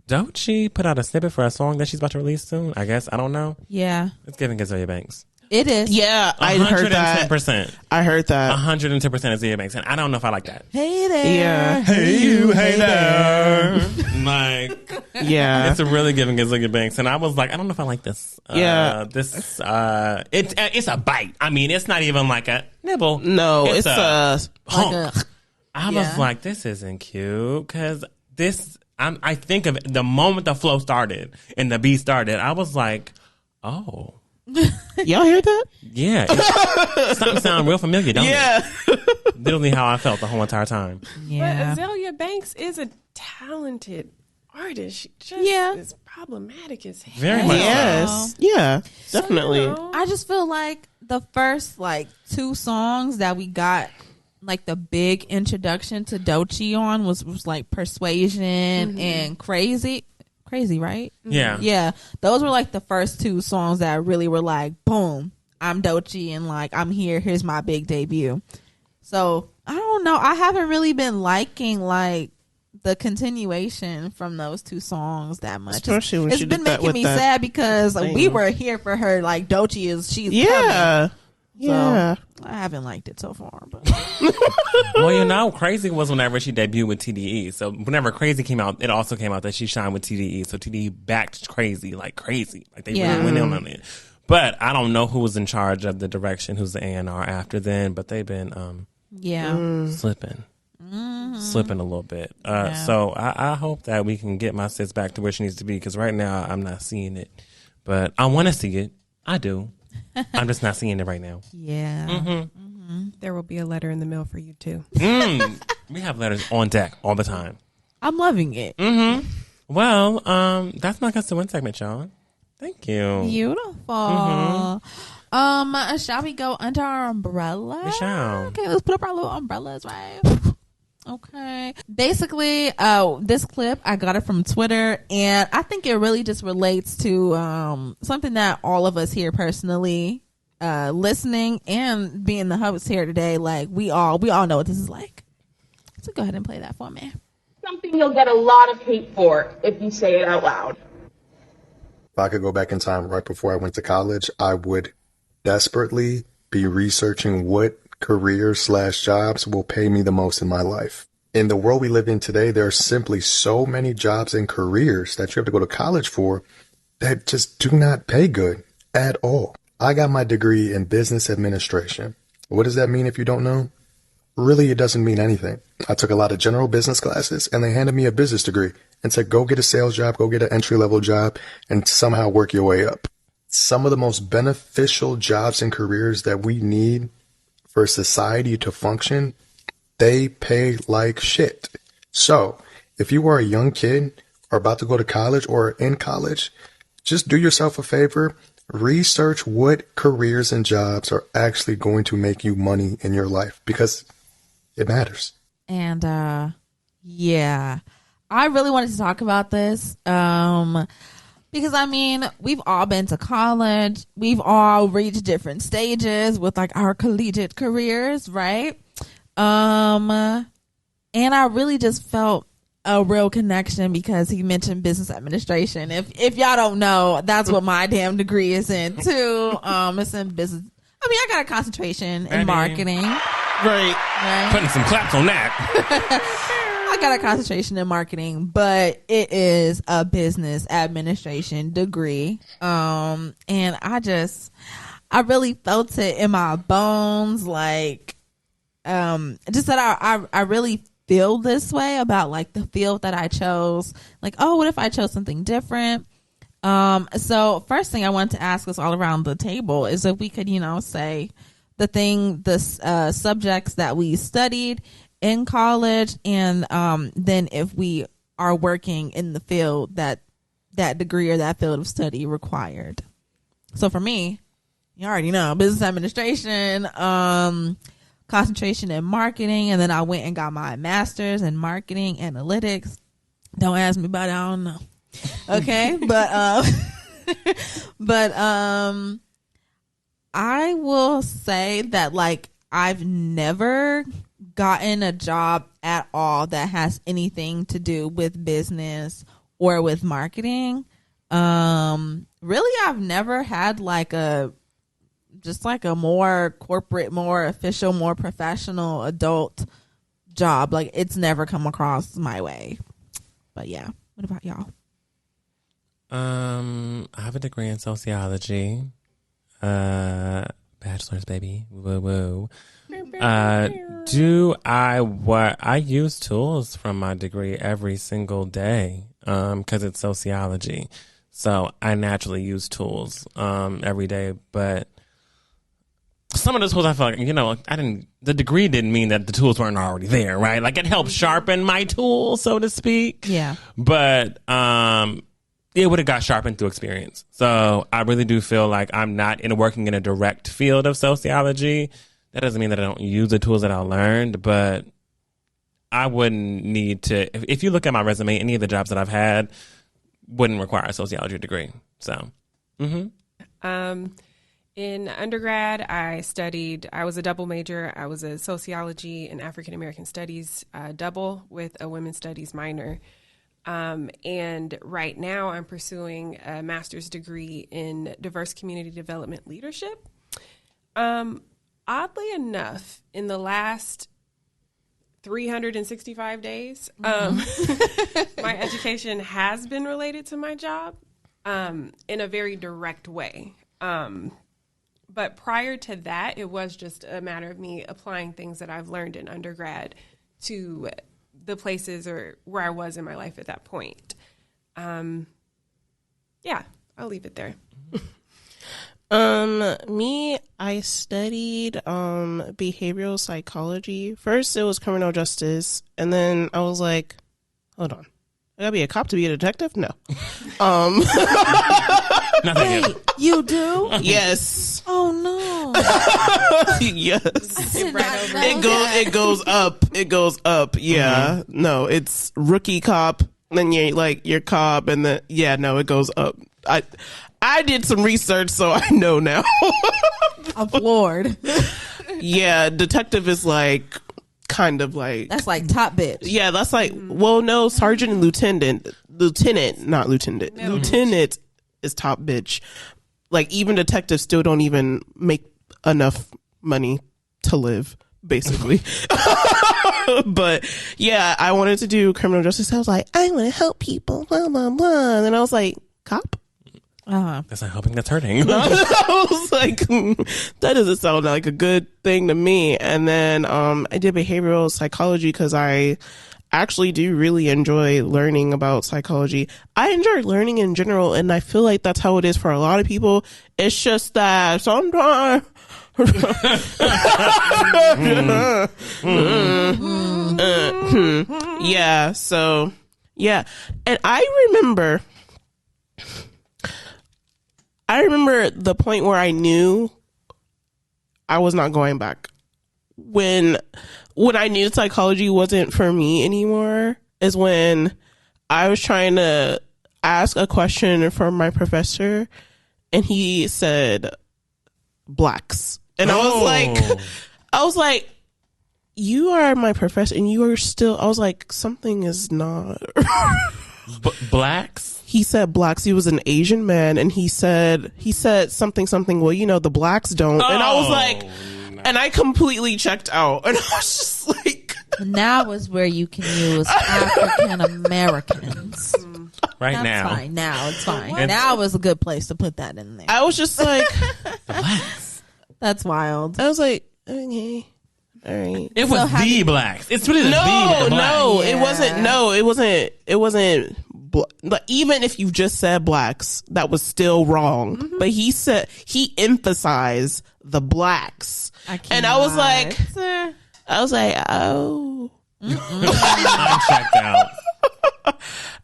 [SPEAKER 2] don't she put out a snippet for a song that she's about to release soon? I guess. I don't know.
[SPEAKER 1] Yeah.
[SPEAKER 2] It's giving Azealia Banks.
[SPEAKER 1] It is.
[SPEAKER 3] Yeah, I heard that.
[SPEAKER 2] 110%.
[SPEAKER 3] I heard that.
[SPEAKER 2] 110% Azealia Banks. And I don't know if I like that.
[SPEAKER 1] Hey there.
[SPEAKER 3] Yeah.
[SPEAKER 2] Hey you, hey there. Like,
[SPEAKER 3] Yeah.
[SPEAKER 2] It's a really giving Azealia Banks. And I was like, I don't know if I like this. It's a bite. I mean, it's not even like a nibble.
[SPEAKER 3] No, it's a
[SPEAKER 2] hunk.
[SPEAKER 1] Like
[SPEAKER 2] I was like, this isn't cute. Because I think of it, the moment the flow started and the beat started, I was like, oh.
[SPEAKER 3] Y'all hear that?
[SPEAKER 2] Yeah. It's starting to sound real familiar, don't it?
[SPEAKER 3] Yeah.
[SPEAKER 2] Literally how I felt the whole entire time.
[SPEAKER 1] Yeah.
[SPEAKER 5] But Azealia Banks is a talented artist. She just is problematic as hell.
[SPEAKER 2] Very much so.
[SPEAKER 3] Yes. Yeah, definitely.
[SPEAKER 1] I just feel like the first like 2 songs that we got like the big introduction to Doechii on was like Persuasion and Crazy, right?
[SPEAKER 2] Yeah.
[SPEAKER 1] Those were like the first 2 songs that really were like, boom, I'm Doechii and like I'm here's my big debut. So I don't know, I haven't really been liking like the continuation from those 2 songs that much.
[SPEAKER 3] Especially when
[SPEAKER 1] it's
[SPEAKER 3] she
[SPEAKER 1] been
[SPEAKER 3] did that
[SPEAKER 1] making
[SPEAKER 3] with
[SPEAKER 1] me
[SPEAKER 3] that
[SPEAKER 1] sad because
[SPEAKER 3] thing.
[SPEAKER 1] we were here for her. Like she's coming.
[SPEAKER 3] Yeah.
[SPEAKER 1] So, I haven't liked it so far. But.
[SPEAKER 2] Well, Crazy was whenever she debuted with TDE. So whenever Crazy came out, it also came out that she shined with TDE. So TDE backed Crazy like crazy. Like they really went in on it. But I don't know who was in charge of the direction, who's the A&R after then. But they've been slipping a little bit. So I hope that we can get my sis back to where she needs to be. Because right now I'm not seeing it. But I want to see it. I do. I'm just not seeing it right now.
[SPEAKER 1] Yeah.
[SPEAKER 5] There will be a letter in the mail for you too.
[SPEAKER 2] We have letters on deck all the time.
[SPEAKER 1] I'm loving it.
[SPEAKER 2] Well, that's my Guess to Win segment, y'all. Thank you.
[SPEAKER 1] Beautiful. Shall we go under our umbrella?
[SPEAKER 2] We shall.
[SPEAKER 1] Okay, let's put up our little umbrellas, right? Okay. Basically, this clip, I got it from Twitter, and I think it really just relates to something that all of us here personally, listening and being the host here today, like we all know what this is like. So go ahead and play that for me.
[SPEAKER 7] Something you'll get a lot of hate for if you say it out loud.
[SPEAKER 8] If I could go back in time right before I went to college, I would desperately be researching what careers/jobs will pay me the most in my life. In the world we live in today, there are simply so many jobs and careers that you have to go to college for that just do not pay good at all. I got my degree in business administration. What does that mean if you don't know? Really, it doesn't mean anything. I took a lot of general business classes and they handed me a business degree and said, go get a sales job, go get an entry-level job, and somehow work your way up. Some of the most beneficial jobs and careers that we need for society to function, they pay like shit. So if you are a young kid or about to go to college or in college, just do yourself a favor. Research what careers and jobs are actually going to make you money in your life because it matters.
[SPEAKER 1] And I really wanted to talk about this because I mean, we've all been to college. We've all reached different stages with like our collegiate careers, right? And I really just felt a real connection because he mentioned business administration. If y'all don't know, that's what my damn degree is in too. It's in business. I mean, I got a concentration in marketing.
[SPEAKER 3] Right.
[SPEAKER 2] Putting some claps on that.
[SPEAKER 1] I got a concentration in marketing, but it is a business administration degree. And I really felt it in my bones. Like, just that I really feel this way about like the field that I chose. Like, oh, what if I chose something different? So first thing I wanted to ask us all around the table is if we could, say the subjects that we studied in college, and then if we are working in the field that degree or that field of study required. So for me, you already know, business administration, concentration in marketing, and then I went and got my master's in marketing analytics. Don't ask me about it, I don't know. Okay, but I will say that like I've never gotten a job at all that has anything to do with business or with marketing. Really, I've never had like a more corporate, more official, more professional adult job. Like it's never come across my way. But yeah, what about y'all?
[SPEAKER 2] I have a degree in sociology. Bachelor's, baby. Woo woo. I use tools from my degree every single day because it's sociology. So I naturally use tools every day. But some of the tools I feel like, the degree didn't mean that the tools weren't already there, right? Like it helped sharpen my tools, so to speak.
[SPEAKER 1] Yeah.
[SPEAKER 2] But it would have got sharpened through experience. So I really do feel like I'm not working in a direct field of sociology. That doesn't mean that I don't use the tools that I learned, but I wouldn't need to. If you look at my resume, any of the jobs that I've had wouldn't require a sociology degree. So,
[SPEAKER 5] in undergrad, I was a double major. I was a sociology and African American studies double with a women's studies minor. And right now I'm pursuing a master's degree in diverse community development leadership. Oddly enough, in the last 365 days, my education has been related to my job in a very direct way. But prior to that, it was just a matter of me applying things that I've learned in undergrad to the places or where I was in my life at that point. I'll leave it there.
[SPEAKER 3] I studied behavioral psychology. First it was criminal justice, and then I was like, hold on, I gotta be a cop to be a detective? No.
[SPEAKER 1] Wait, you do?
[SPEAKER 3] Yes.
[SPEAKER 1] Oh no.
[SPEAKER 3] Yes.
[SPEAKER 1] It
[SPEAKER 3] goes up. It goes up. Yeah.
[SPEAKER 2] Mm-hmm.
[SPEAKER 3] No, it's rookie cop, then you're cop, and then it goes up. I did some research, so I know now.
[SPEAKER 1] I'm floored.
[SPEAKER 3] Yeah, detective is like kind of like
[SPEAKER 1] that's like top bitch.
[SPEAKER 3] Yeah, that's like sergeant and lieutenant, not lieutenant.
[SPEAKER 5] No.
[SPEAKER 3] Lieutenant is top bitch. Like even detectives still don't even make enough money to live, basically. But yeah, I wanted to do criminal justice. I was like, I want to help people, blah blah blah. And then I was like, cop.
[SPEAKER 2] That's not helping, that's hurting.
[SPEAKER 3] I was like, that doesn't sound like a good thing to me. And then I did behavioral psychology because I actually do really enjoy learning about psychology. I enjoy learning in general, and I feel like that's how it is for a lot of people. It's just that sometimes yeah, so yeah. And I remember the point where I knew I was not going back. When I knew psychology wasn't for me anymore is when I was trying to ask a question from my professor, and he said blacks. And I was like, you are my professor and you are still, I was like, something is not.
[SPEAKER 2] Blacks?
[SPEAKER 3] He said blacks. He was an Asian man, and he said something, well, the blacks don't. And I was like, and I completely checked out. And I was just like,
[SPEAKER 1] now is where you can use African Americans.
[SPEAKER 2] Right.
[SPEAKER 1] That's
[SPEAKER 2] now.
[SPEAKER 1] fine. Now it's fine. Now is a good place to put that in there.
[SPEAKER 3] I was just like,
[SPEAKER 2] Blacks.
[SPEAKER 1] That's wild.
[SPEAKER 3] I was like, okay. All right.
[SPEAKER 2] It was the blacks. It's really the blacks.
[SPEAKER 3] No,
[SPEAKER 1] Yeah.
[SPEAKER 3] it wasn't. No, it wasn't. Like, even if you just said blacks, that was still wrong. Mm-hmm. But he emphasized the blacks, and I was like, oh,
[SPEAKER 2] I'm checked out.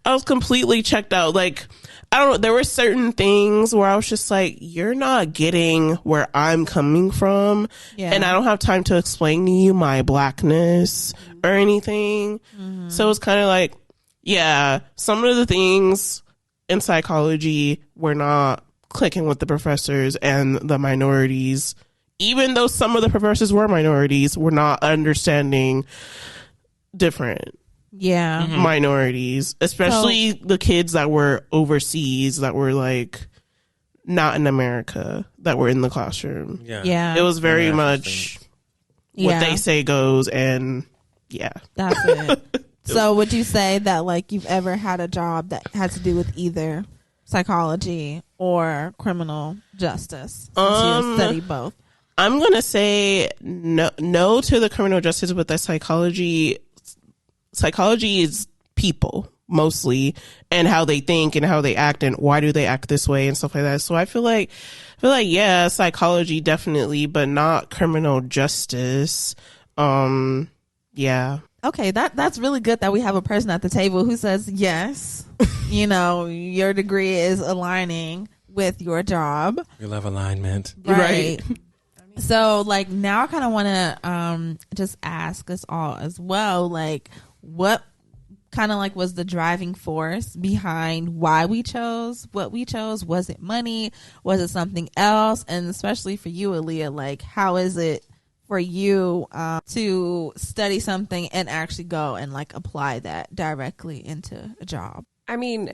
[SPEAKER 3] I was completely checked out. Like, I don't know. There were certain things where I was just like, you're not getting where I'm coming from.
[SPEAKER 1] Yeah.
[SPEAKER 3] And I don't have time to explain to you my blackness or anything. Mm-hmm. So it's kind of like, yeah, some of the things in psychology were not clicking with the professors and the minorities. Even though some of the professors were minorities, were not understanding different minorities, especially the kids that were overseas, that were like not in America, that were in the classroom.
[SPEAKER 1] Yeah.
[SPEAKER 3] It was very much what they say goes, and
[SPEAKER 1] that's it. So would you say that like you've ever had a job that had to do with either psychology or criminal justice? Since you study both.
[SPEAKER 3] I'm gonna say no to the criminal justice, but the psychology is people mostly, and how they think and how they act and why do they act this way and stuff like that. So I feel like yeah, psychology definitely, but not criminal justice. Yeah.
[SPEAKER 1] Okay, that's really good that we have a person at the table who says yes. You know, your degree is aligning with your job.
[SPEAKER 2] We love alignment.
[SPEAKER 1] Right. So, like, now I kind of want to just ask us all as well, like, what kind of, like, was the driving force behind why we chose what we chose? Was it money? Was it something else? And especially for you, Aaliyah, like, how is it for you to study something and actually go and, like, apply that directly into a job?
[SPEAKER 5] I mean,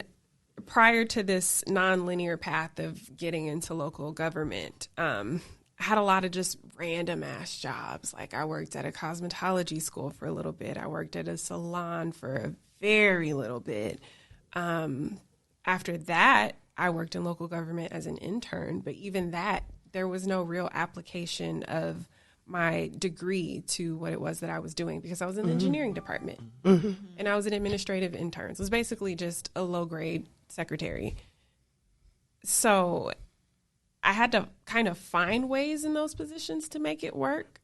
[SPEAKER 5] prior to this non-linear path of getting into local government, I had a lot of just random ass jobs. Like, I worked at a cosmetology school for a little bit. I worked at a salon for a very little bit. After that, I worked in local government as an intern. But even that, there was no real application of my degree to what it was that I was doing, because I was in the engineering department and I was an administrative intern. So it was basically just a low grade secretary. So I had to kind of find ways in those positions to make it work.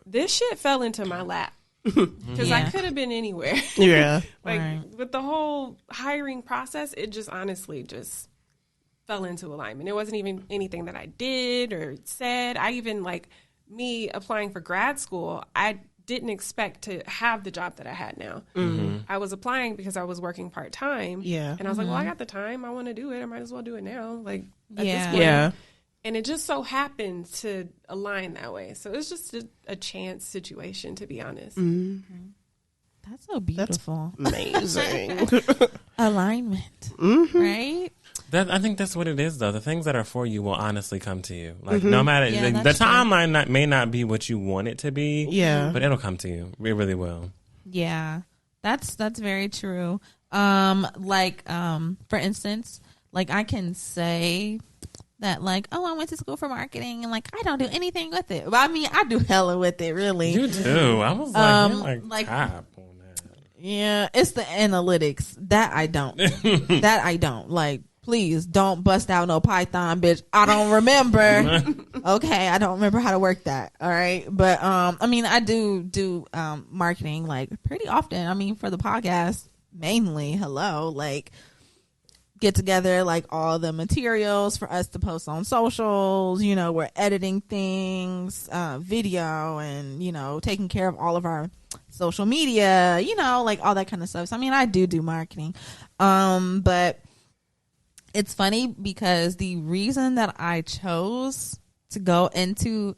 [SPEAKER 5] This shit fell into my lap because I could have been anywhere.
[SPEAKER 3] Yeah.
[SPEAKER 5] With the whole hiring process, it just honestly just fell into alignment. It wasn't even anything that I did or said. I even, like, me applying for grad school, I didn't expect to have the job that I had now. I was applying because I was working part-time.
[SPEAKER 3] Yeah.
[SPEAKER 5] And I was like, well, I got the time. I want to do it. I might as well do it now. Like, at this point.
[SPEAKER 3] Yeah.
[SPEAKER 5] And it just so happened to align that way. So it's just a chance situation, to be honest.
[SPEAKER 1] That's so beautiful.
[SPEAKER 3] That's amazing.
[SPEAKER 1] Alignment, right?
[SPEAKER 2] I think that's what it is, though. The things that are for you will honestly come to you. Like, no matter, the timeline may not be what you want it to be, but it'll come to you. It really will.
[SPEAKER 1] Yeah, that's very true. For instance, like, I can say that, like, oh, I went to school for marketing and, like, I don't do anything with it. But I mean, I do hella with it, really.
[SPEAKER 2] You do. I was like, you're like top on that.
[SPEAKER 1] Yeah, it's the analytics that I don't. Like, please don't bust out no Python, bitch. I don't remember. Okay, I don't remember how to work that. All right, but I mean, I do marketing, like, pretty often. I mean, for the podcast mainly. Hello, like, get together, like, all the materials for us to post on socials. You know, we're editing things, video, and, you know, taking care of all of our social media. You know, like, all that kind of stuff. So, I mean, I do marketing, but it's funny because the reason that I chose to go into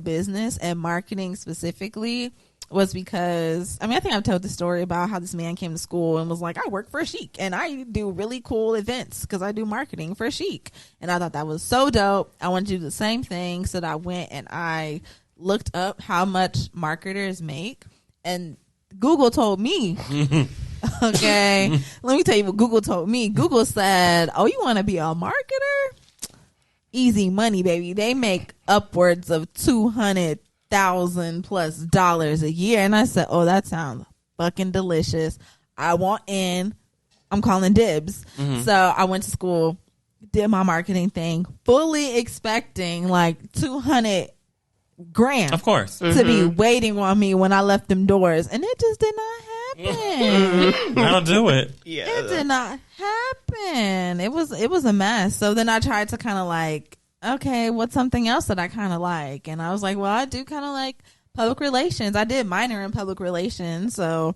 [SPEAKER 1] business and marketing specifically was because, I mean, I think I've told the story about how this man came to school and was like, I work for Chic and I do really cool events because I do marketing for Chic. And I thought that was so dope. I wanted to do the same thing. So that I went and I looked up how much marketers make, and Google told me, okay, let me tell you what Google told me. Google said, oh, you want to be a marketer? Easy money, baby. They make upwards of $200,000+ a year. And I said, oh, that sounds fucking delicious. I want in. I'm calling dibs. So I went to school, did my marketing thing, fully expecting like 200 grand,
[SPEAKER 2] of course,
[SPEAKER 1] to be waiting on me when I left them doors, and it just did not happen.
[SPEAKER 2] That'll do it.
[SPEAKER 3] Yeah,
[SPEAKER 1] it did not happen. It was a mess. So then I tried to kind of like, okay, what's something else that I kind of like? And I was like, well, I do kind of like public relations. I did minor in public relations, so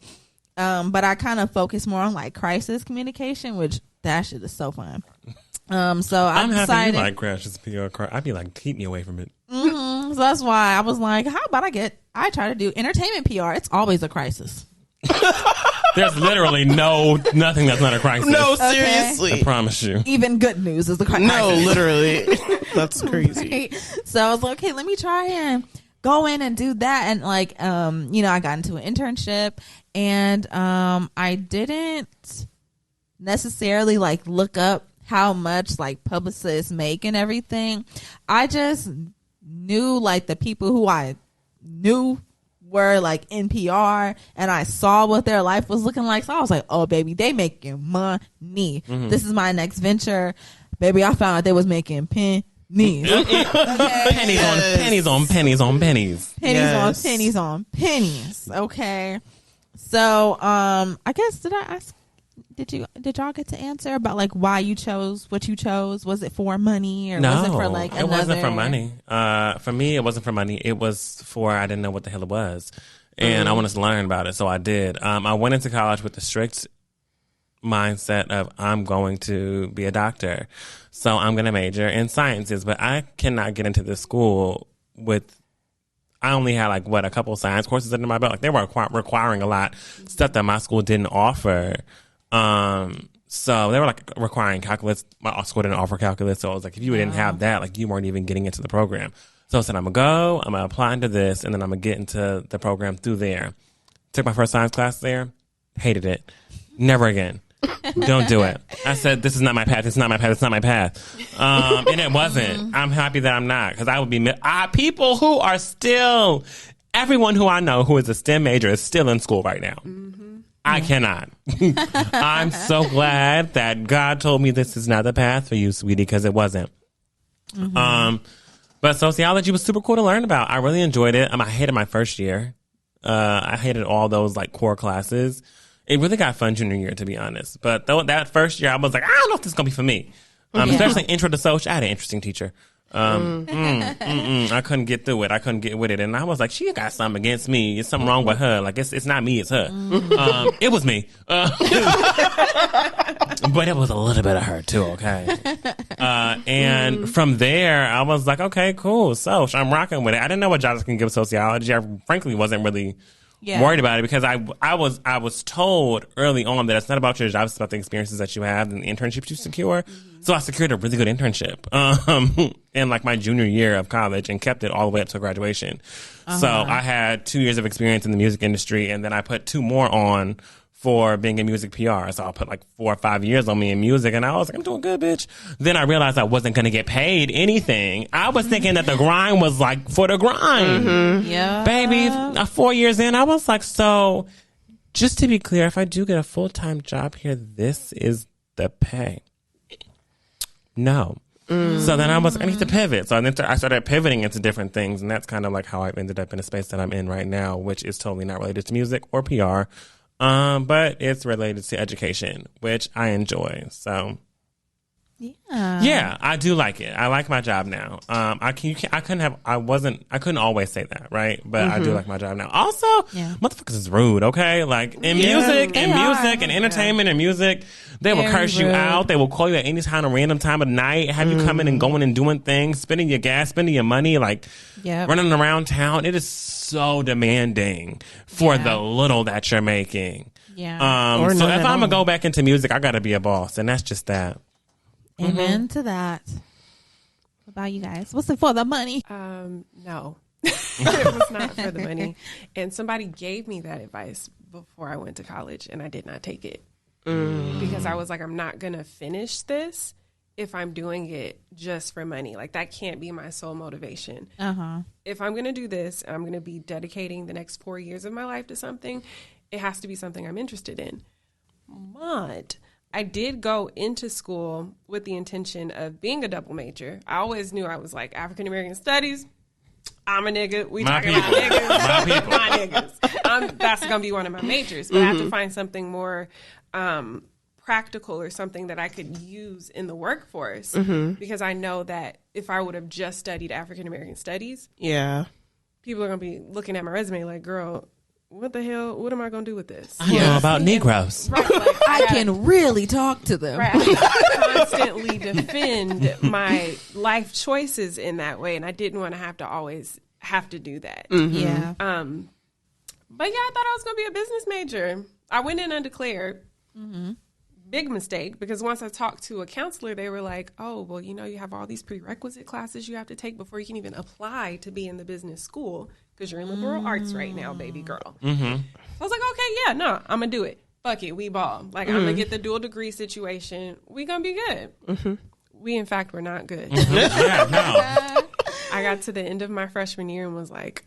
[SPEAKER 1] but I kind of focused more on like crisis communication, which that shit is so fun. So I'm
[SPEAKER 2] happy
[SPEAKER 1] decided,
[SPEAKER 2] you like crisis PR. I'd be like, keep me away from it.
[SPEAKER 1] So that's why I was like, how about I try to do entertainment PR. It's always a crisis.
[SPEAKER 2] There's literally nothing that's not a crisis.
[SPEAKER 3] No, seriously.
[SPEAKER 2] I promise you.
[SPEAKER 1] Even good news is a crisis.
[SPEAKER 3] No, literally. That's crazy.
[SPEAKER 1] Right? So I was like, okay, let me try and go in and do that. And like, I got into an internship, and I didn't necessarily like look up how much like publicists make and everything. I just knew like the people who I knew were like in PR, and I saw what their life was looking like. So I was like, oh baby, they making money. This is my next venture. Baby, I found out they was making pennies. Okay.
[SPEAKER 2] Pennies on pennies on pennies.
[SPEAKER 1] Pennies on pennies. Okay. So I guess did y'all get to answer about like why you chose what you chose? Was it for money or was it for like another?
[SPEAKER 2] It wasn't for money. For me, it wasn't for money. It was for I didn't know what the hell it was, and I wanted to learn about it, so I did. I went into college with the strict mindset of I'm going to be a doctor, so I'm going to major in sciences. But I cannot get into this school with. I only had like a couple of science courses under my belt. Like they were requiring a lot stuff that my school didn't offer. So they were like requiring calculus. My school didn't offer calculus, so I was like, if you didn't have that, like you weren't even getting into the program. So I said, I'm gonna apply into this, and then I'm gonna get into the program through there. Took my first science class there, hated it. Never again. Don't do it. I said, this is not my path. It's not my path. It's not my path. And it wasn't. I'm happy that I'm not, because I would be people who are still. Everyone who I know who is a STEM major is still in school right now. I cannot. I'm so glad that God told me this is not the path for you, sweetie, because it wasn't. But sociology was super cool to learn about. I really enjoyed it. I hated my first year. I hated all those like core classes. It really got fun junior year, to be honest. But that first year, I was like, I don't know if this is going to be for me. Especially intro to social. I had an interesting teacher. I couldn't get through it. I couldn't get with it. And I was like, she got something against me. It's something wrong with her. Like, it's not me, it's her. It was me. But it was a little bit of her, too, okay? And from there, I was like, okay, cool. So I'm rocking with it. I didn't know what jobs I can give sociology. I frankly wasn't really worried about it, because I was told early on that it's not about your job, it's about the experiences that you have and the internships you secure. So I secured a really good internship in like my junior year of college and kept it all the way up to graduation. So I had 2 years of experience in the music industry, and then I put 2 more on for being in music PR. So I put like 4 or 5 years on me in music, and I was like, I'm doing good, bitch. Then I realized I wasn't going to get paid anything. I was thinking that the grind was like for the grind.
[SPEAKER 1] Yeah.
[SPEAKER 2] Baby, 4 years in, I was like, so just to be clear, if I do get a full-time job here, this is the pay. No. So then I was like, I need to pivot. So then I started pivoting into different things, and that's kind of like how I ended up in a space that I'm in right now, which is totally not related to music or PR. But it's related to education, which I enjoy. So, yeah, I do like it. I like my job now. I couldn't always say that, right? But I do like my job now. Also, motherfuckers is rude, okay? Like in music and entertainment and music, they will curse you out. They will call you at any time, a random time of night, have you coming and going and doing things, spending your gas, spending your money, like running around town. It is so demanding for the little that you're making.
[SPEAKER 1] Yeah.
[SPEAKER 2] So if I'm gonna go back into music, I gotta be a boss, and that's just that.
[SPEAKER 1] Amen to that. What about you guys? What's it for, the money?
[SPEAKER 5] No. It was not for the money. And somebody gave me that advice before I went to college, and I did not take it. Because I was like, I'm not gonna finish this if I'm doing it just for money. Like, that can't be my sole motivation. If I'm gonna do this, and I'm gonna be dedicating the next 4 years of my life to something, it has to be something I'm interested in. But I did go into school with the intention of being a double major. I always knew I was like, African American studies, I'm a nigga. We talking about niggas. My niggas. That's going to be one of my majors. But I have to find something more practical, or something that I could use in the workforce. Because I know that if I would have just studied African American studies, people are going to be looking at my resume like, girl, what the hell? What am I going to do with this?
[SPEAKER 2] I know about Negroes.
[SPEAKER 1] Right, like, I can really talk to them.
[SPEAKER 5] Right, I constantly defend my life choices in that way, and I didn't want to always have to do that.
[SPEAKER 1] Yeah.
[SPEAKER 5] But yeah, I thought I was going to be a business major. I went in undeclared. Big mistake, because once I talked to a counselor, they were like, oh, well, you have all these prerequisite classes you have to take before you can even apply to be in the business school, because you're in liberal arts right now, baby girl. I was like, okay, yeah, no, I'm going to do it. fuck it, we ball. Like, I'm going to get the dual degree situation. We going to be good. We, in fact, were not good.
[SPEAKER 2] Yeah, no.
[SPEAKER 5] I got to the end of my freshman year and was like,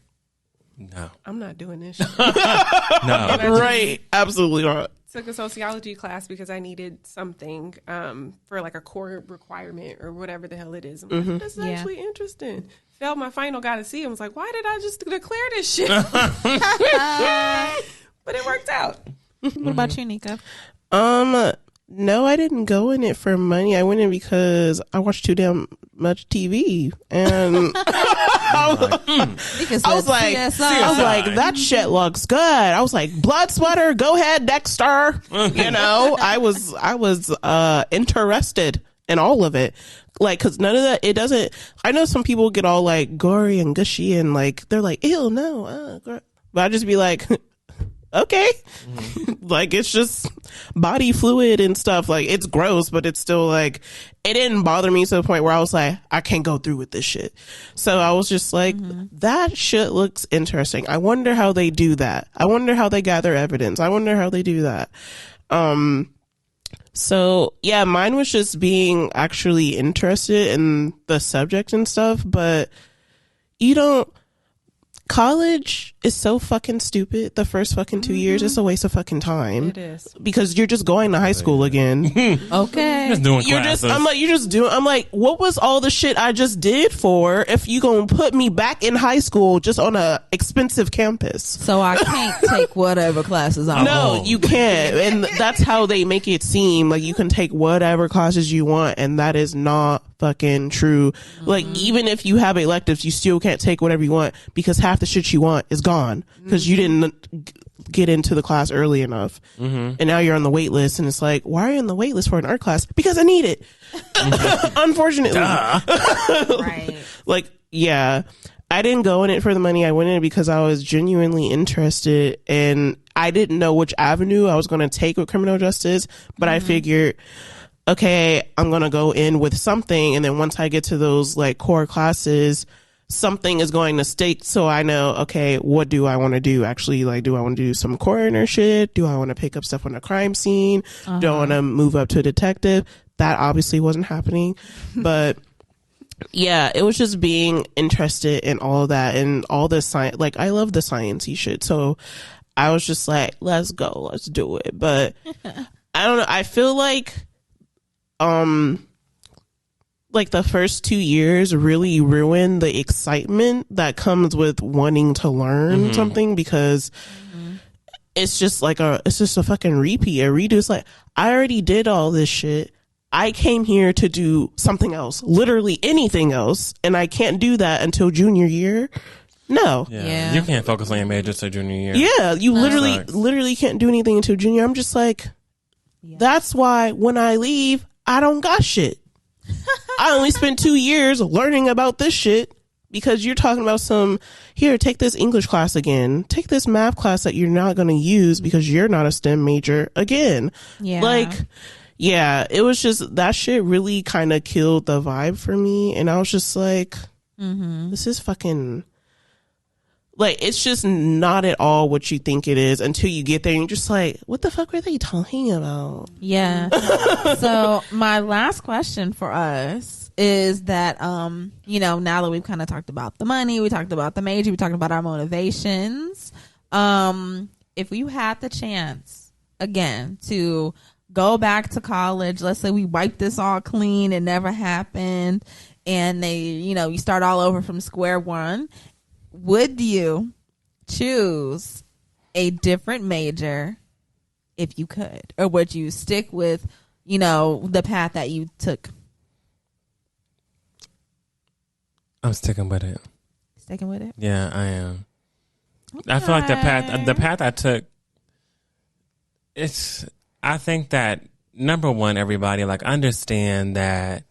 [SPEAKER 2] No.
[SPEAKER 5] I'm not doing this shit.
[SPEAKER 2] No.
[SPEAKER 3] Right. Absolutely not.
[SPEAKER 5] Took a sociology class because I needed something for like a core requirement or whatever the hell it is. I'm like, this is actually interesting. Failed my final, got a C. I was like, why did I just declare this shit? But it worked out.
[SPEAKER 1] What about you, Nika?
[SPEAKER 3] No, I didn't go in it for money. I went in because I watched too damn much TV, and I was like, that shit looks good. I was like, blood sweater, go ahead, Dexter. You know, I was interested in all of it. Like, cause none of that, it doesn't, I know some people get all like gory and gushy and like, they're like, ew, no, but I just be like, okay. Like, it's just body fluid and stuff. Like, it's gross, but it's still like, it didn't bother me to the point where I was like, I can't go through with this shit. So I was just like, that shit looks interesting. I wonder how they do that. I wonder how they gather evidence. I wonder how they do that. So yeah, mine was just being actually interested in the subject and stuff, but college is so fucking stupid. The first fucking 2 years, it's a waste of fucking time.
[SPEAKER 5] It is.
[SPEAKER 3] Because you're just going to high school again.
[SPEAKER 1] Okay.
[SPEAKER 2] Just doing classes.
[SPEAKER 3] I'm like, what was all the shit I just did for if you gonna put me back in high school just on a expensive campus?
[SPEAKER 1] So I can't take whatever classes I want.
[SPEAKER 3] No, you can't. And that's how they make it seem like you can take whatever classes you want, and that is not fucking true. Like, even if you have electives, you still can't take whatever you want because half the shit you want is gone because you didn't get into the class early enough. And now you're on the wait list, and it's like, why are you on the wait list for an art class? Because I need it. Unfortunately.
[SPEAKER 1] Right.
[SPEAKER 3] Like, yeah, I didn't go in it for the money. I went in it because I was genuinely interested, and I didn't know which avenue I was going to take with criminal justice, but I figured, okay, I'm going to go in with something. And then once I get to those like core classes, something is going to stick. So I know, okay, what do I want to do? Actually, like, do I want to do some coroner shit? Do I want to pick up stuff on a crime scene? Do I want to move up to a detective? That obviously wasn't happening, but yeah, it was just being interested in all of that and all the science. Like, I love the sciencey shit. So I was just like, let's go, let's do it. But I don't know. I feel like the first 2 years really ruined the excitement that comes with wanting to learn something, because it's just a fucking repeat, a redo. It's like, I already did all this shit. I came here to do something else, literally anything else, and I can't do that until junior year. No.
[SPEAKER 2] Yeah. You can't focus on your major till junior year.
[SPEAKER 3] Yeah, you literally can't do anything until junior. I'm just like, that's why when I leave, I don't got shit. I only spent 2 years learning about this shit because you're talking about here, take this English class again. Take this math class that you're not going to use because you're not a STEM major again.
[SPEAKER 1] Yeah.
[SPEAKER 3] Like, yeah, it was just, that shit really kind of killed the vibe for me. And I was just like, this is fucking, like, it's just not at all what you think it is until you get there and you're just like, what the fuck were they talking about?
[SPEAKER 1] Yeah. So my last question for us is that, now that we've kind of talked about the money, we talked about the major, we talked about our motivations. If you had the chance again to go back to college, let's say we wipe this all clean, it never happened, and you start all over from square one, would you choose a different major if you could, or would you stick with, the path that you took?
[SPEAKER 2] I'm sticking with it.
[SPEAKER 1] Sticking with it?
[SPEAKER 2] Yeah, I am. Okay. I feel like the path I took, I think that, number one, everybody, like, understand that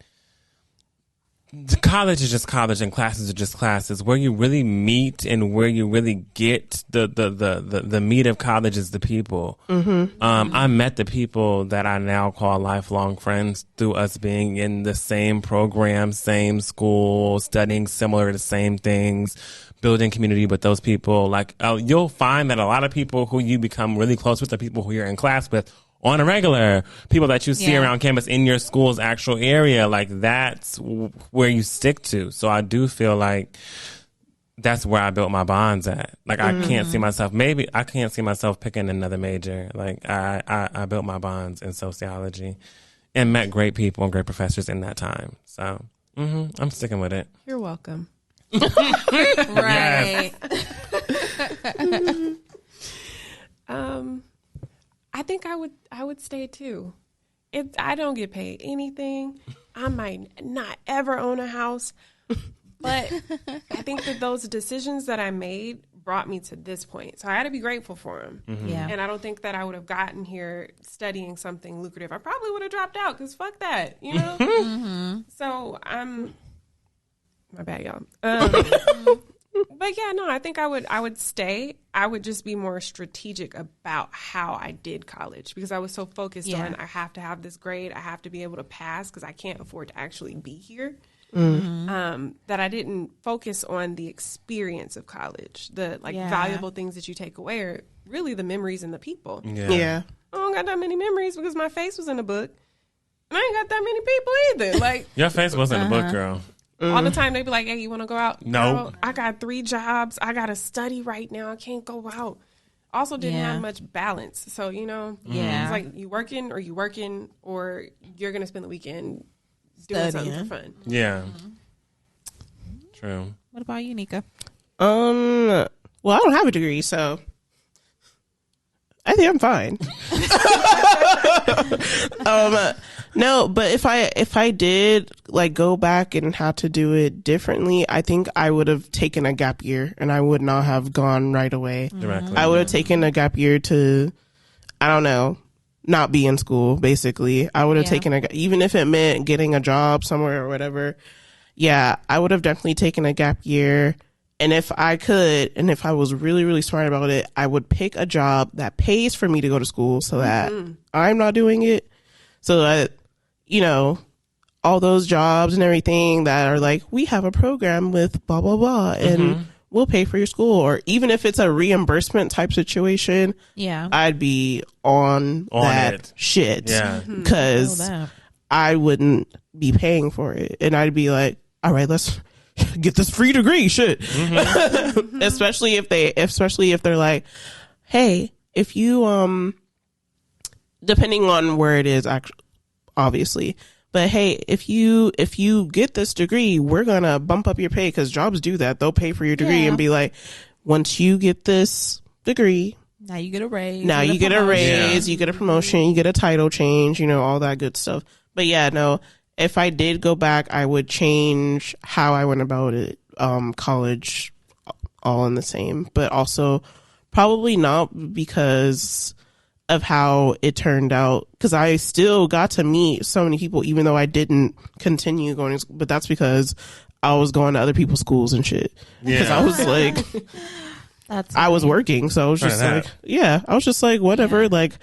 [SPEAKER 2] college is just college and classes are just classes. Where you really meet and where you really get the meat of college is the people. I met the people that I now call lifelong friends through us being in the same program, same school, studying similar to the same things, building community with those people. Like, you'll find that a lot of people who you become really close with are people who you're in class with on a regular, people that you see around campus in your school's actual area. Like, that's where you stick to. So I do feel like that's where I built my bonds at. Like, I can't see myself, I can't see myself picking another major. Like, I built my bonds in sociology and met great people and great professors in that time. So I'm sticking with it.
[SPEAKER 5] You're welcome.
[SPEAKER 1] Right.
[SPEAKER 5] I think I would stay too. If I don't get paid anything, I might not ever own a house. But I think that those decisions that I made brought me to this point. So I had to be grateful for them.
[SPEAKER 1] Yeah.
[SPEAKER 5] And I don't think that I would have gotten here studying something lucrative. I probably would have dropped out because fuck that, you know? So my bad, y'all. But yeah, no, I think I would stay. I would just be more strategic about how I did college because I was so focused on I have to have this grade. I have to be able to pass because I can't afford to actually be here. That I didn't focus on the experience of college. The valuable things that you take away are really the memories and the people.
[SPEAKER 3] Yeah.
[SPEAKER 5] I don't got that many memories because my face was in the book. And I ain't got that many people either. Like,
[SPEAKER 2] Your face wasn't in the book, girl.
[SPEAKER 5] all the time they be like, hey, you want to go out?
[SPEAKER 2] No.
[SPEAKER 5] Girl, I got 3 jobs. I got to study right now. I can't go out. Also didn't have much balance. So, you know, it's like you working or you're going to spend the weekend doing something for fun.
[SPEAKER 2] Yeah. True.
[SPEAKER 1] What about you, Nika?
[SPEAKER 3] Well, I don't have a degree, so I think I'm fine. No, but if I did like go back and had to do it differently, I think I would have taken a gap year and I would not have gone right away.
[SPEAKER 2] Directly.
[SPEAKER 3] I would have taken a gap year to, I don't know, not be in school, basically. I would have taken even if it meant getting a job somewhere or whatever. Yeah, I would have definitely taken a gap year. And if I could, and if I was really, really smart about it, I would pick a job that pays for me to go to school so that I'm not doing it. So that, you know, all those jobs and everything that are like, we have a program with blah, blah, blah, and we'll pay for your school. Or even if it's a reimbursement type situation, I'd be on that shit. Yeah. Because I wouldn't be paying for it. And I'd be like, all right, let's get this free degree shit. especially if they're like, hey, if you depending on where it is, actually, obviously, but hey, if you get this degree, we're gonna bump up your pay, because jobs do that. They'll pay for your degree and be like, once you get this degree,
[SPEAKER 1] now you get a raise.
[SPEAKER 3] You get a promotion, you get a title change, you know, all that good stuff. But yeah, no, if I did go back, I would change how I went about it. College, all in the same, but also probably not because of how it turned out, because I still got to meet so many people, even though I didn't continue going to school. But that's because I was going to other people's schools and shit. Because I was like, I was working, so I was just like, I was just like, whatever. Like,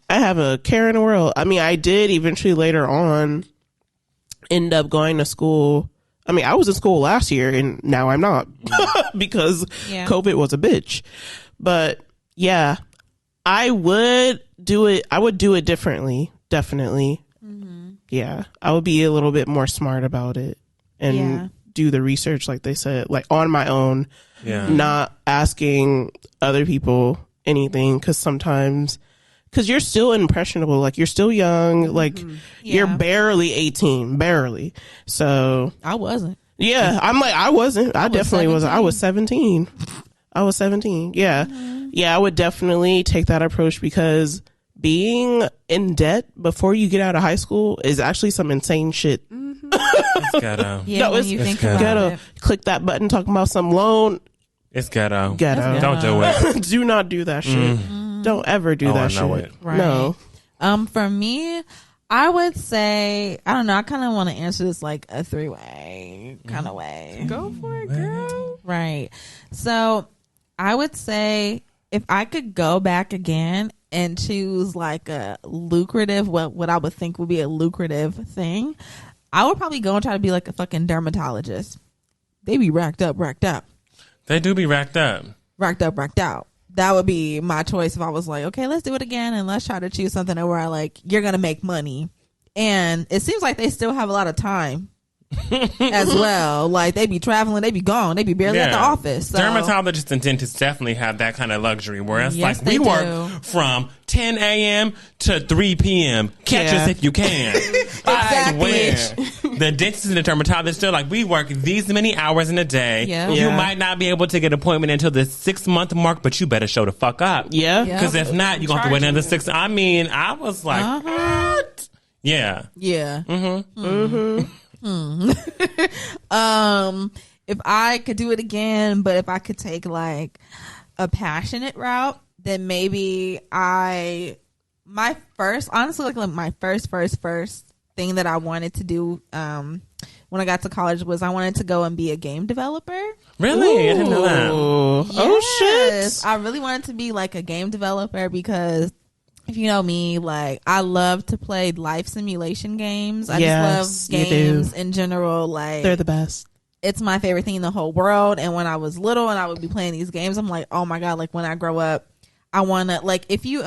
[SPEAKER 3] I have a care in the world. I mean, I did eventually later on end up going to school. I mean, I was in school last year and now I'm not because COVID was a bitch. But yeah, I would do it. I would do it differently. Definitely. Yeah. I would be a little bit more smart about it and do the research, like they said, like on my own, not asking other people anything. Cause you're still impressionable. Like, you're still young. Like, you're barely 18, barely. So
[SPEAKER 1] I wasn't.
[SPEAKER 3] Yeah. I'm like, I wasn't. I definitely wasn't. I was 17. Yeah. Yeah. I would definitely take that approach, because being in debt before you get out of high school is actually some insane shit.
[SPEAKER 2] It's ghetto.
[SPEAKER 1] Yeah,
[SPEAKER 3] no, it's ghetto. Click that button talking about some loan.
[SPEAKER 2] It's ghetto.
[SPEAKER 3] Don't
[SPEAKER 2] do it.
[SPEAKER 3] Do not do that shit. Don't ever do that shit.
[SPEAKER 1] Right.
[SPEAKER 3] No.
[SPEAKER 1] For me, I would say, I don't know, I kind of want to answer this like a 3-way kind of way.
[SPEAKER 5] Go for it, girl.
[SPEAKER 1] Right. So I would say if I could go back again and choose like a lucrative, what I would think would be a lucrative thing, I would probably go and try to be like a fucking dermatologist. They be racked up.
[SPEAKER 2] They do be racked up.
[SPEAKER 1] Racked up, racked out. That would be my choice if I was like, okay, let's do it again and let's try to choose something where I like, you're going to make money. And it seems like they still have a lot of time as well. Like they be traveling, they be gone, they be barely at the office. So.
[SPEAKER 2] Dermatologists and dentists definitely have that kind of luxury where it's
[SPEAKER 1] Yes,
[SPEAKER 2] like we work from 10 a.m. to 3 p.m. Catch us if you can.
[SPEAKER 1] Exactly.
[SPEAKER 2] The dentists and the dermatologists still like we work these many hours in a day.
[SPEAKER 1] Yeah.
[SPEAKER 2] You might not be able to get an appointment until the 6-month mark, but you better show the fuck up.
[SPEAKER 3] Yeah.
[SPEAKER 2] Because if not, you're going to have to wait another 6. I mean, I was like, what? Yeah.
[SPEAKER 1] Yeah.
[SPEAKER 3] Mm-hmm.
[SPEAKER 1] If I could do it again, but if I could take like a passionate route, then maybe my first thing that I wanted to do when I got to college was I wanted to go and be a game developer.
[SPEAKER 2] Really? I didn't know that.
[SPEAKER 1] Yes.
[SPEAKER 3] Oh shit.
[SPEAKER 1] I really wanted to be like a game developer because if you know me, like I love to play life simulation games. I just love games in general. Like
[SPEAKER 3] they're the best.
[SPEAKER 1] It's my favorite thing in the whole world. And when I was little and I would be playing these games, I'm like, oh my God, like when I grow up, I want to like, if you,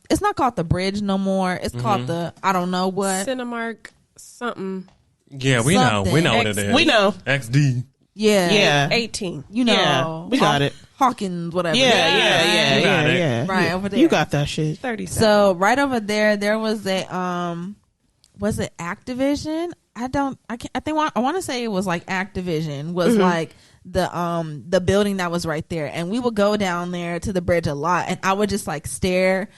[SPEAKER 1] it's not called The Bridge no more. It's called the, I don't know what.
[SPEAKER 5] Cinemark something.
[SPEAKER 2] Yeah, we know what it is.
[SPEAKER 3] We know.
[SPEAKER 2] XD.
[SPEAKER 1] Yeah.
[SPEAKER 5] 18.
[SPEAKER 1] You know.
[SPEAKER 3] Yeah, we got it.
[SPEAKER 1] Hawkins, whatever.
[SPEAKER 3] Yeah.
[SPEAKER 1] Right over there.
[SPEAKER 3] You got that shit.
[SPEAKER 5] 37.
[SPEAKER 1] So right over there was a, was it Activision? I want to say it was like Activision was like the building that was right there, and we would go down there to the bridge a lot, and I would just like stare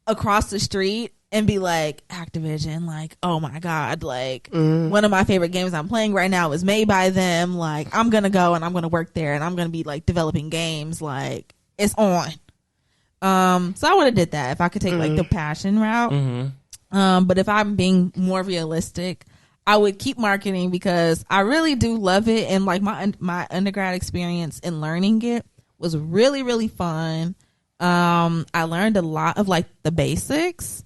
[SPEAKER 1] across the street and be like, Activision, like, oh my God, like one of my favorite games I'm playing right now is made by them. Like I'm gonna go and I'm gonna work there and I'm gonna be like developing games. Like it's on. So I would have did that if I could take like the passion route. But if I'm being more realistic, I would keep marketing because I really do love it. And like my undergrad experience in learning it was really, really fun. I learned a lot of like the basics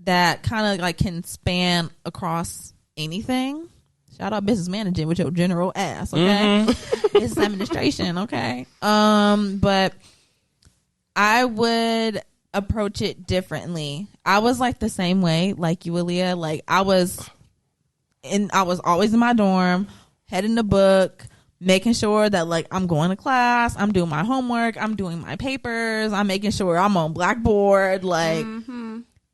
[SPEAKER 1] that kind of like can span across anything. Shout out business management with your general ass. Okay. Business administration. Okay. But I would approach it differently. I was like the same way, like you, Aaliyah. Like I was always in my dorm, heading the book, making sure that like I'm going to class, I'm doing my homework, I'm doing my papers, I'm making sure I'm on Blackboard. Like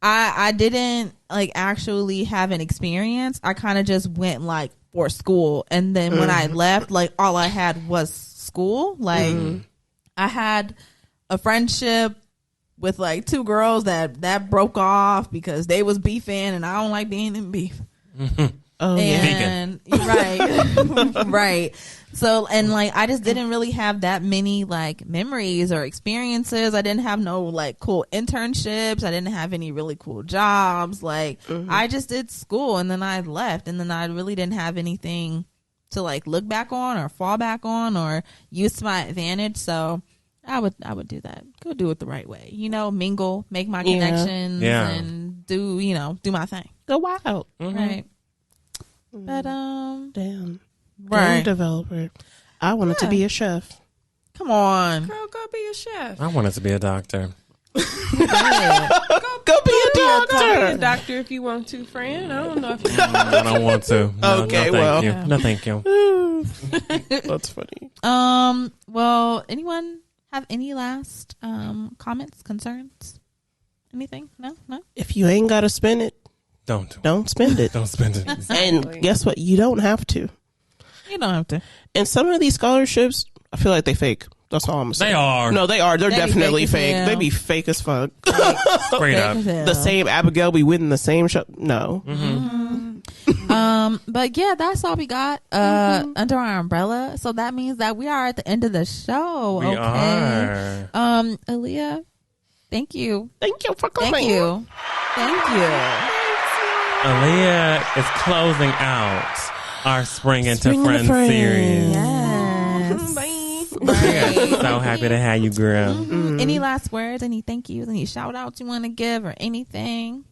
[SPEAKER 1] I didn't like actually have an experience. I kind of just went like for school, and then when I left, like all I had was school. Like I had a friendship with like 2 girls that broke off because they was beefing, and I don't like being in beef.
[SPEAKER 3] Oh,
[SPEAKER 1] and right. Right. So, and like, I just didn't really have that many like memories or experiences. I didn't have no like cool internships. I didn't have any really cool jobs. Like I just did school and then I left, and then I really didn't have anything to like look back on or fall back on or use to my advantage. So I would do that. Go do it the right way. You know, mingle, make my connections and do my thing.
[SPEAKER 3] Go wild.
[SPEAKER 1] Right. But
[SPEAKER 3] Damn.
[SPEAKER 1] Right.
[SPEAKER 3] Game developer. I wanted to be a chef.
[SPEAKER 1] Come on.
[SPEAKER 5] Girl, go be a chef.
[SPEAKER 2] I wanted to be a doctor.
[SPEAKER 3] Go be a
[SPEAKER 5] Go be a
[SPEAKER 3] doctor.
[SPEAKER 5] doctor if you want to, friend. I don't know if you
[SPEAKER 2] I don't want to. No,
[SPEAKER 3] Okay,
[SPEAKER 2] no,
[SPEAKER 3] well.
[SPEAKER 2] thank you. No, thank you.
[SPEAKER 3] That's funny.
[SPEAKER 1] Well, anyone have any last comments, concerns? Anything? No?
[SPEAKER 3] If you ain't got to spend it,
[SPEAKER 2] Don't
[SPEAKER 3] spend it.
[SPEAKER 2] Don't spend it.
[SPEAKER 3] And guess what? You don't have to.
[SPEAKER 1] You don't have to.
[SPEAKER 3] And some of these scholarships, I feel like they fake. That's all I'm gonna say.
[SPEAKER 2] They are.
[SPEAKER 3] No, they are. They're
[SPEAKER 1] They be
[SPEAKER 3] definitely
[SPEAKER 1] fake as
[SPEAKER 3] fake.
[SPEAKER 1] hell.
[SPEAKER 3] They be fake as fuck.
[SPEAKER 2] Straight up.
[SPEAKER 3] The same Abigail be winning the same show. No.
[SPEAKER 1] But yeah, that's all we got under our umbrella. So that means that we are at the end of the show.
[SPEAKER 2] We are.
[SPEAKER 1] Aaliyah, thank you.
[SPEAKER 3] Thank you for coming.
[SPEAKER 1] Thank you.
[SPEAKER 2] Aaliyah is closing out our Spring into
[SPEAKER 3] Spring into
[SPEAKER 2] Friends
[SPEAKER 3] Friends.
[SPEAKER 2] series.
[SPEAKER 1] Yes.
[SPEAKER 5] Bye.
[SPEAKER 2] We are so happy to have you, girl.
[SPEAKER 1] Any last words? Any thank yous? Any shout outs you want to give or anything?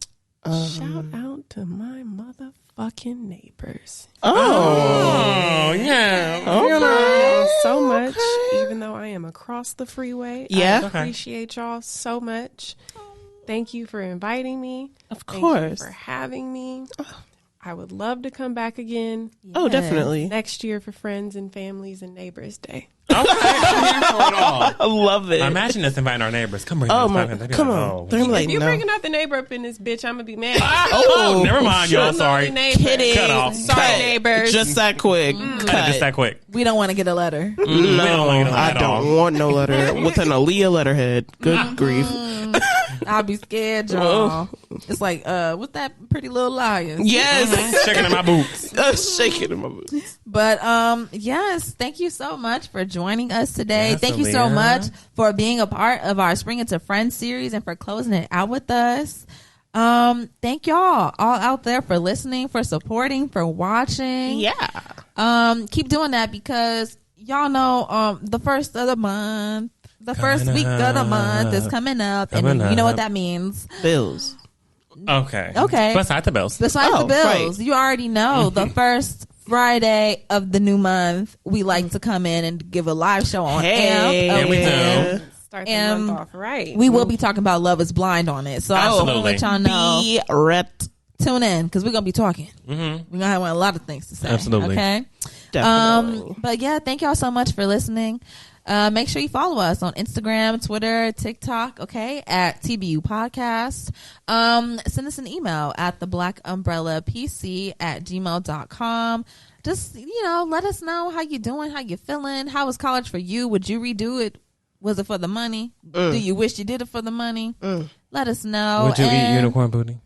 [SPEAKER 5] Shout out to my motherfucking neighbors.
[SPEAKER 3] Oh,
[SPEAKER 2] yeah.
[SPEAKER 5] I love y'all so much, even though I am across the freeway.
[SPEAKER 3] Yeah.
[SPEAKER 5] I appreciate y'all so much. Thank you for inviting me.
[SPEAKER 3] Of
[SPEAKER 5] Thank
[SPEAKER 3] course.
[SPEAKER 5] you for having me. I would love to come back again.
[SPEAKER 3] Oh, definitely.
[SPEAKER 5] Next year for Friends and Families and Neighbors Day.
[SPEAKER 2] Okay.
[SPEAKER 3] I love it.
[SPEAKER 2] Imagine us inviting our neighbors. Come bring
[SPEAKER 3] Oh
[SPEAKER 2] us.
[SPEAKER 3] my,
[SPEAKER 2] They'd be
[SPEAKER 3] come
[SPEAKER 2] like,
[SPEAKER 3] on.
[SPEAKER 2] oh.
[SPEAKER 3] They're like,
[SPEAKER 5] If you're
[SPEAKER 3] no.
[SPEAKER 5] bringing out the neighbor up in this bitch, I'm going to be mad.
[SPEAKER 2] Oh, never mind, y'all. Sorry.
[SPEAKER 5] Kidding.
[SPEAKER 2] Cut off.
[SPEAKER 5] Sorry, neighbors.
[SPEAKER 3] Just that quick.
[SPEAKER 2] Cut it just that quick.
[SPEAKER 1] We don't want to get a letter.
[SPEAKER 2] We don't want to
[SPEAKER 3] I don't want no letter with an Aaliyah letterhead. Good grief.
[SPEAKER 1] I'll be scared, y'all. It's like, what's that Pretty Little Liars?
[SPEAKER 3] Yes.
[SPEAKER 2] Shaking in my boots.
[SPEAKER 3] Shaking in my boots.
[SPEAKER 1] But yes, thank you so much for joining us today.
[SPEAKER 2] Yes,
[SPEAKER 1] thank you so
[SPEAKER 2] Aaliyah.
[SPEAKER 1] much for being a part of our Spring Into Friends series and for closing it out with us. Thank y'all all out there for listening, for supporting, for watching.
[SPEAKER 3] Yeah.
[SPEAKER 1] Keep doing that because y'all know the first of the month, the first week of the month is coming up, and you know what that means.
[SPEAKER 3] Bills.
[SPEAKER 2] Okay. Besides the bills.
[SPEAKER 1] Besides the bills,
[SPEAKER 3] right.
[SPEAKER 1] you already know the first Friday of the new month, we like to come in and give a live show on
[SPEAKER 3] Hey.
[SPEAKER 1] AMP.
[SPEAKER 2] Yeah, we do.
[SPEAKER 5] Start the month off right.
[SPEAKER 1] We will be talking about Love Is Blind on it. So I just want to let y'all know.
[SPEAKER 3] Be rep.
[SPEAKER 1] Tune in because we're going to be talking. We're going to have a lot of things to say.
[SPEAKER 2] Absolutely.
[SPEAKER 1] Okay.
[SPEAKER 3] Definitely.
[SPEAKER 1] But yeah, thank y'all so much for listening. Make sure you follow us on Instagram, Twitter, TikTok, okay, at TBU Podcast. Send us an email at theblackUmbrellaPC@gmail.com. Just, let us know how you doing, how you feeling. How was college for you? Would you redo it? Was it for the money? Do you wish you did it for the money? Let us know.
[SPEAKER 2] Would you eat unicorn booty?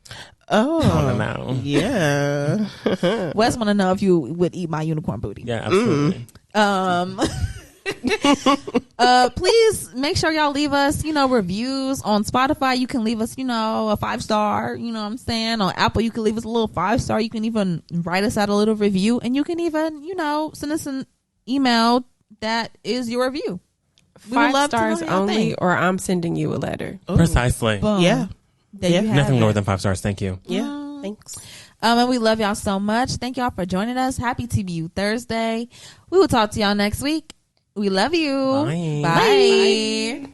[SPEAKER 3] Oh.
[SPEAKER 2] I want to know.
[SPEAKER 3] Yeah.
[SPEAKER 1] Wes want to know if you would eat my unicorn booty.
[SPEAKER 2] Yeah, absolutely.
[SPEAKER 1] Please make sure y'all leave us, reviews on Spotify. You can leave us, a 5-star, you know what I'm saying? On Apple, you can leave us a little 5-star. You can even write us out a little review, and you can even, send us an email that is your review. We would
[SPEAKER 5] 5
[SPEAKER 1] love to know
[SPEAKER 5] stars
[SPEAKER 1] y'all
[SPEAKER 5] only,
[SPEAKER 1] think.
[SPEAKER 5] or I'm sending you a letter.
[SPEAKER 2] Precisely.
[SPEAKER 1] Boom.
[SPEAKER 3] Yeah.
[SPEAKER 1] There you have
[SPEAKER 2] Nothing
[SPEAKER 1] it.
[SPEAKER 2] more than 5 stars. Thank you.
[SPEAKER 3] Yeah. Thanks.
[SPEAKER 1] And we love y'all so much. Thank y'all for joining us. Happy TBU Thursday. We will talk to y'all next week. We love you.
[SPEAKER 2] Bye.
[SPEAKER 1] Bye.